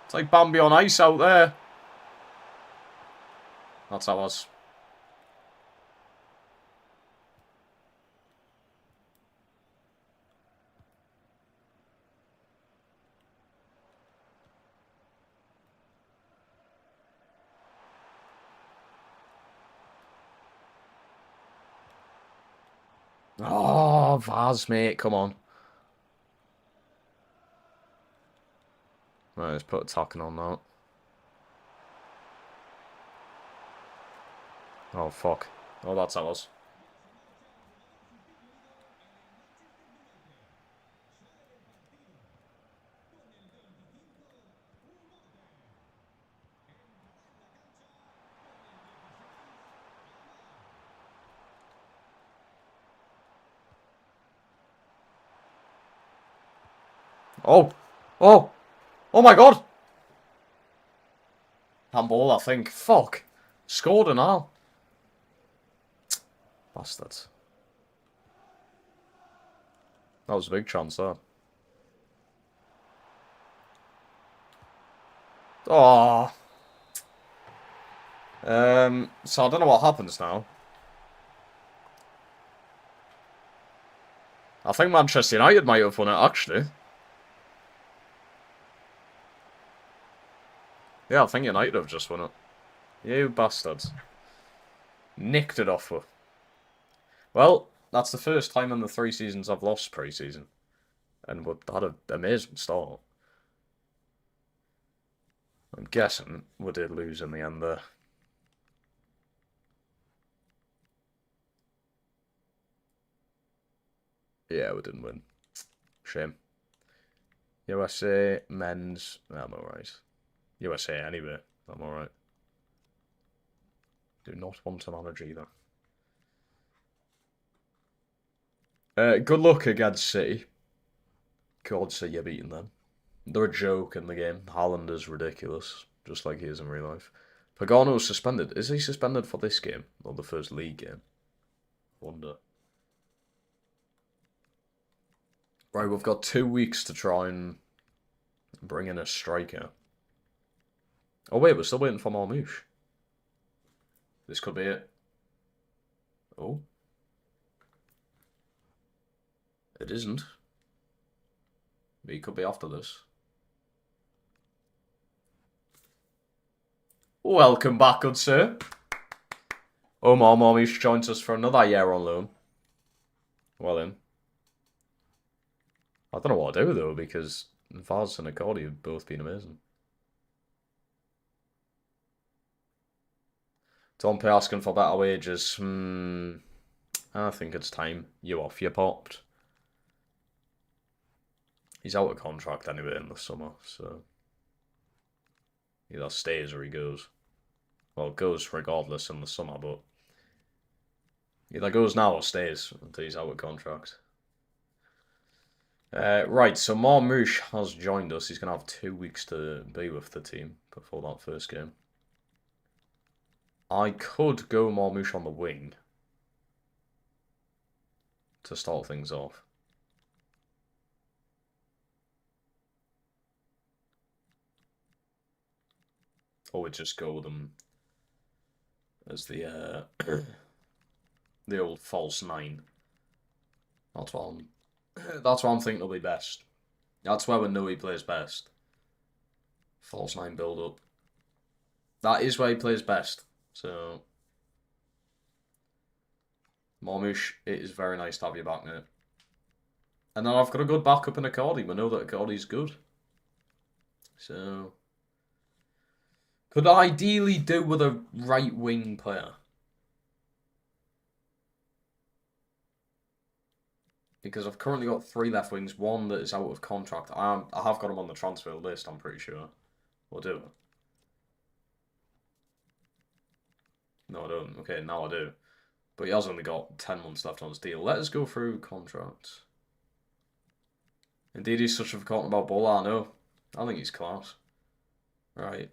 It's like Bambi on ice out there. That's ours. Oh, Vaz, mate, come on. Right, let's put a talking on that. Oh, fuck. Oh, that's ours. Oh! Oh! Oh my god! Handball, I think. Fuck. Scored and all. Bastards. That was a big chance, that. Oh. So I don't know what happens now. I think Manchester United might have won it, actually. Yeah, I think United have just won it. You bastards. Nicked it off her. Well, that's the first time in the 3 seasons I've lost pre-season. And we've had an amazing start. I'm guessing we did lose in the end there. Yeah, we didn't win. Shame. USA men's. I'm alright. USA anyway. I'm alright. Do not want to manage either. Good luck against City. God, say you're beating them. They're a joke in the game. Haaland is ridiculous, just like he is in real life. Pagano's suspended. Is he suspended for this game? Or the first league game? Wonder. Right, we've got 2 weeks to try and bring in a striker. Oh wait, we're still waiting for Marmouche. This could be it. Oh. It isn't. But he could be after this. Welcome back, good sir. Omar Marmouche joins us for another year on loan. Well then. I don't know what to do though, because Vaz and Accordi have both been amazing. Don't be asking for better wages. I think it's time. You off, you popped. He's out of contract anyway in the summer, so either stays or he goes. Well, goes regardless in the summer, but either goes now or stays until he's out of contract. Right, so Marmouche has joined us. He's going to have 2 weeks to be with the team before that first game. I could go Marmouche on the wing to start things off. Or we just go with them as the the old false 9. That's what I'm thinking will be best. That's where we know he plays best. False 9 build up. That is where he plays best. So Marmouche, it is very nice to have you back, mate. And then I've got a good backup in Accordi. We know that Accordi's good. So could ideally do with a right wing player. Because I've currently got 3 left wings, one that is out of contract. I have got him on the transfer list, I'm pretty sure. We'll do it. No, I don't. Okay, now I do. But he has only got 10 months left on his deal. Let us go through contracts. Indeed, he's such a forgotten about baller, I know. I think he's class. Right,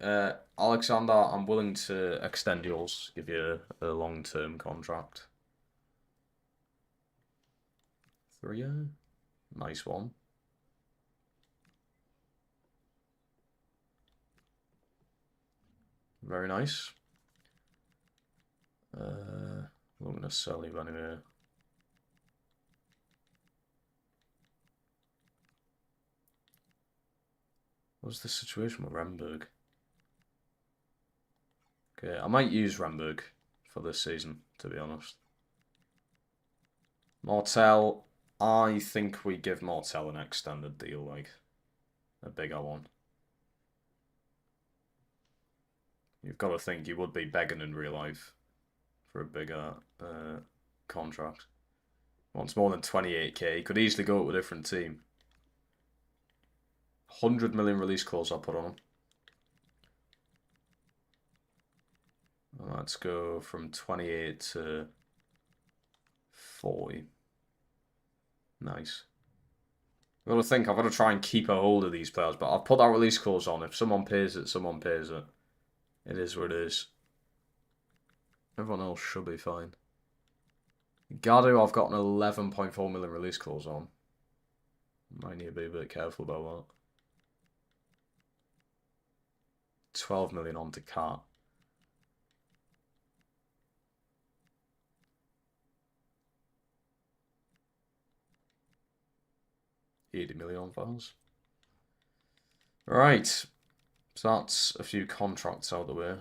Alexander, I'm willing to extend yours, give you a long-term contract. 3 year. Nice one. Very nice. I'm going to sell you anyway. What's the situation with Hamburg? Okay, I might use Hamburg for this season, to be honest. Mortel, I think we give Mortel an extended deal, like a bigger one. You've got to think you would be begging in real life for a bigger contract. Wants more than 28k. He could easily go to a different team. 100 million release clause I'll put on him. Let's go from 28 to 40. Nice. I've got to think, I've got to try and keep a hold of these players, but I've put that release clause on. If someone pays it, someone pays it. It is what it is. Everyone else should be fine. Gadu, I've got an 11.4 million release clause on. Might need to be a bit careful about that. 12 million on to Cat. $80 million on files. Right. So that's a few contracts out of the way.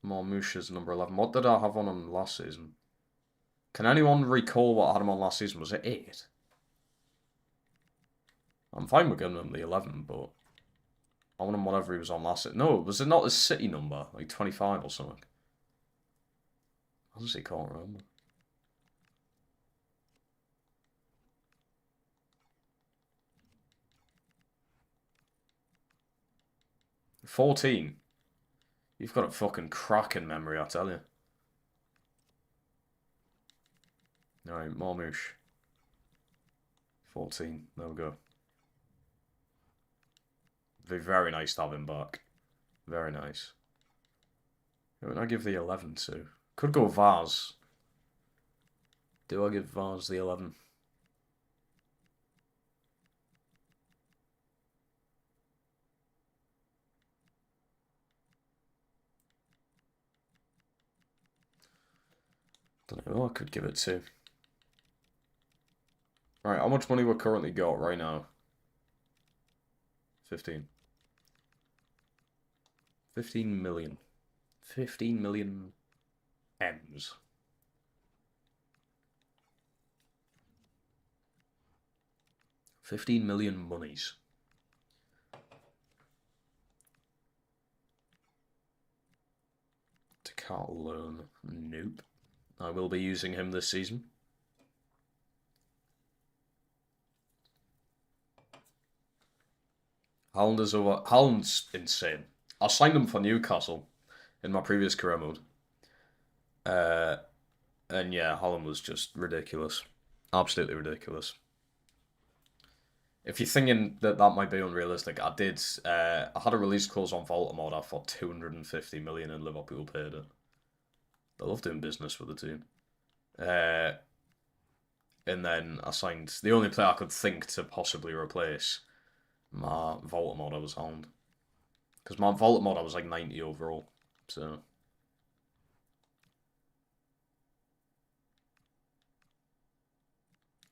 Marmouche's number 11. What did I have on him last season? Can anyone recall what I had him on last season? Was it 8? I'm fine with giving him the 11, but I want him whatever he was on last season. No, was it not his City number? Like 25 or something? Honestly, can't remember. $14. You've got a fucking cracking memory, I tell you. Alright, Marmouche. 14. There we go. Be very nice to have him back. Very nice. Who would I give the 11 to? Could go Vaz. Do I give Vaz the 11? Don't know who I could give it to. Right, how much money we're currently got right now? 15. 15 million. 15 million M's. $15 million monies. To Carl loan. Nope. I will be using him this season. Haaland's insane. I signed him for Newcastle in my previous career mode. And yeah, Haaland was just ridiculous. Absolutely ridiculous. If you're thinking that that might be unrealistic, I did. I had a release clause on Voldemort for 250 million and Liverpool paid it. They love doing business with the team. And then I signed the only player I could think to possibly replace my Voldemort was Hound. Because my Voldemort was like 90 overall. So.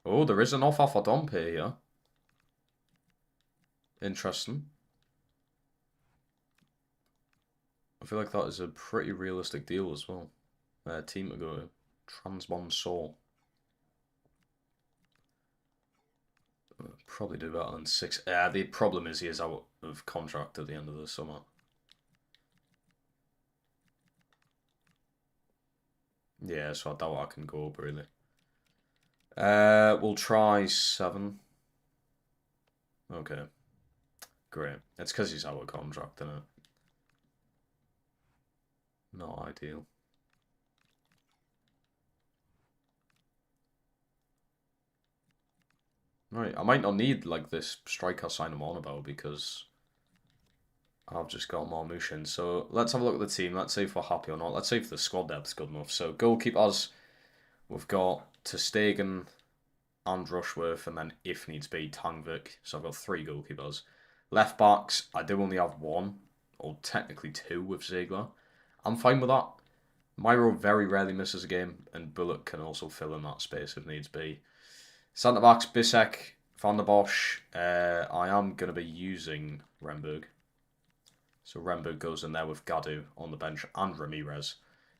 Oh, there is an offer for Dompe here. Interesting. I feel like that is a pretty realistic deal as well. Team to go to. Transbon probably do better than 6. The problem is he is out of contract at the end of the summer. Yeah, so I doubt I can go up really. We'll try 7. Okay. Great. It's because he's out of contract, isn't it? Not ideal. Right, I might not need like this striker sign I'm on about because I've just got Marmouche in. So let's have a look at the team. Let's see if we're happy or not. Let's see if the squad depth's good enough. So goalkeepers, we've got Ter Stegen and Rushworth, and then if needs be, Tangvik. So I've got 3 goalkeepers. Left backs, I do only have 1. or technically 2 with Ziegler. I'm fine with that. Miro very rarely misses a game, and Bullock can also fill in that space if needs be. Centre backs, Bissek, Van der Bosch. I am going to be using Renberg. So Renberg goes in there with Gadu on the bench, and Ramirez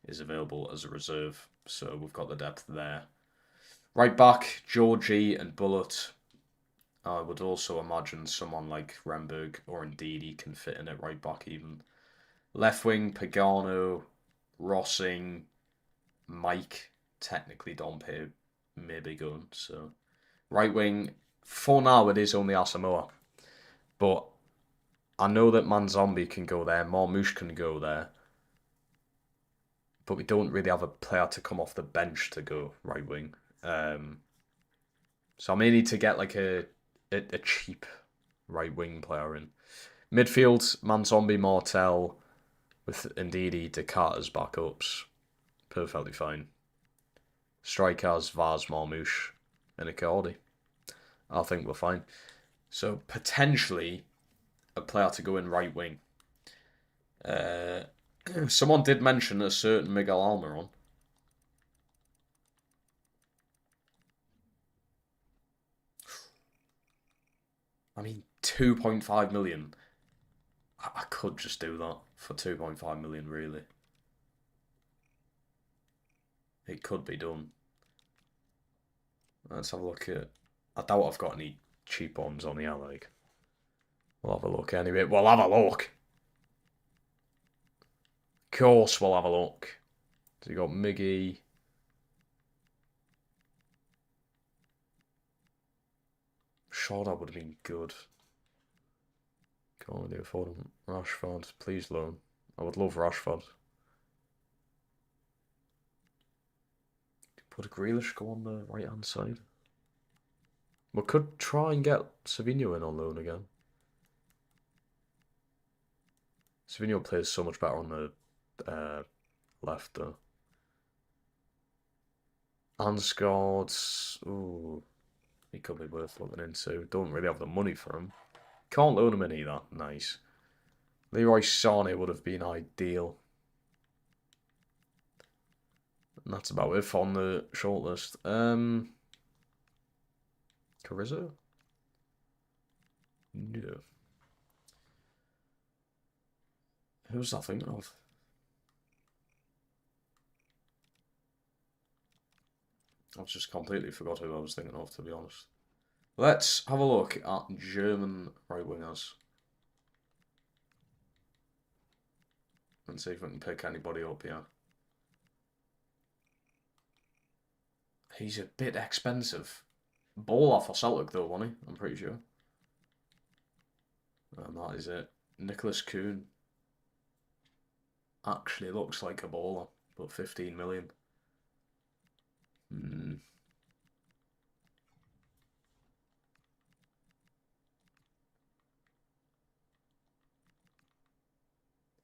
is available as a reserve. So we've got the depth there. Right back, Georgie and Bullet. I would also imagine someone like Renberg or Ndidi can fit in at right back even. Left wing, Pagano, Rossing, Mike, technically Dompe may be going. So right wing, for now it is only Asamoah. But I know that Manzombie can go there, Marmouche can go there. But we don't really have a player to come off the bench to go right wing. So I may need to get like a cheap right wing player in. Midfield, Manzombie, Martel, with Ndidi, Descartes as backups. Perfectly fine. Strikers, Vaz, Marmouche, and Icardi. I think we're fine. So potentially a player to go in right wing. Someone did mention a certain Miguel Almiron. I mean, 2.5 million. I could just do that for 2.5 million, really. It could be done. Let's have a look at... I doubt I've got any cheap ones on here, like. We'll have a look anyway. We'll have a look. Of course we'll have a look. So you got Miggy. Sure, that would have been good. Can't really afford him. Rashford, please loan. I would love Rashford. Put a Grealish go on the right hand side. We could try and get Savinho in on loan again. Savinho plays so much better on the left though. Ansgaard, ooh, he could be worth looking into. Don't really have the money for him. Can't loan him in either. Nice. Leroy Sané would have been ideal. And that's about it on the shortlist. Carrizo? No. Who was I thinking of? I've just completely forgot who I was thinking of, to be honest. Let's have a look at German right wingers. And see if we can pick anybody up here. He's a bit expensive. Baller for Celtic though, wasn't he? I'm pretty sure. And that is it. Nicholas Kuhn. Actually looks like a baller, but 15 million.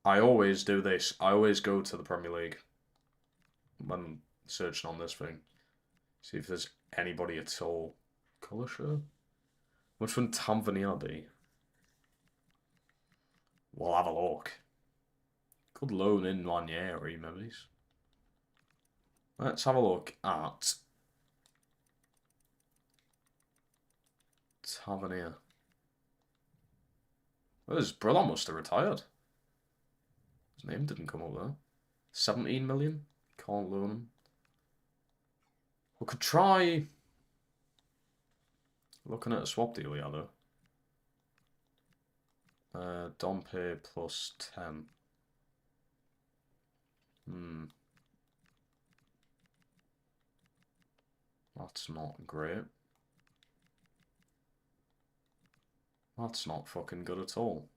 I always do this. I always go to the Premier League when searching on this thing. See if there's anybody at all. Colour shirt? Which one Tanvania be? We'll have a look. Could loan in Ranieri, maybe. Let's have a look at Tavernier. Oh, his brother must have retired. His name didn't come up there. 17 million? Can't loan him. We could try looking at a swap deal here, though. Dompe plus 10. That's not great. That's not fucking good at all.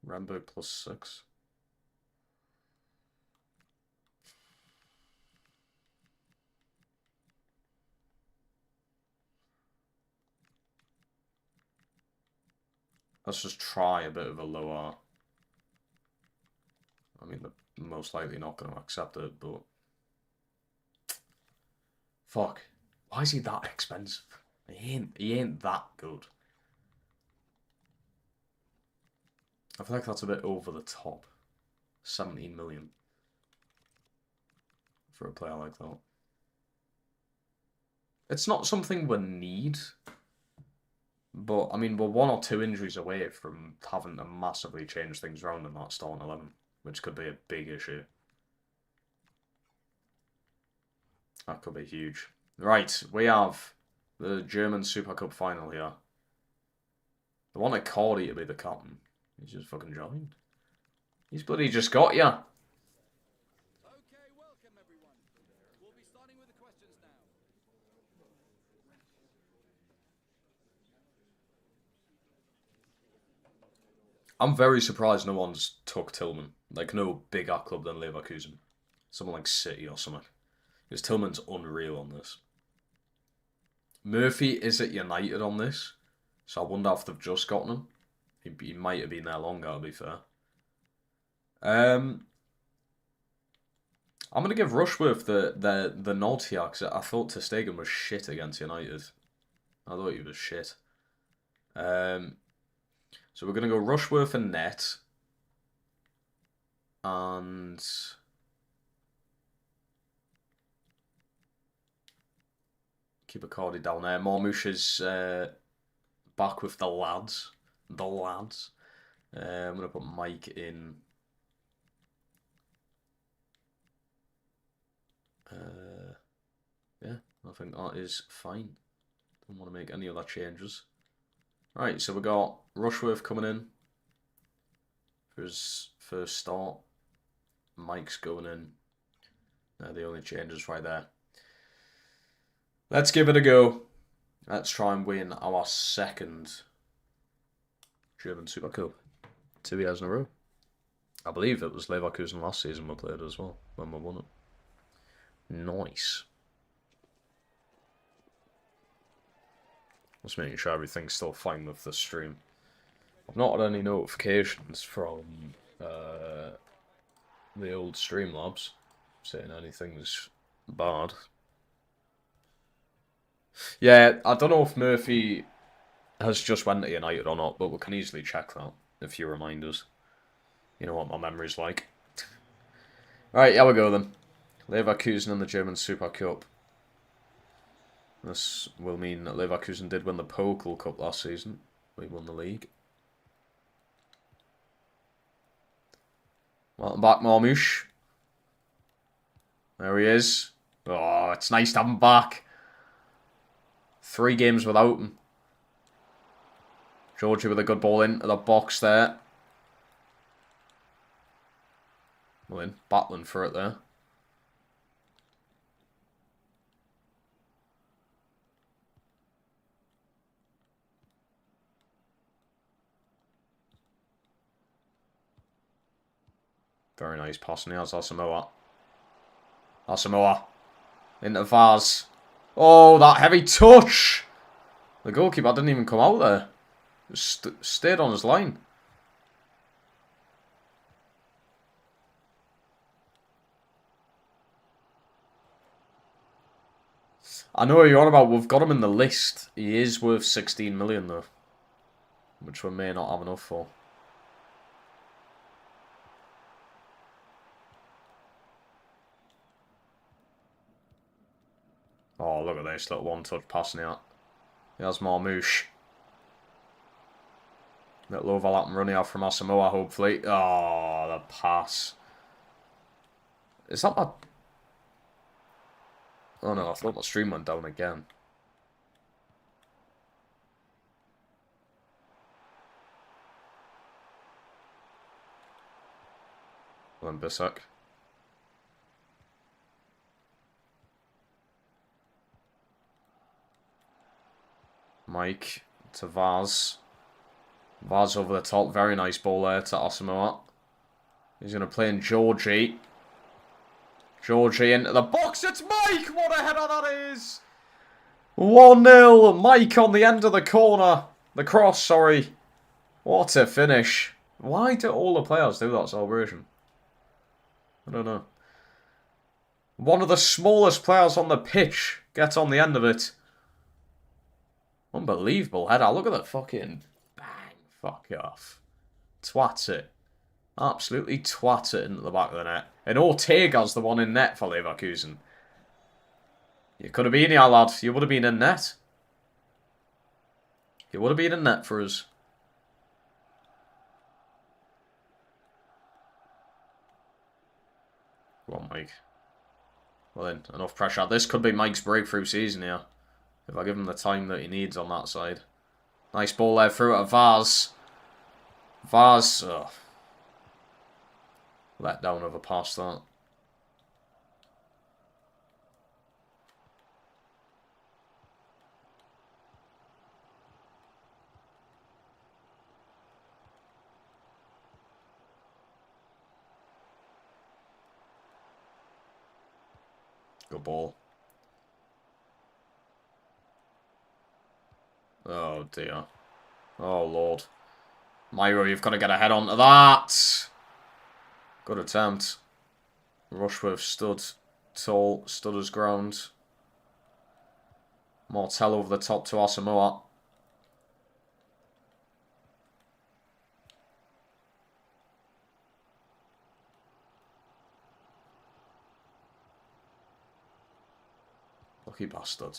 Rambo plus 6. Let's just try a bit of a lower. I mean, they're most likely not going to accept it, but... Fuck. Why is he that expensive? He ain't that good. I feel like that's a bit over the top. 17 million. For a player like that. It's not something we need. But, I mean, we're 1 or 2 injuries away from having to massively change things around in that starting 11. Which could be a big issue. That could be huge. Right, we have the German Super Cup final here. They wanted Cordy to be the captain. He's just fucking joined. He's bloody just got ya. Okay, welcome everyone. We'll be starting with the questions now. I'm very surprised no one's took Tillman. Like, no bigger club than Leverkusen. Someone like City or something. Because Tillman's unreal on this. Murphy is at United on this. So I wonder if they've just gotten him. He might have been there longer, to be fair. I'm going to give Rushworth the nod here, because I thought ter Stegen was shit against United. I thought he was shit. So we're going to go Rushworth and net. And... keep a Cordy down there. Marmouche is back with the lads. I'm going to put Mike in... yeah, I think that is fine. Don't want to make any other changes. Right, so we got Rushworth coming in for his first start. Mike's going in. They're the only changes right there. Let's give it a go. Let's try and win our second German Super Cup. 2 years in a row. I believe it was Leverkusen last season we played as well, when we won it. Nice. Just making sure everything's still fine with the stream. I've not had any notifications from the old Streamlabs saying anything's bad. Yeah, I don't know if Murphy has just went to United or not, but we can easily check that if you remind us. You know what my memory's like. Alright, here we go then. Leverkusen in the German Super Cup. This will mean that Leverkusen did win the Pokal Cup last season. We won the league. Welcome back, Marmouche. There he is. Oh, it's nice to have him back. 3 games without him. Georgie with a good ball into the box there. Well in, battling for it there. Very nice passing here. Asamoah. Asamoah. Into Vaz. Oh, that heavy touch! The goalkeeper didn't even come out there. Just stayed on his line. I know what you're on about. We've got him in the list. He is worth 16 million though. Which we may not have enough for. Oh, look at this little one-touch passing out. There's Marmouche. Little overlap and running out from Asamoah, hopefully. Oh, the pass. Is that my... oh no, I thought my stream went down again. Then Bissek. Mike to Vaz. Vaz over the top. Very nice ball there to Asamoah. He's going to play in Georgie. Georgie into the box. It's Mike! What a header that is! 1-0. Mike on the end of the corner. The cross, sorry. What a finish. Why do all the players do that celebration? I don't know. One of the smallest players on the pitch gets on the end of it. Unbelievable header. Look at that fucking bang. Fuck off. Twats it. Absolutely twats it into the back of the net. And Ortega's the one in net for Leverkusen. You could have been here, lad. You would have been in net. You would have been in net for us. Go on, Mike. Well then, enough pressure. This could be Mike's breakthrough season here. If I give him the time that he needs on that side. Nice ball there through at Vaz. Vaz. Oh. Let down of a pass that. Good ball. Oh dear. Oh lord. Myro, you've got to get a head onto that. Good attempt. Rushworth stood tall, stood his ground. Mortel over the top to Asamoah. Lucky bastard.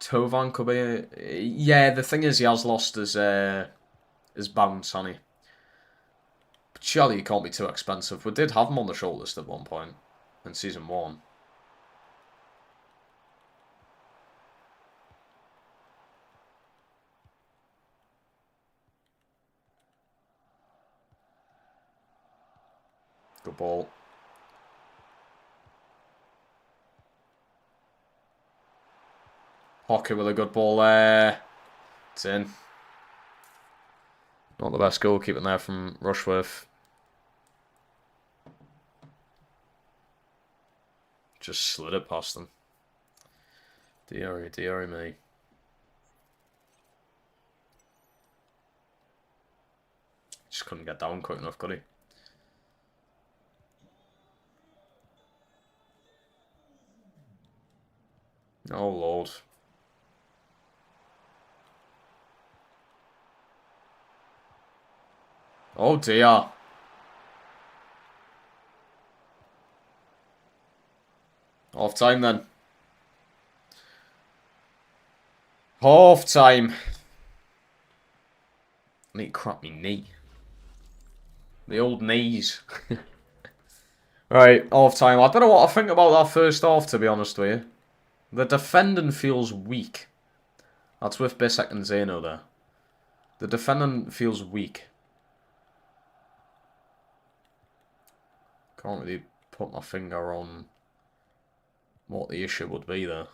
Tovan could be... Yeah, the thing is he has lost his bounce, hasn't he? But surely he can't be too expensive. We did have him on the short list at one point in Season 1. Good ball. Hockey with a good ball there. It's in. Not the best goalkeeping there from Rushworth. Just slid it past them. Deary me. Just couldn't get down quick enough, could he? Oh, Lord. Oh, dear. Half time then. Half time. I need to crap me knee. The old knees. Right, half time. I don't know what I think about that first half, to be honest with you. The defending feels weak. That's with Bissek and Zeno there. The defending feels weak. Can't really put my finger on what the issue would be there.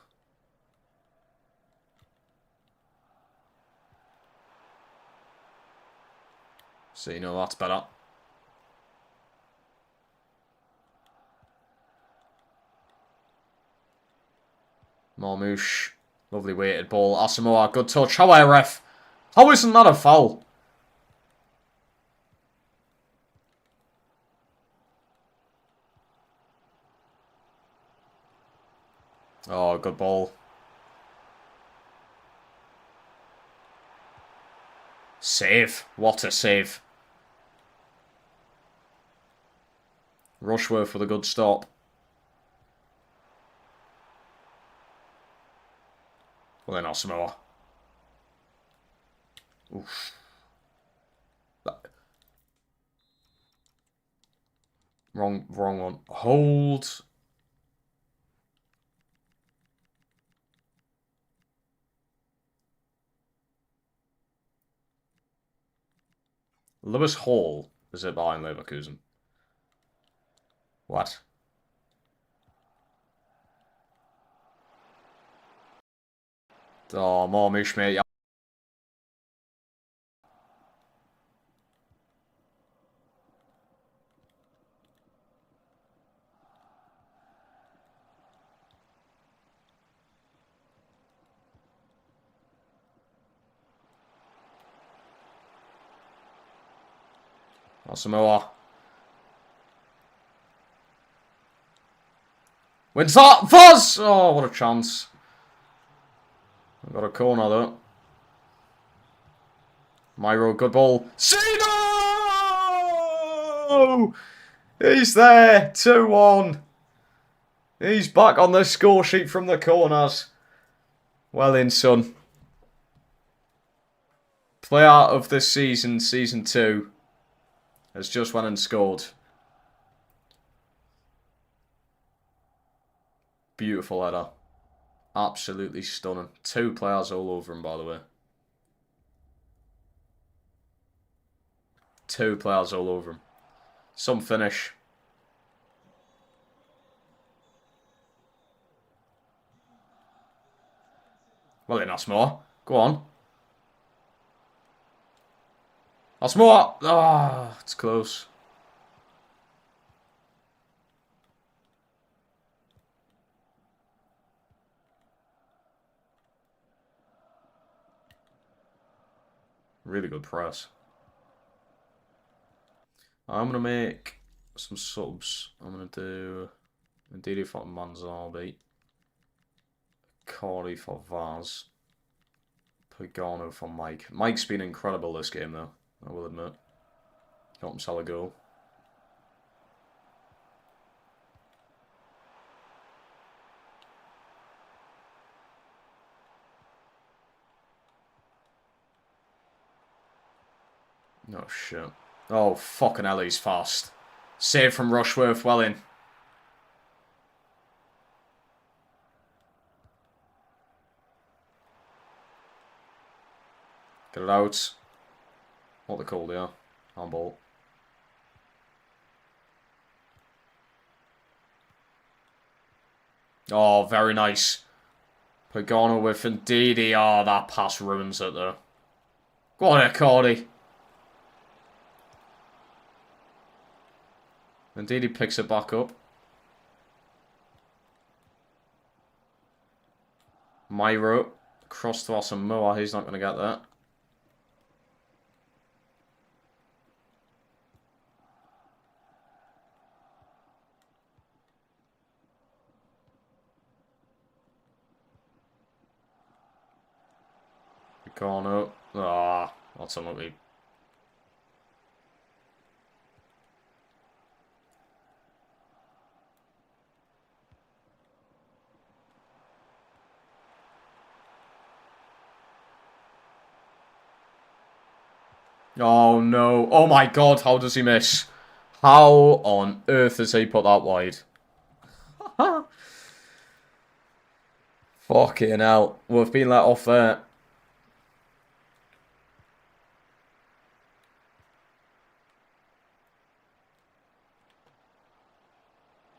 So, you know, that's better. Marmouche. Lovely weighted ball. Asamoah, good touch. How are ref? How isn't that a foul? Oh, good ball. Save. What a save. Rushworth with a good stop. Well then, Asamoah. Oof. Wrong one. Hold. Lewis Hall is it behind Leverkusen? What? Oh, Marmouche, mate. Asamoah. Wins that! Fuzz! Oh, what a chance. I've got a corner though. Myro, good ball. Sino! He's there! 2-1. He's back on the score sheet from the corners. Well in, son. Player of the season, season 2, has just went and scored. Beautiful header. Absolutely stunning. 2 players all over him, by the way. 2 players all over him. Some finish. Well, then that's more. Go on. That's more. Ah, it's close. Really good press. I'm going to make some subs. I'm going to do Ndidi for Manzarbi. Corey for Vaz. Pagano for Mike. Mike's been incredible this game, though, I will admit. Got himself a goal. Oh, shit. Oh, fucking hell, he's fast. Save from Rushworth, well in. Get it out. What they called, yeah. Handball. Oh, very nice. Pagano with Ndidi. Oh, that pass ruins it, though. Go on here, Cordy. Ndidi picks it back up. Myro. Cross to Asamoah. He's not going to get that. Corner. Ah, that's unlucky. Oh no. Oh my god, how does he miss? How on earth has he put that wide? Fucking hell. We've been let off there.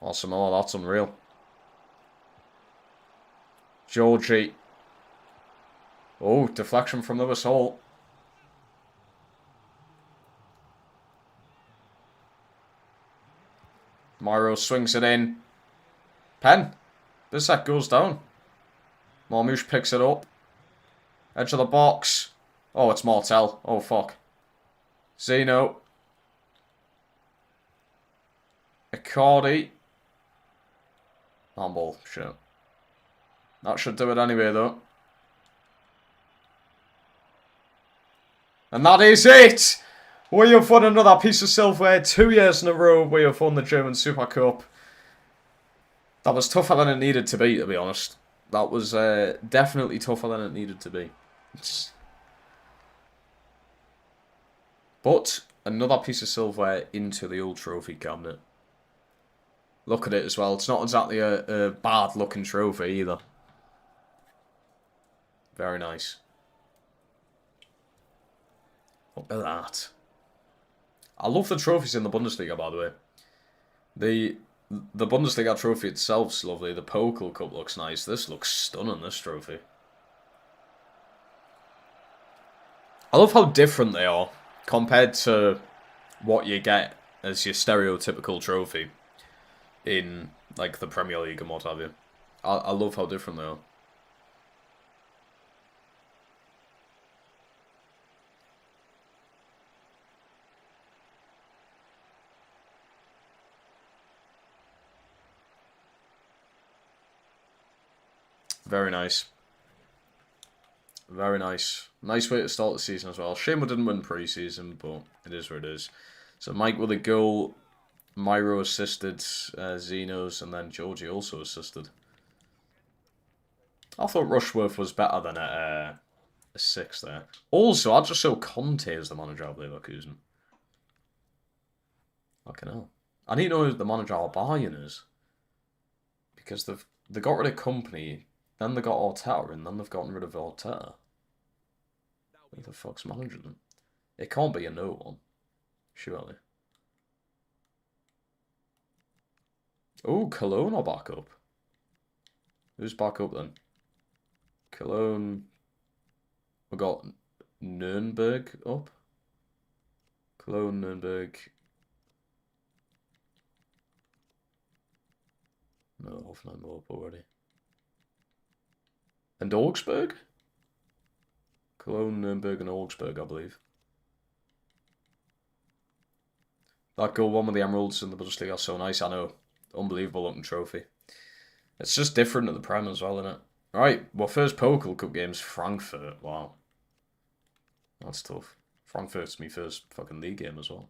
Awesome. Oh, that's unreal. Georgie. Oh, deflection from the assault. Myro swings it in. Pen. This set goes down. Marmouche picks it up. Edge of the box. Oh, it's Martel. Oh, fuck. Zeno. Icardi. Handball. Shit. That should do it anyway, though. And that is it! We have won another piece of silverware. 2 years in a row we have won the German Super Cup. That was tougher than it needed to be, to be honest. That was definitely tougher than it needed to be. But another piece of silverware into the old trophy cabinet. Look at it as well. It's not exactly a bad looking trophy either. Very nice. Look at that. I love the trophies in the Bundesliga, by the way. The Bundesliga trophy itself's lovely. The Pokal Cup looks nice. This looks stunning, this trophy. I love how different they are compared to what you get as your stereotypical trophy in, like, the Premier League and what have you. I love how different they are. Very nice. Very nice. Nice way to start the season as well. Shame we didn't win pre-season, but it is what it is. So Mike with a goal. Myro assisted. Zeno's, and then Georgie also assisted. I thought Rushworth was better than a 6 there. Also, I just saw Conte as the manager of Leverkusen. Fucking hell. I need to know who the manager of Bayern is. Because they got rid of Company, then they got Arteta, and then they've gotten rid of Arteta. Who the fuck's managing them? It can't be a no one. Surely. Oh, Cologne are back up. Who's back up then? Cologne. We got Nuremberg up. Cologne, Nuremberg. No, Hoffenheim are up already. And Augsburg? Cologne, Nuremberg, and Augsburg, I believe. That goal one with the Emeralds in the Bundesliga is so nice, I know. Unbelievable looking trophy. It's just different at the Prem as well, isn't it? Right, well, first Pokal Cup game's Frankfurt. Wow. That's tough. Frankfurt's my first fucking league game as well.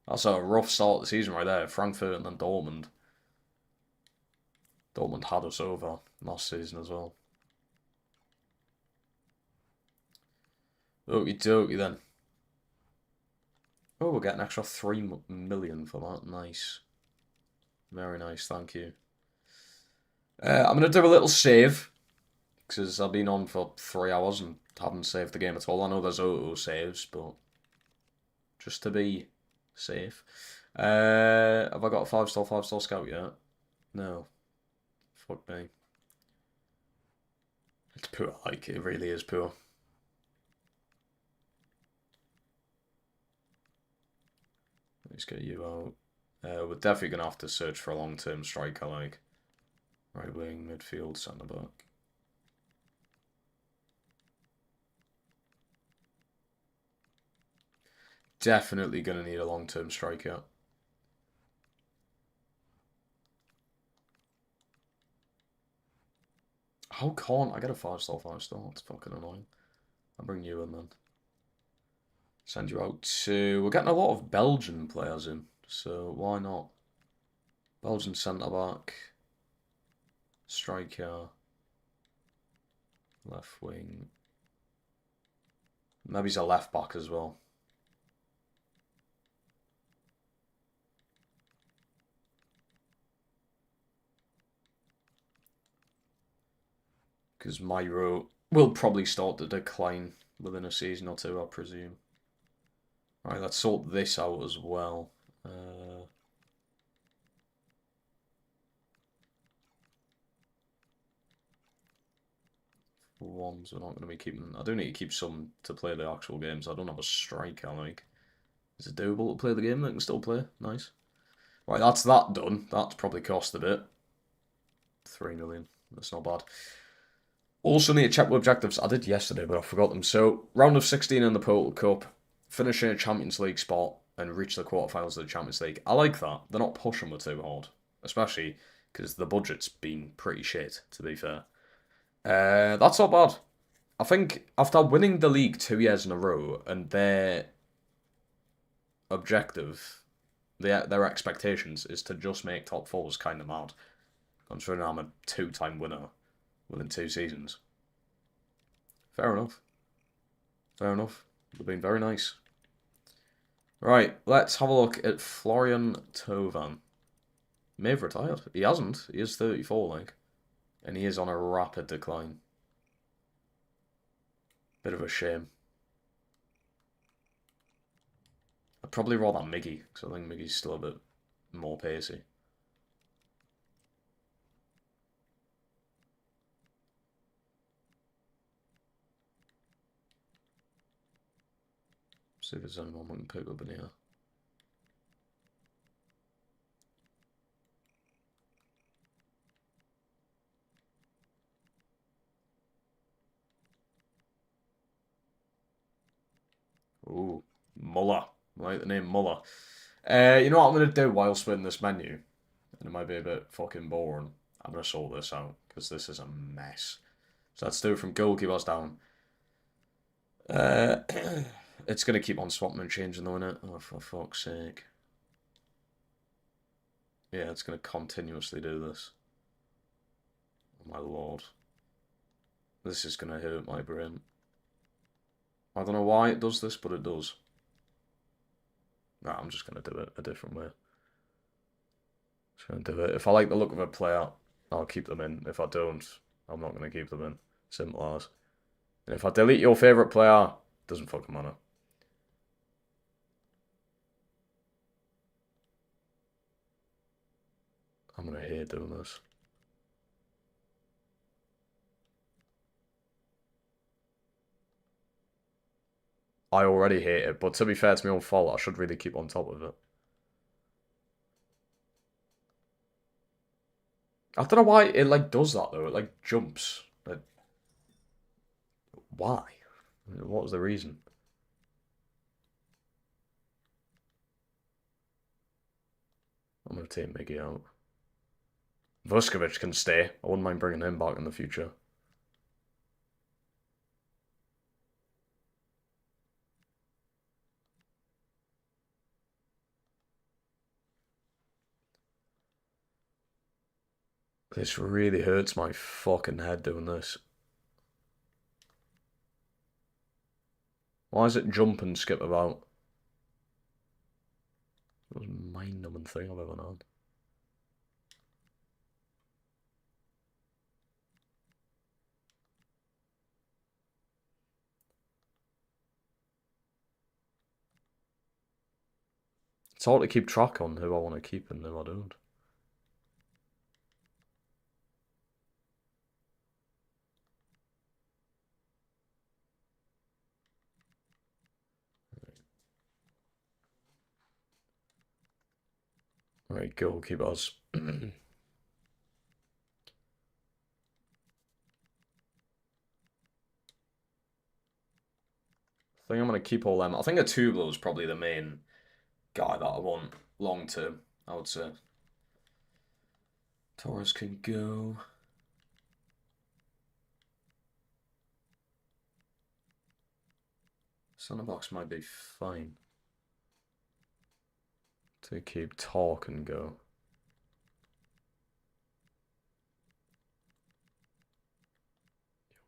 That's a rough start of the season right there. Frankfurt and then Dortmund. Dortmund had us over last season as well. Okie dokie then. Oh, we'll get an extra 3 million for that. Nice. Very nice, thank you. I'm going to do a little save. Because I've been on for 3 hours and haven't saved the game at all. I know there's auto saves, but just to be safe. Have I got a 5-star scout yet? No. Fuck me. It's poor, like, it really is poor. Let's get you out. We're definitely going to have to search for a long-term striker, like right wing, midfield, centre back. Definitely going to need a long-term striker. How can't I get a 5-star? It's fucking annoying. I'll bring you in then. Send you out to... We're getting a lot of Belgian players in, so why not? Belgian centre-back. Striker. Left wing. Maybe he's a left-back as well. Because Myro will probably start to decline within a season or two, I presume. Right, let's sort this out as well. For ones, we're not going to be keeping... I do need to keep some to play the actual games. I don't have a striker, like. Is it doable to play the game that can still play? Nice. Right, that's that done. That's probably cost a bit. 3 million. That's not bad. Also need to check the objectives. I did yesterday, but I forgot them. So, round of 16 in the Pokal Cup, finish in a Champions League spot, and reach the quarterfinals of the Champions League. I like that. They're not pushing me too hard. Especially because the budget's been pretty shit, to be fair. That's not bad. I think after winning the league 2 years in a row, and their objective, their expectations, is to just make top fours kind of mad. Considering I'm a 2-time winner within 2 seasons. Fair enough. Fair enough. They've been very nice. Right, let's have a look at Florian Thauvin. He may have retired. He hasn't. He is 34, like. And he is on a rapid decline. Bit of a shame. I'd probably rather Miggy, because I think Miggy's still a bit more pacey. See if there's anyone we can pick up in here. Ooh, Muller. I like the name Muller. You know what I'm going to do whilst we're in this menu? And it might be a bit fucking boring. I'm going to sort this out because this is a mess. So let's do it from goalkeepers down. It's going to keep on swapping and changing though, innit? Oh, for fuck's sake. Yeah, it's going to continuously do this. Oh my lord. This is going to hurt my brain. I don't know why it does this, but it does. Nah, I'm just going to do it a different way. Just going to do it. If I like the look of a player, I'll keep them in. If I don't, I'm not going to keep them in. Simple as. And if I delete your favourite player, doesn't fucking matter. I'm going to hate doing this. I already hate it, but to be fair, it's my own fault. I should really keep on top of it. I don't know why it like does that though. It like jumps. Like, why? What was the reason? I'm gonna take Miggy out. Vuskovic can stay. I wouldn't mind bringing him back in the future. This really hurts my fucking head doing this. Why does it jump and skip about? It was the most mind-numbing thing I've ever known. It's hard to keep track on who I want to keep and who I don't. Right, goalkeepers. I think I'm going to keep all them. I think a Tublo is probably the main guy that I want long term, I would say. Torres can go. Centre box might be fine. To keep Talk and go.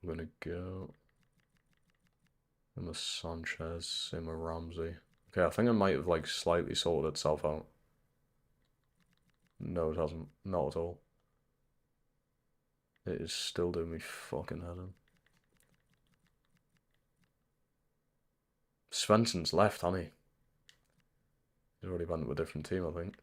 I'm gonna go. Emma Sanchez, Emma Ramsey. Okay, I think it might have like slightly sorted itself out. No, it hasn't. Not at all. It is still doing me fucking head in. Svensson's left, hasn't he? He's already went to a different team, I think.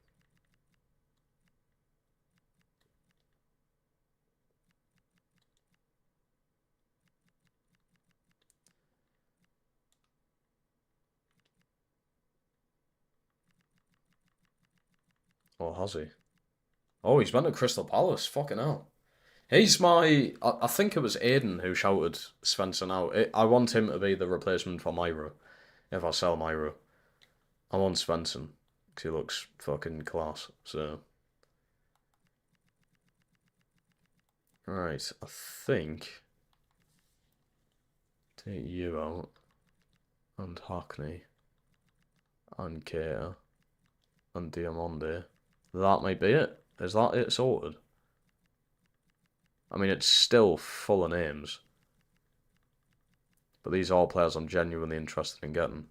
Or has he? Oh, he's went to Crystal Palace. Fucking hell. He's my. I think it was Aiden who shouted Svensson out. I want him to be the replacement for Myro. If I sell Myro, I want Svensson because he looks fucking class. So, right, I think take you out and Hackney and Keita and Diamande. That might be it. Is that it sorted? I mean, it's still full of names. But these are all players I'm genuinely interested in getting.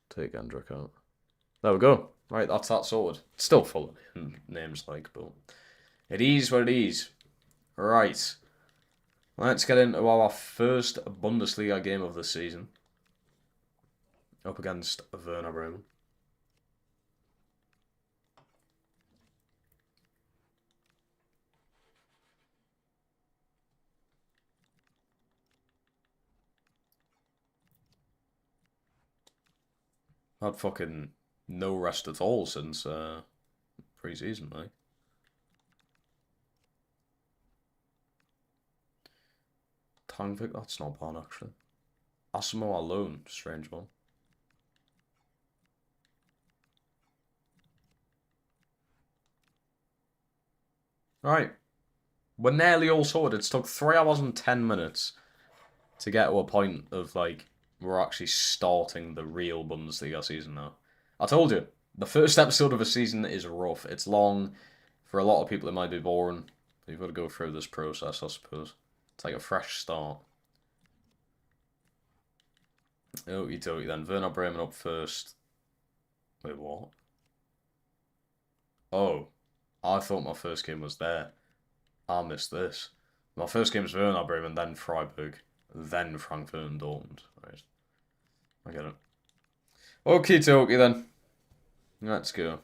Take Hendrick out. There we go. Right, that's that sorted. It's still full of names, like, but it is what it is. Right. Let's get into our first Bundesliga game of the season. Up against Werder Bremen. Had fucking no rest at all since pre-season, like. Tangvik, that's not bad actually. Asimo alone, strange one. Right. We're nearly all sorted. It's took 3 hours and 10 minutes to get to a point of, like, we're actually starting the real Bundesliga season now. I told you, the first episode of a season is rough. It's long. For a lot of people, it might be boring. You've got to go through this process, I suppose. It's like a fresh start. Okie dokie then. Werder Bremen up first. Wait, what? Oh. I thought my first game was there. I missed this. My first game was Werder Bremen, then Freiburg, then Frankfurt and Dortmund. Right. I get it. Okie dokie then. Let's go.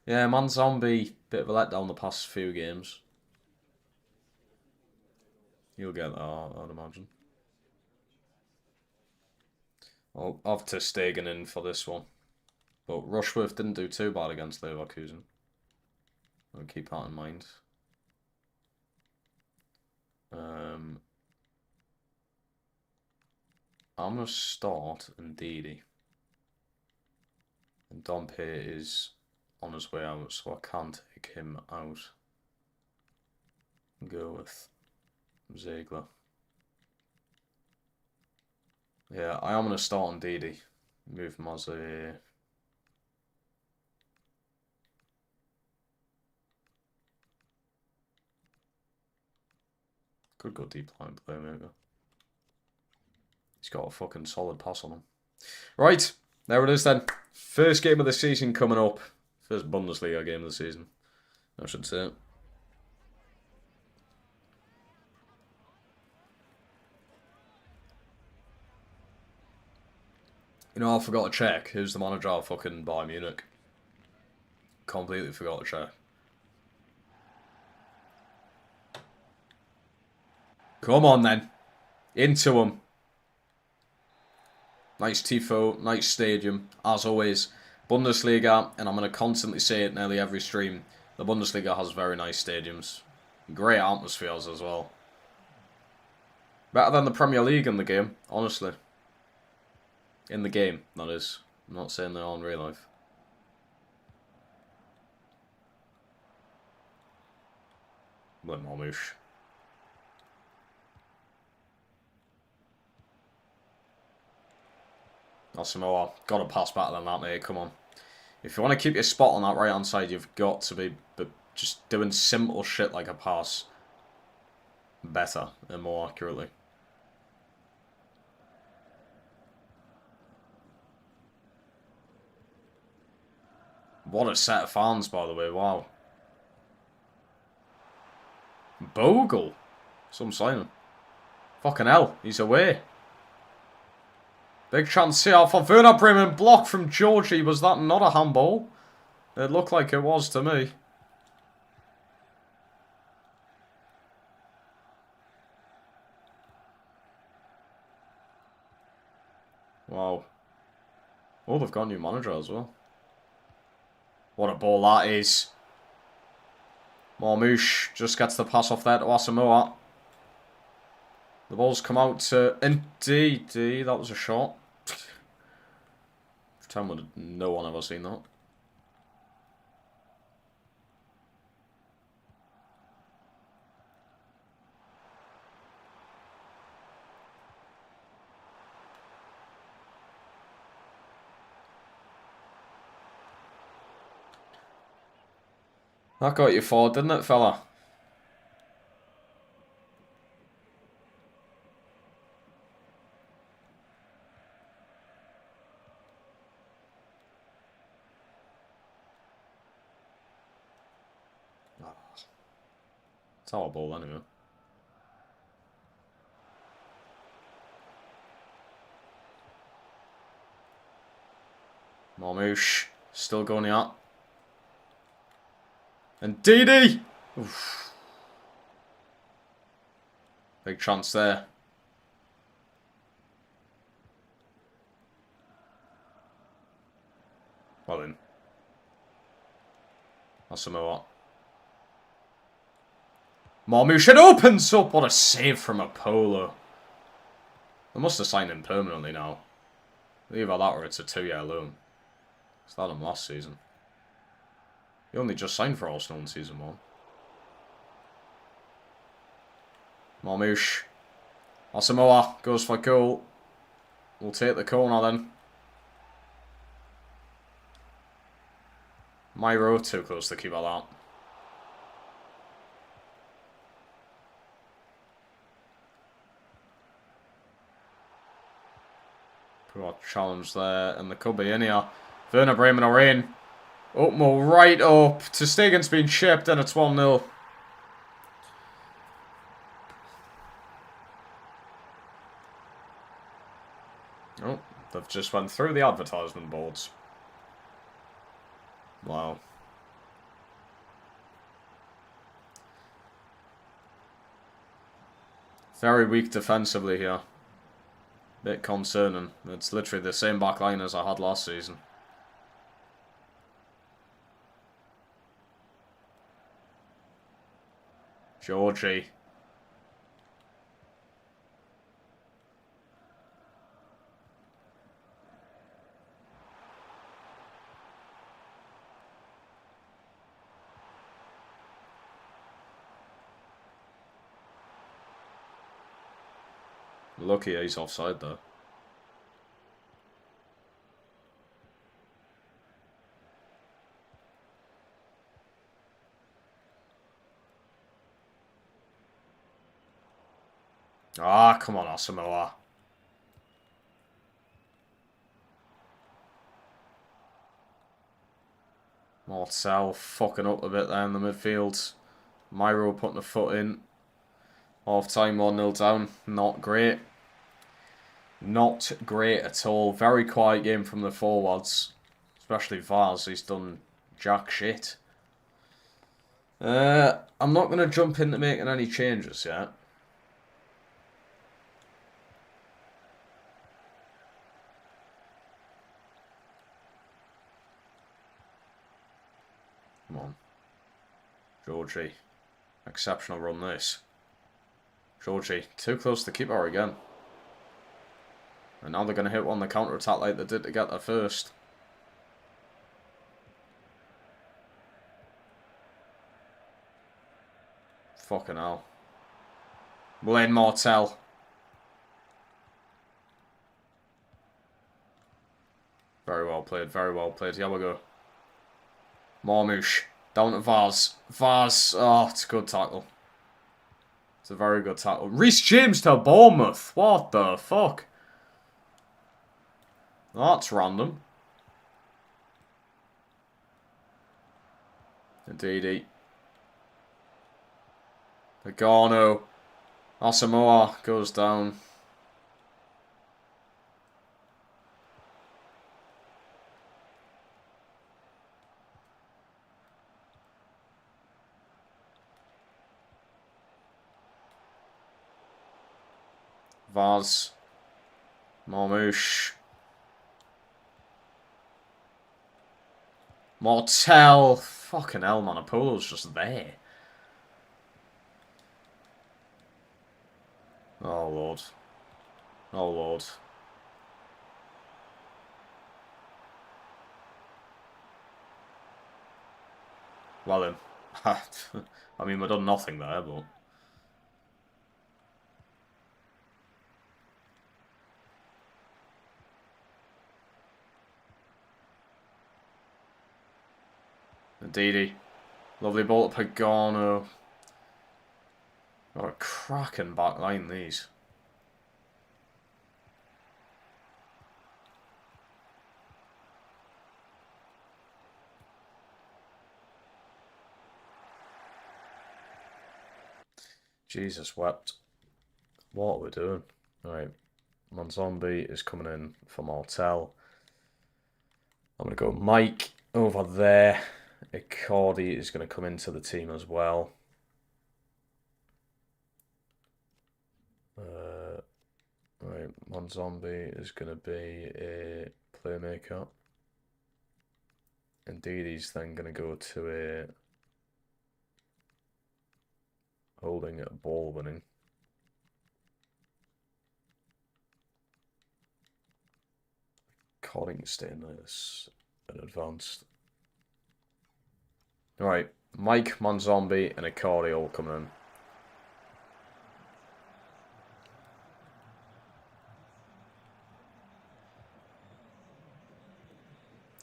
Yeah, man, Zombie, bit of a letdown the past few games. You'll get that, I'd imagine. I'll have to Stegen in for this one. But Rushworth didn't do too bad against Leverkusen. I'll keep that in mind. I'm going to start Ndidi. And Dompe is on his way out, so I can't take him out. Go with Ziegler. Yeah, I am going to start on Ndidi. Move Mazza. Could go deep line playmaker. He's got a fucking solid pass on him. Right, there it is then. First game of the season coming up. First Bundesliga game of the season, I should say. You know, I forgot to check who's the manager of fucking Bayern Munich. Completely forgot to check. Come on then. Into him. Nice tifo, nice stadium, as always. Bundesliga, and I'm going to constantly say it nearly every stream, the Bundesliga has very nice stadiums. Great atmospheres as well. Better than the Premier League in the game, honestly. In the game, that is. I'm not saying they are in real life. Let Marmouche. Samoa, got to pass better than that, mate. Come on. If you want to keep your spot on that right-hand side, you've got to be just doing simple shit like a pass better and more accurately. What a set of fans, by the way. Wow. Bogle. Some signing. Fucking hell. He's away. Big chance here for Werder Bremen. Block from Georgie. Was that not a handball? It looked like it was to me. Wow. Oh, they've got a new manager as well. What a ball that is. Marmouche just gets the pass off there to Asamoah. The ball's come out to Ndidi. That was a shot. Pretend would no one ever seen that. That got you forward, didn't it, fella? It's our ball anyway. Marmouche still going out. And Ndidi! Oof. Big chance there. Well in. Asamoah. Marmouche, it opens up! What a save from Apollo. They must have signed him permanently now. Either that or it's a 2-year loan. It's that him last season. He only just signed for Arsenal in Season 1. Marmouche. Asamoah goes for goal. We'll take the corner then. Myro, too close to keep at that. Poor challenge there, and there could be in here. Werner Bremen are in. Upmo right up. To Stegen's been chipped, and it's 1-0. Oh, they've just went through the advertisement boards. Wow. Very weak defensively here. Bit concerning. It's literally the same back line as I had last season. Georgie. Lucky he's offside though. Ah, come on, Asamoah. Marcel fucking up a bit there in the midfield. Myro putting a foot in. Half time, 1-0 down. Not great. Not great at all. Very quiet game from the forwards. Especially Vaz. He's done jack shit. I'm not going to jump into making any changes yet. Come on. Georgie. Exceptional run this. Georgie. Too close to keeper again. And now they're going to hit one on the counter-attack like they did to get there first. Fucking hell. Blaine Martel. Very well played, very well played. Here we go. Marmouche. Down to Vaz. Vaz. Oh, it's a good tackle. It's a very good tackle. Reece James to Bournemouth. What the fuck? That's random. Indeedy. Pagano. Asamoah goes down. Vaz. Marmouche. Martel. Fucking hell, man. Apollo's just there. Oh, Lord. Oh, Lord. Well then. I mean, we've done nothing there, but... Indeedy. Lovely ball to Pagano. Got a cracking back line, these. Jesus wept. What are we doing? Alright. Monzombi is coming in for Martel. I'm going to go Mike over there. Icardi is going to come into the team as well. Right, Monzombi is going to be a playmaker. Indeed, he's then going to go to a holding a ball winning. According to staying this an advanced. Right, Mike, Monzombie, and Icardi all coming in.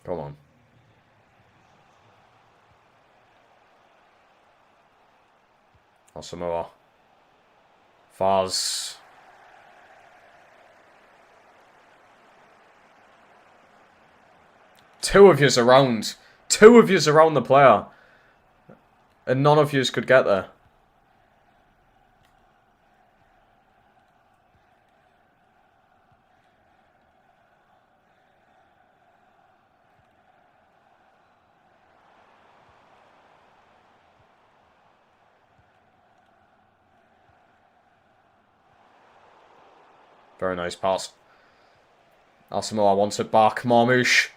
Come on. Asamoah. Faz. Two of yous around. Two of yous around the player. And none of yous could get there. Very nice pass. Asamoah wants it back. Marmoush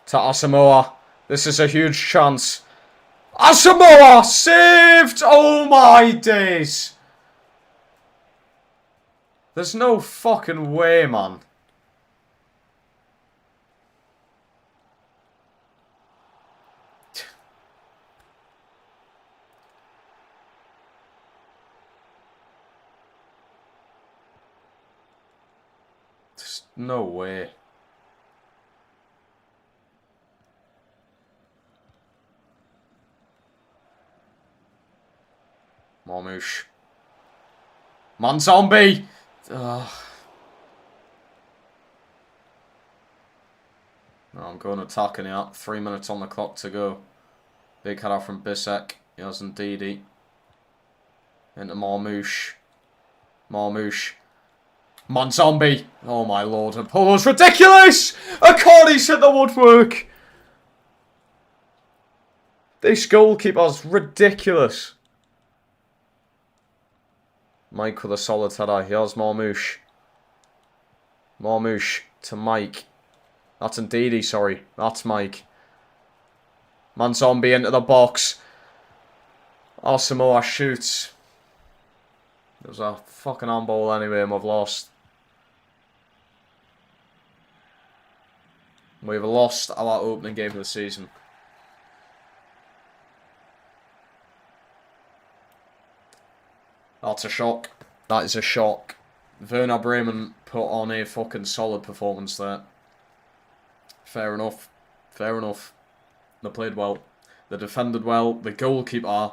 to Asamoah. This is a huge chance. Asamoah saved! Oh my days! There's no fucking way, man. There's no way. Marmoush. Manzombie! Ugh. No, I'm going attacking it. 3 minutes on the clock to go. Big header from Bissek. He has Ndidi. Into Marmoush. Marmoush. Manzombie! Oh my lord, Apollo's ridiculous! Icardi's hit the woodwork! This goalkeeper's ridiculous. Mike with a solid header. Here's Marmoush. Marmoush to Mike. That's Ndidi, sorry. That's Mike. Manzombie into the box. Asamoah shoots. It was a fucking handball anyway and we've lost. We've lost our opening game of the season. That's a shock. That is a shock. Werner Bremen put on a fucking solid performance there. Fair enough. Fair enough. They played well. They defended well. The goalkeeper...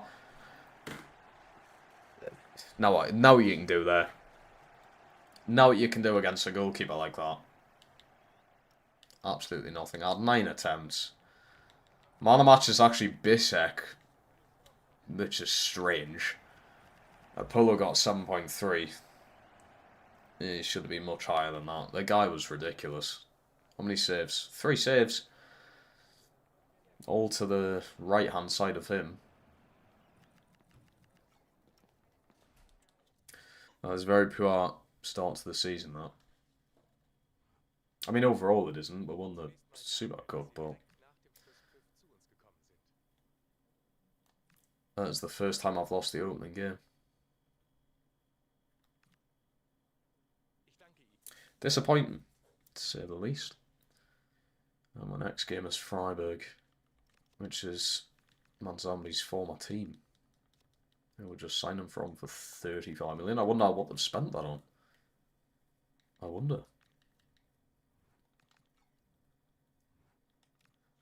Now what you can do there? Now what you can do against a goalkeeper like that? Absolutely nothing. I had 9 attempts. Man of the match is actually Bissek, which is strange. Apollo got 7.3. He should have been much higher than that. The guy was ridiculous. How many saves? 3 saves. All to the right-hand side of him. That was a very poor start to the season, that. I mean, overall it isn't. We won the Super Cup, but... That's the first time I've lost the opening game. Disappointing, to say the least. And my next game is Freiburg, which is Manzombie's former team. They would just sign him for 35 million. I wonder what they've spent that on. I wonder.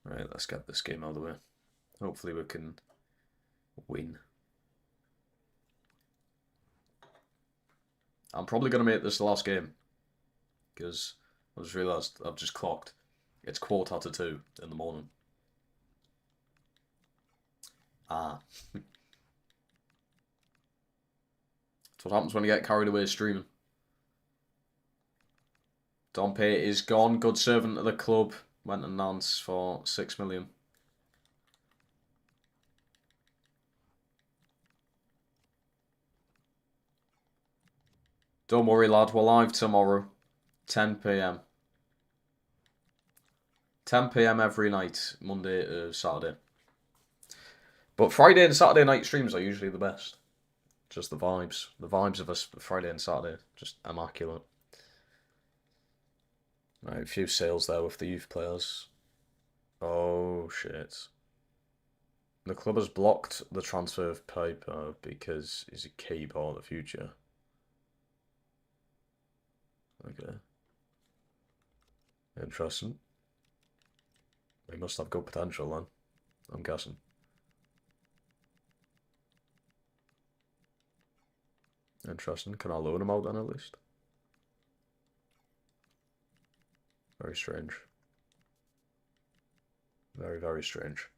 Right, let's get this game out of the way. Hopefully we can win. I'm probably going to make this the last game. Because I just realised I've just clocked. It's 2:15 in the morning. Ah. That's what happens when you get carried away streaming. Dompe is gone. Good servant of the club. Went to Nantes for 6 million. Don't worry, lad. We're live tomorrow. 10 PM. 10 PM every night, Monday to Saturday. But Friday and Saturday night streams are usually the best. Just the vibes. The vibes of us Friday and Saturday. Just immaculate. Right, a few sales there with the youth players. Oh, shit. The club has blocked the transfer of Piper because he's a key part of the future. Okay. Interesting. He must have good potential then, I'm guessing. Interesting. Can I loan him out then at least? Very strange. Very, very strange.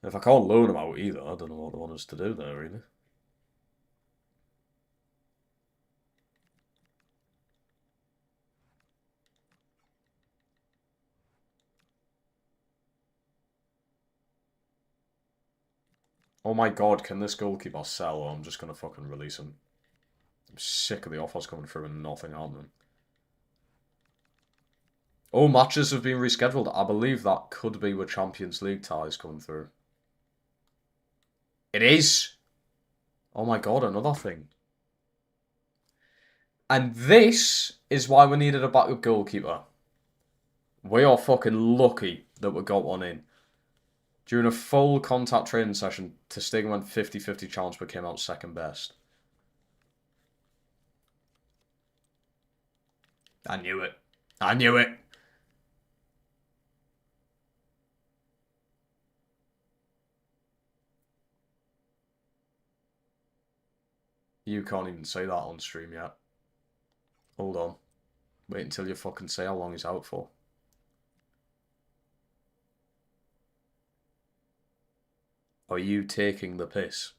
If I can't loan him out either, I don't know what they want us to do there, really. Oh my god, can this goalkeeper sell or I'm just going to fucking release him? I'm sick of the offers coming through and nothing happening. Oh, matches have been rescheduled. I believe that could be with Champions League ties coming through. It is! Oh my god, another thing. And this is why we needed a backup goalkeeper. We are fucking lucky that we got one in. During a full contact training session, Testigen went 50-50 chance but came out second best. I knew it. I knew it. You can't even say that on stream yet. Hold on. Wait until you fucking say how long he's out for. Are you taking the piss?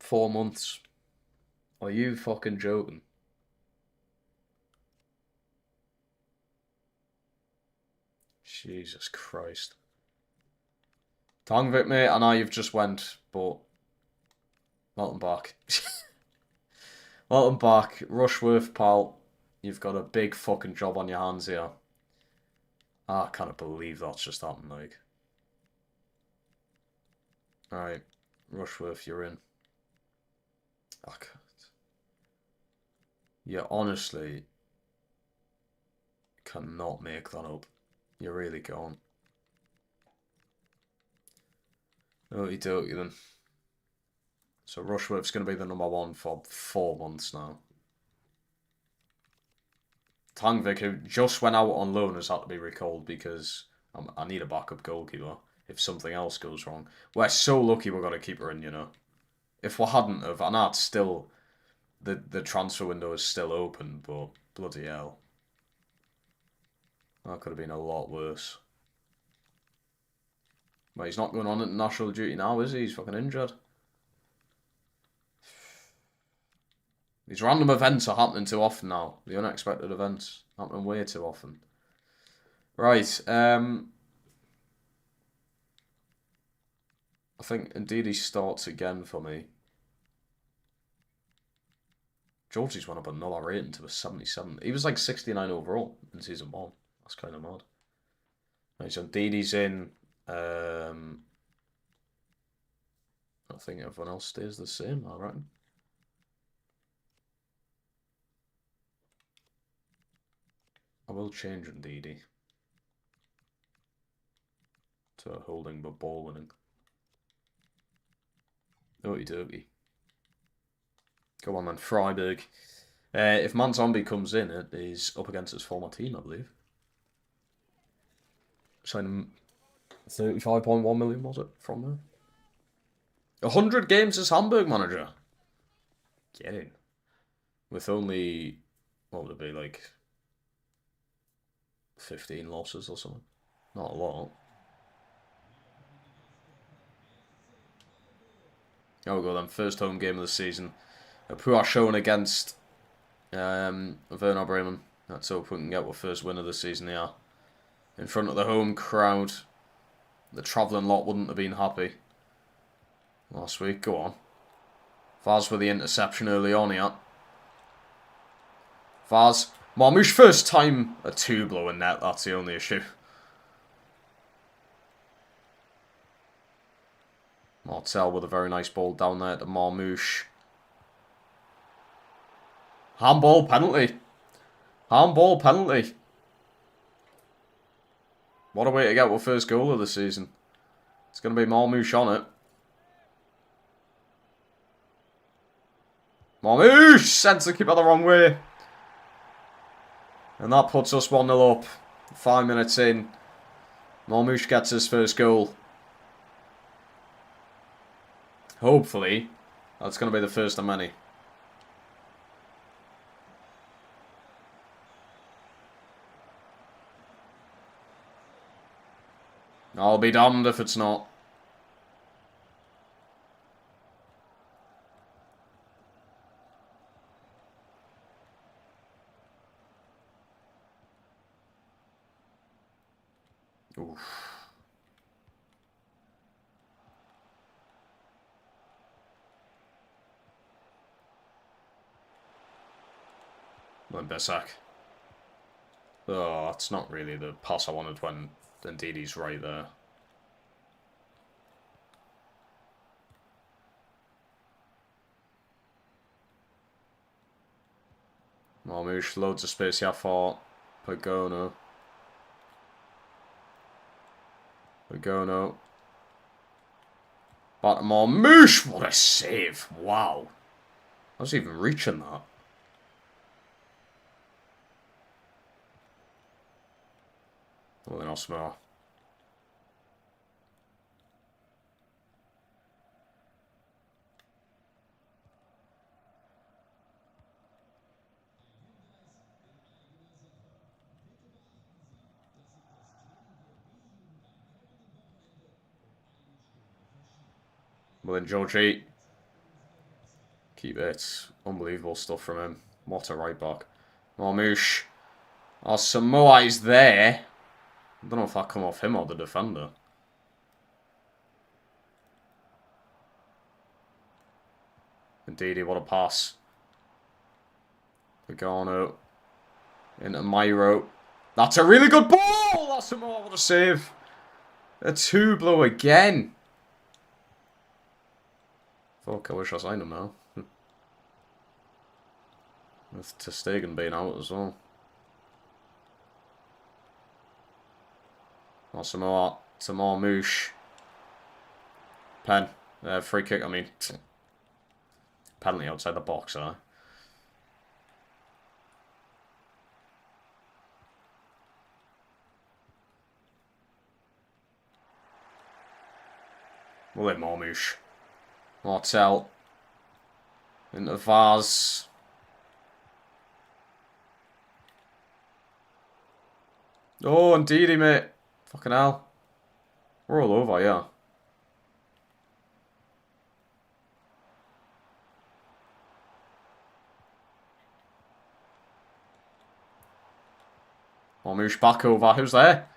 $4 months. Are you fucking joking? Jesus Christ. Tangvik, mate, I know you've just went, but welcome back. Welcome back. Rushworth, pal. You've got a big fucking job on your hands here. I can't believe that's just happened, like. Alright. Rushworth, you're in. I can't. You honestly cannot make that up. You really can't. Okie dokie then. So Rushworth's going to be the number one for 4 months now. Tangvik, who just went out on loan, has had to be recalled because I need a backup goalkeeper if something else goes wrong. We're so lucky we're going to keep her in, you know. If we hadn't have, and that's still, the transfer window is still open, but bloody hell. That could have been a lot worse. Well, he's not going on international duty now, is he? He's fucking injured. These random events are happening too often now. The unexpected events happening way too often. Right, I think indeed he starts again for me. Georgie's went up another rating to a 77. He was like 69 overall in season 1. That's kind of mad. Right, so Didi's in. I think everyone else stays the same, I reckon. I will change Ndidi to holding but ball winning. Okie dokie. Go on then, Freiburg. If Manzombie comes in, it is up against his former team, I believe. Signing 35.1 million, was it, from there? 100 games as Hamburg manager. Get in. With only, what would it be, like 15 losses or something? Not a lot. There we go then, first home game of the season. A poor showing against Werder Bremen. Let's hope we can get our first win of the season here. In front of the home crowd. The travelling lot wouldn't have been happy last week. Go on. Vaz with the interception early on here. Vaz. Marmouche first time a 2 blowing net. That's the only issue. Martel with a very nice ball down there to Marmouche. Handball penalty. Handball penalty. What a way to get our first goal of the season. It's going to be Marmouche on it. Marmouche! Sends the keeper the wrong way. And that puts us 1-0 up. 5 minutes in. Marmouche gets his first goal. Hopefully, that's going to be the first of many. I'll be damned if it's not. Oof. Limbesak. Oh, that's not really the pass I wanted when Ndidi's right there. Marmouche, loads of space here for Pagono. Pagono. Back to Marmouche! What a save! Wow. I was even reaching that. Well, then I'll smell. Well, then Georgie. Keep it. Unbelievable stuff from him. What a right back. Marmouche. Oh, Samoa is there. I don't know if that come off him or the defender. Indeedy, what a pass. Pagano. Into Myro. That's a really good ball! That's Samoa, what a save. A 2-blow again. Fuck, I wish I signed him now. With Ter Stegen being out as well. Samoa to Marmouche. Pen. Free kick, I mean. Penalty outside the box, huh? We'll hit Marmouche. Martel. Into Vaz. Oh, indeedy, mate. Fucking hell. We're all over, yeah. Marmouche back over. Who's there?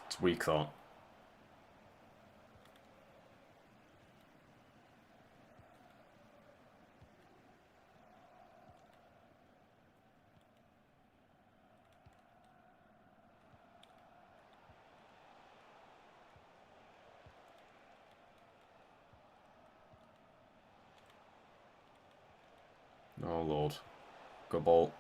It's weak, though. Oh, Lord. Good ball.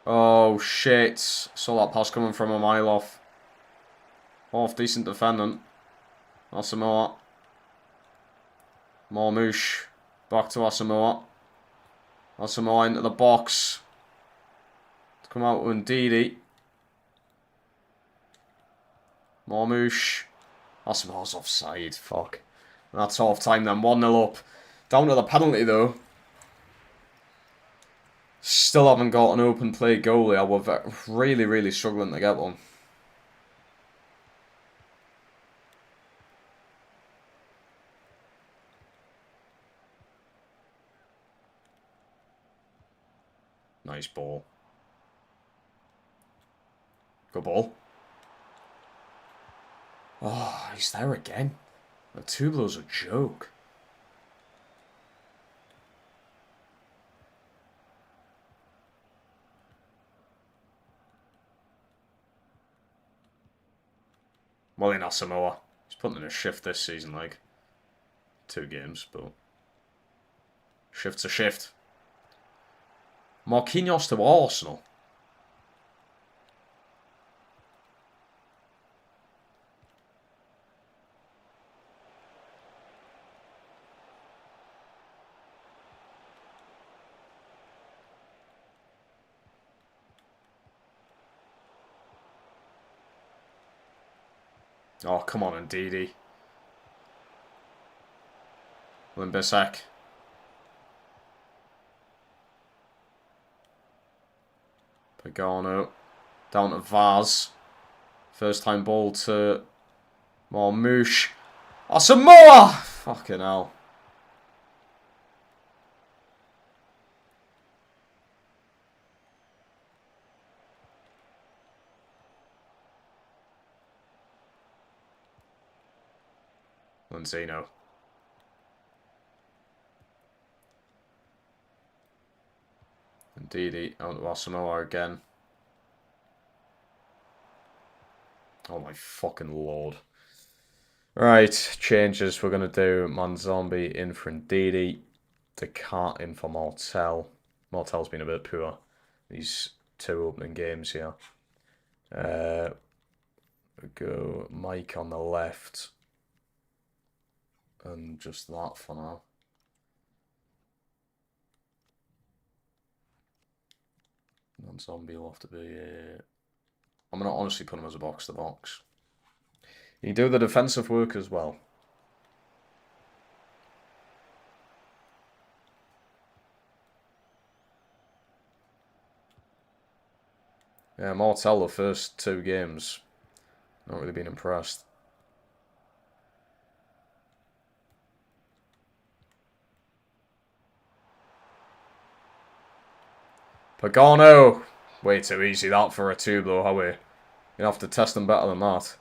Oh, shit. Saw that pass coming from a mile off. Half decent defendant. Asamoah. Marmouche. Back to Asamoah. Asamoah into the box. To come out with Ndidi. Marmouche. Asamoah's offside. Fuck. And that's half time then. 1-0 up. Down to the penalty though. Still haven't got an open play goalie. I was really, really struggling to get one. Nice ball. Good ball. Oh, he's there again. The 2-blow's a joke. Well, in Asamoah. He's putting in a shift this season, like. 2 games, but... Shift's a shift. Marquinhos to Arsenal. Oh, come on, Ndidi. Limbisak. Pagano. Down to Vaz. First time ball to Marmouche. Asamoah! Fucking hell. Lenzino. Ndidi. Out to Asamoah again. Oh my fucking lord. Right, changes. We're going to do Manzombi in for Ndidi. Descartes in for Mortel. Mortel's been a bit poor these 2 opening games here. We go Mike on the left. And just that for now. Manzombi will have to be... I'm going to honestly put him as a box-to-box. You do the defensive work as well. Yeah, Mortel the first 2 games. Not really been impressed. Pagano! Way too easy that for a 2 though, are we? You have to test them better than that.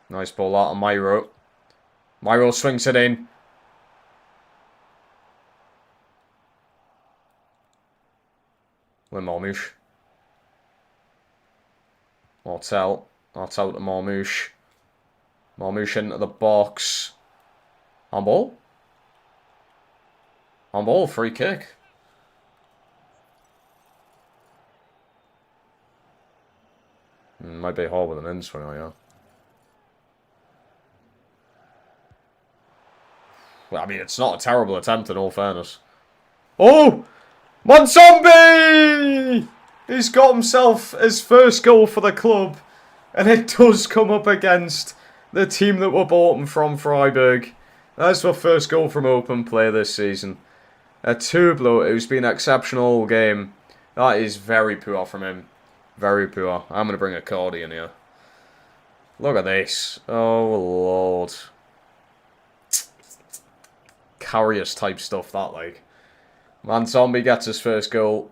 Nice ball out of Myro. Myro swings it in. With Marmouche. Mortel. That's out to Marmouche. Marmouche into the box. Handball? Handball, free kick. Might be hard with an in swinger, yeah. Well, I mean, it's not a terrible attempt in all fairness. Oh! Manzombi! He's got himself his first goal for the club. And it does come up against the team that were bought him from Freiburg. That's the first goal from open play this season. A Tublo who's been exceptional all game. That is very poor from him. Very poor. I'm going to bring a Cardi in here. Look at this. Oh, Lord. Carriers type stuff, that like. Manzombi gets his first goal.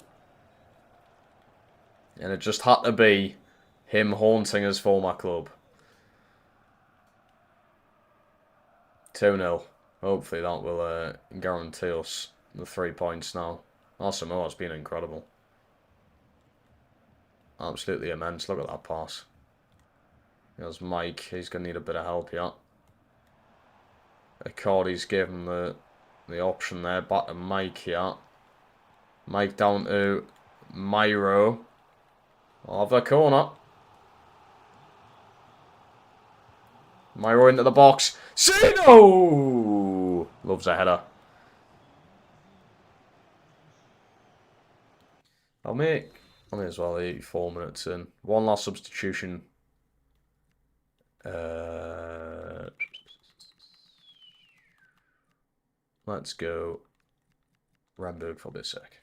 And it just had to be him haunting his former club. 2-0. Hopefully that will guarantee us the 3 points now. Asamoah's been incredible. Absolutely immense. Look at that pass. There's Mike. He's going to need a bit of help here. Accordi's given the option there. Back to Mike here. Mike down to Myro. Off the corner. Myro into the box. Sino! Loves a header. I may as well 84 minutes in. One last substitution. Let's go Hamburger for this sec.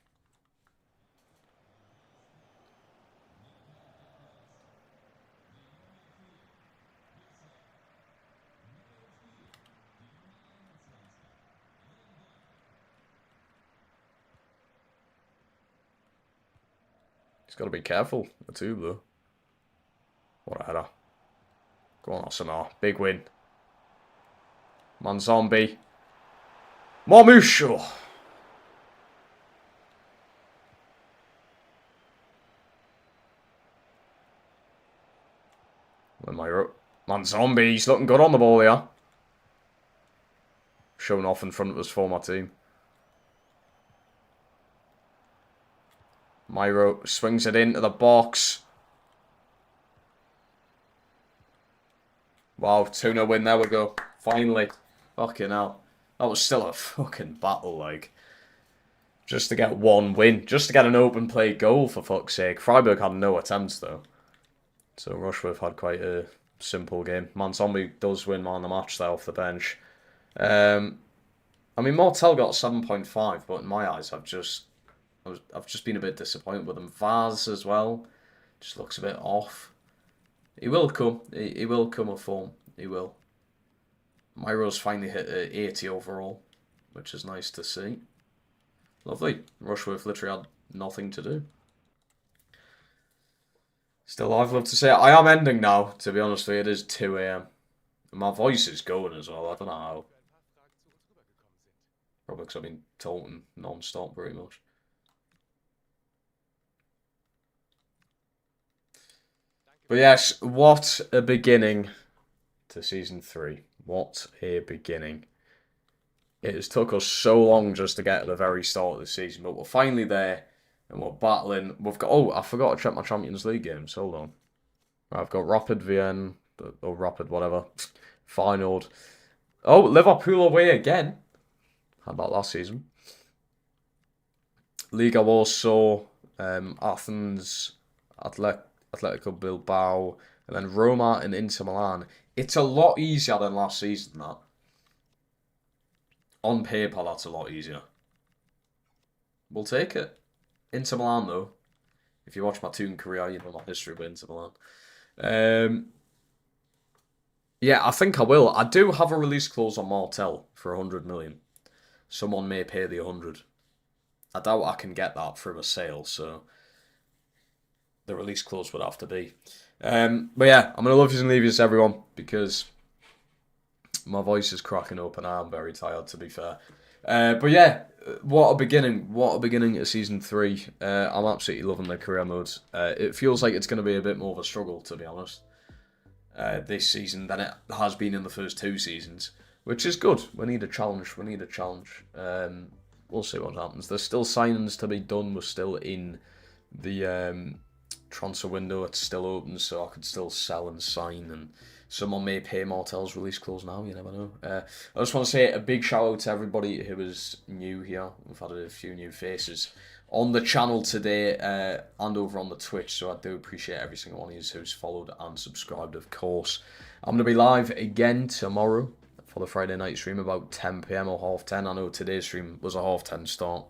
He's got to be careful, the 2 though. What a header. Go on, Arsenal. Big win. Manzombie. Marmusho. Manzombie, he's looking good on the ball here. Showing off in front of his former team. Myro swings it into the box. Wow, 2-0 win. There we go. Finally. Fucking hell. That was still a fucking battle, like. Just to get one win. Just to get an open play goal, for fuck's sake. Freiburg had no attempts, though. So Rushworth had quite a simple game. Manzombie does win man of the match there off the bench. I mean, Mortel got 7.5, but in my eyes, I've just been a bit disappointed with him. Vaz as well, just looks a bit off. He will come. He will come with form. He will. Myro's finally hit 80 overall, which is nice to see. Lovely. Rushworth literally had nothing to do. Still, I've loved to say it. I am ending now, to be honest with you. It is 2 AM. My voice is going as well. I don't know how. Probably because I've been talking non-stop pretty much. But yes, what a beginning to Season 3. What a beginning. It has took us so long just to get to the very start of the season, but we're finally there, and we're battling. We've got... Oh, I forgot to check my Champions League games. Hold on. I've got Rapid Vienna, or Rapid whatever, finaled. Oh, Liverpool away again. Had that last season. Liga Warsaw, Athens, Atletico Bilbao, and then Roma and Inter Milan. It's a lot easier than last season, that. On paper, that's a lot easier. We'll take it. Inter Milan, though. If you watch my Toon career, you know my history with Inter Milan. Yeah, I think I will. I do have a release clause on Martel for 100 million. Someone may pay the 100. I doubt I can get that through a sale, so the release clause would have to be. But yeah, I'm going to love yous and leave yous, everyone, because my voice is cracking up and I'm very tired, to be fair. But yeah, what a beginning. What a beginning to Season 3. I'm absolutely loving the career modes. It feels like it's going to be a bit more of a struggle, to be honest, this season than it has been in the first 2 seasons, which is good. We need a challenge. We need a challenge. We'll see what happens. There's still signings to be done. We're still in the transfer window. It's still open, so I could still sell and sign, and someone may pay Martel's release clause now. You never know. I just want to say a big shout out to everybody who is new here. We've had a few new faces on the channel today and over on the Twitch, so I do appreciate every single one of you who's followed and subscribed, of course. I'm going to be live again tomorrow for the Friday night stream about 10 PM or half 10. I know today's stream was a half 10 start.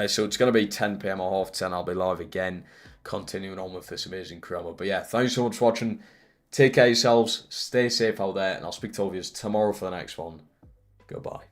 So it's going to be 10 PM or half 10. I'll be live again, continuing on with this amazing career mode. But yeah, thanks so much for watching. Take care of yourselves. Stay safe out there. And I'll speak to all of you tomorrow for the next one. Goodbye.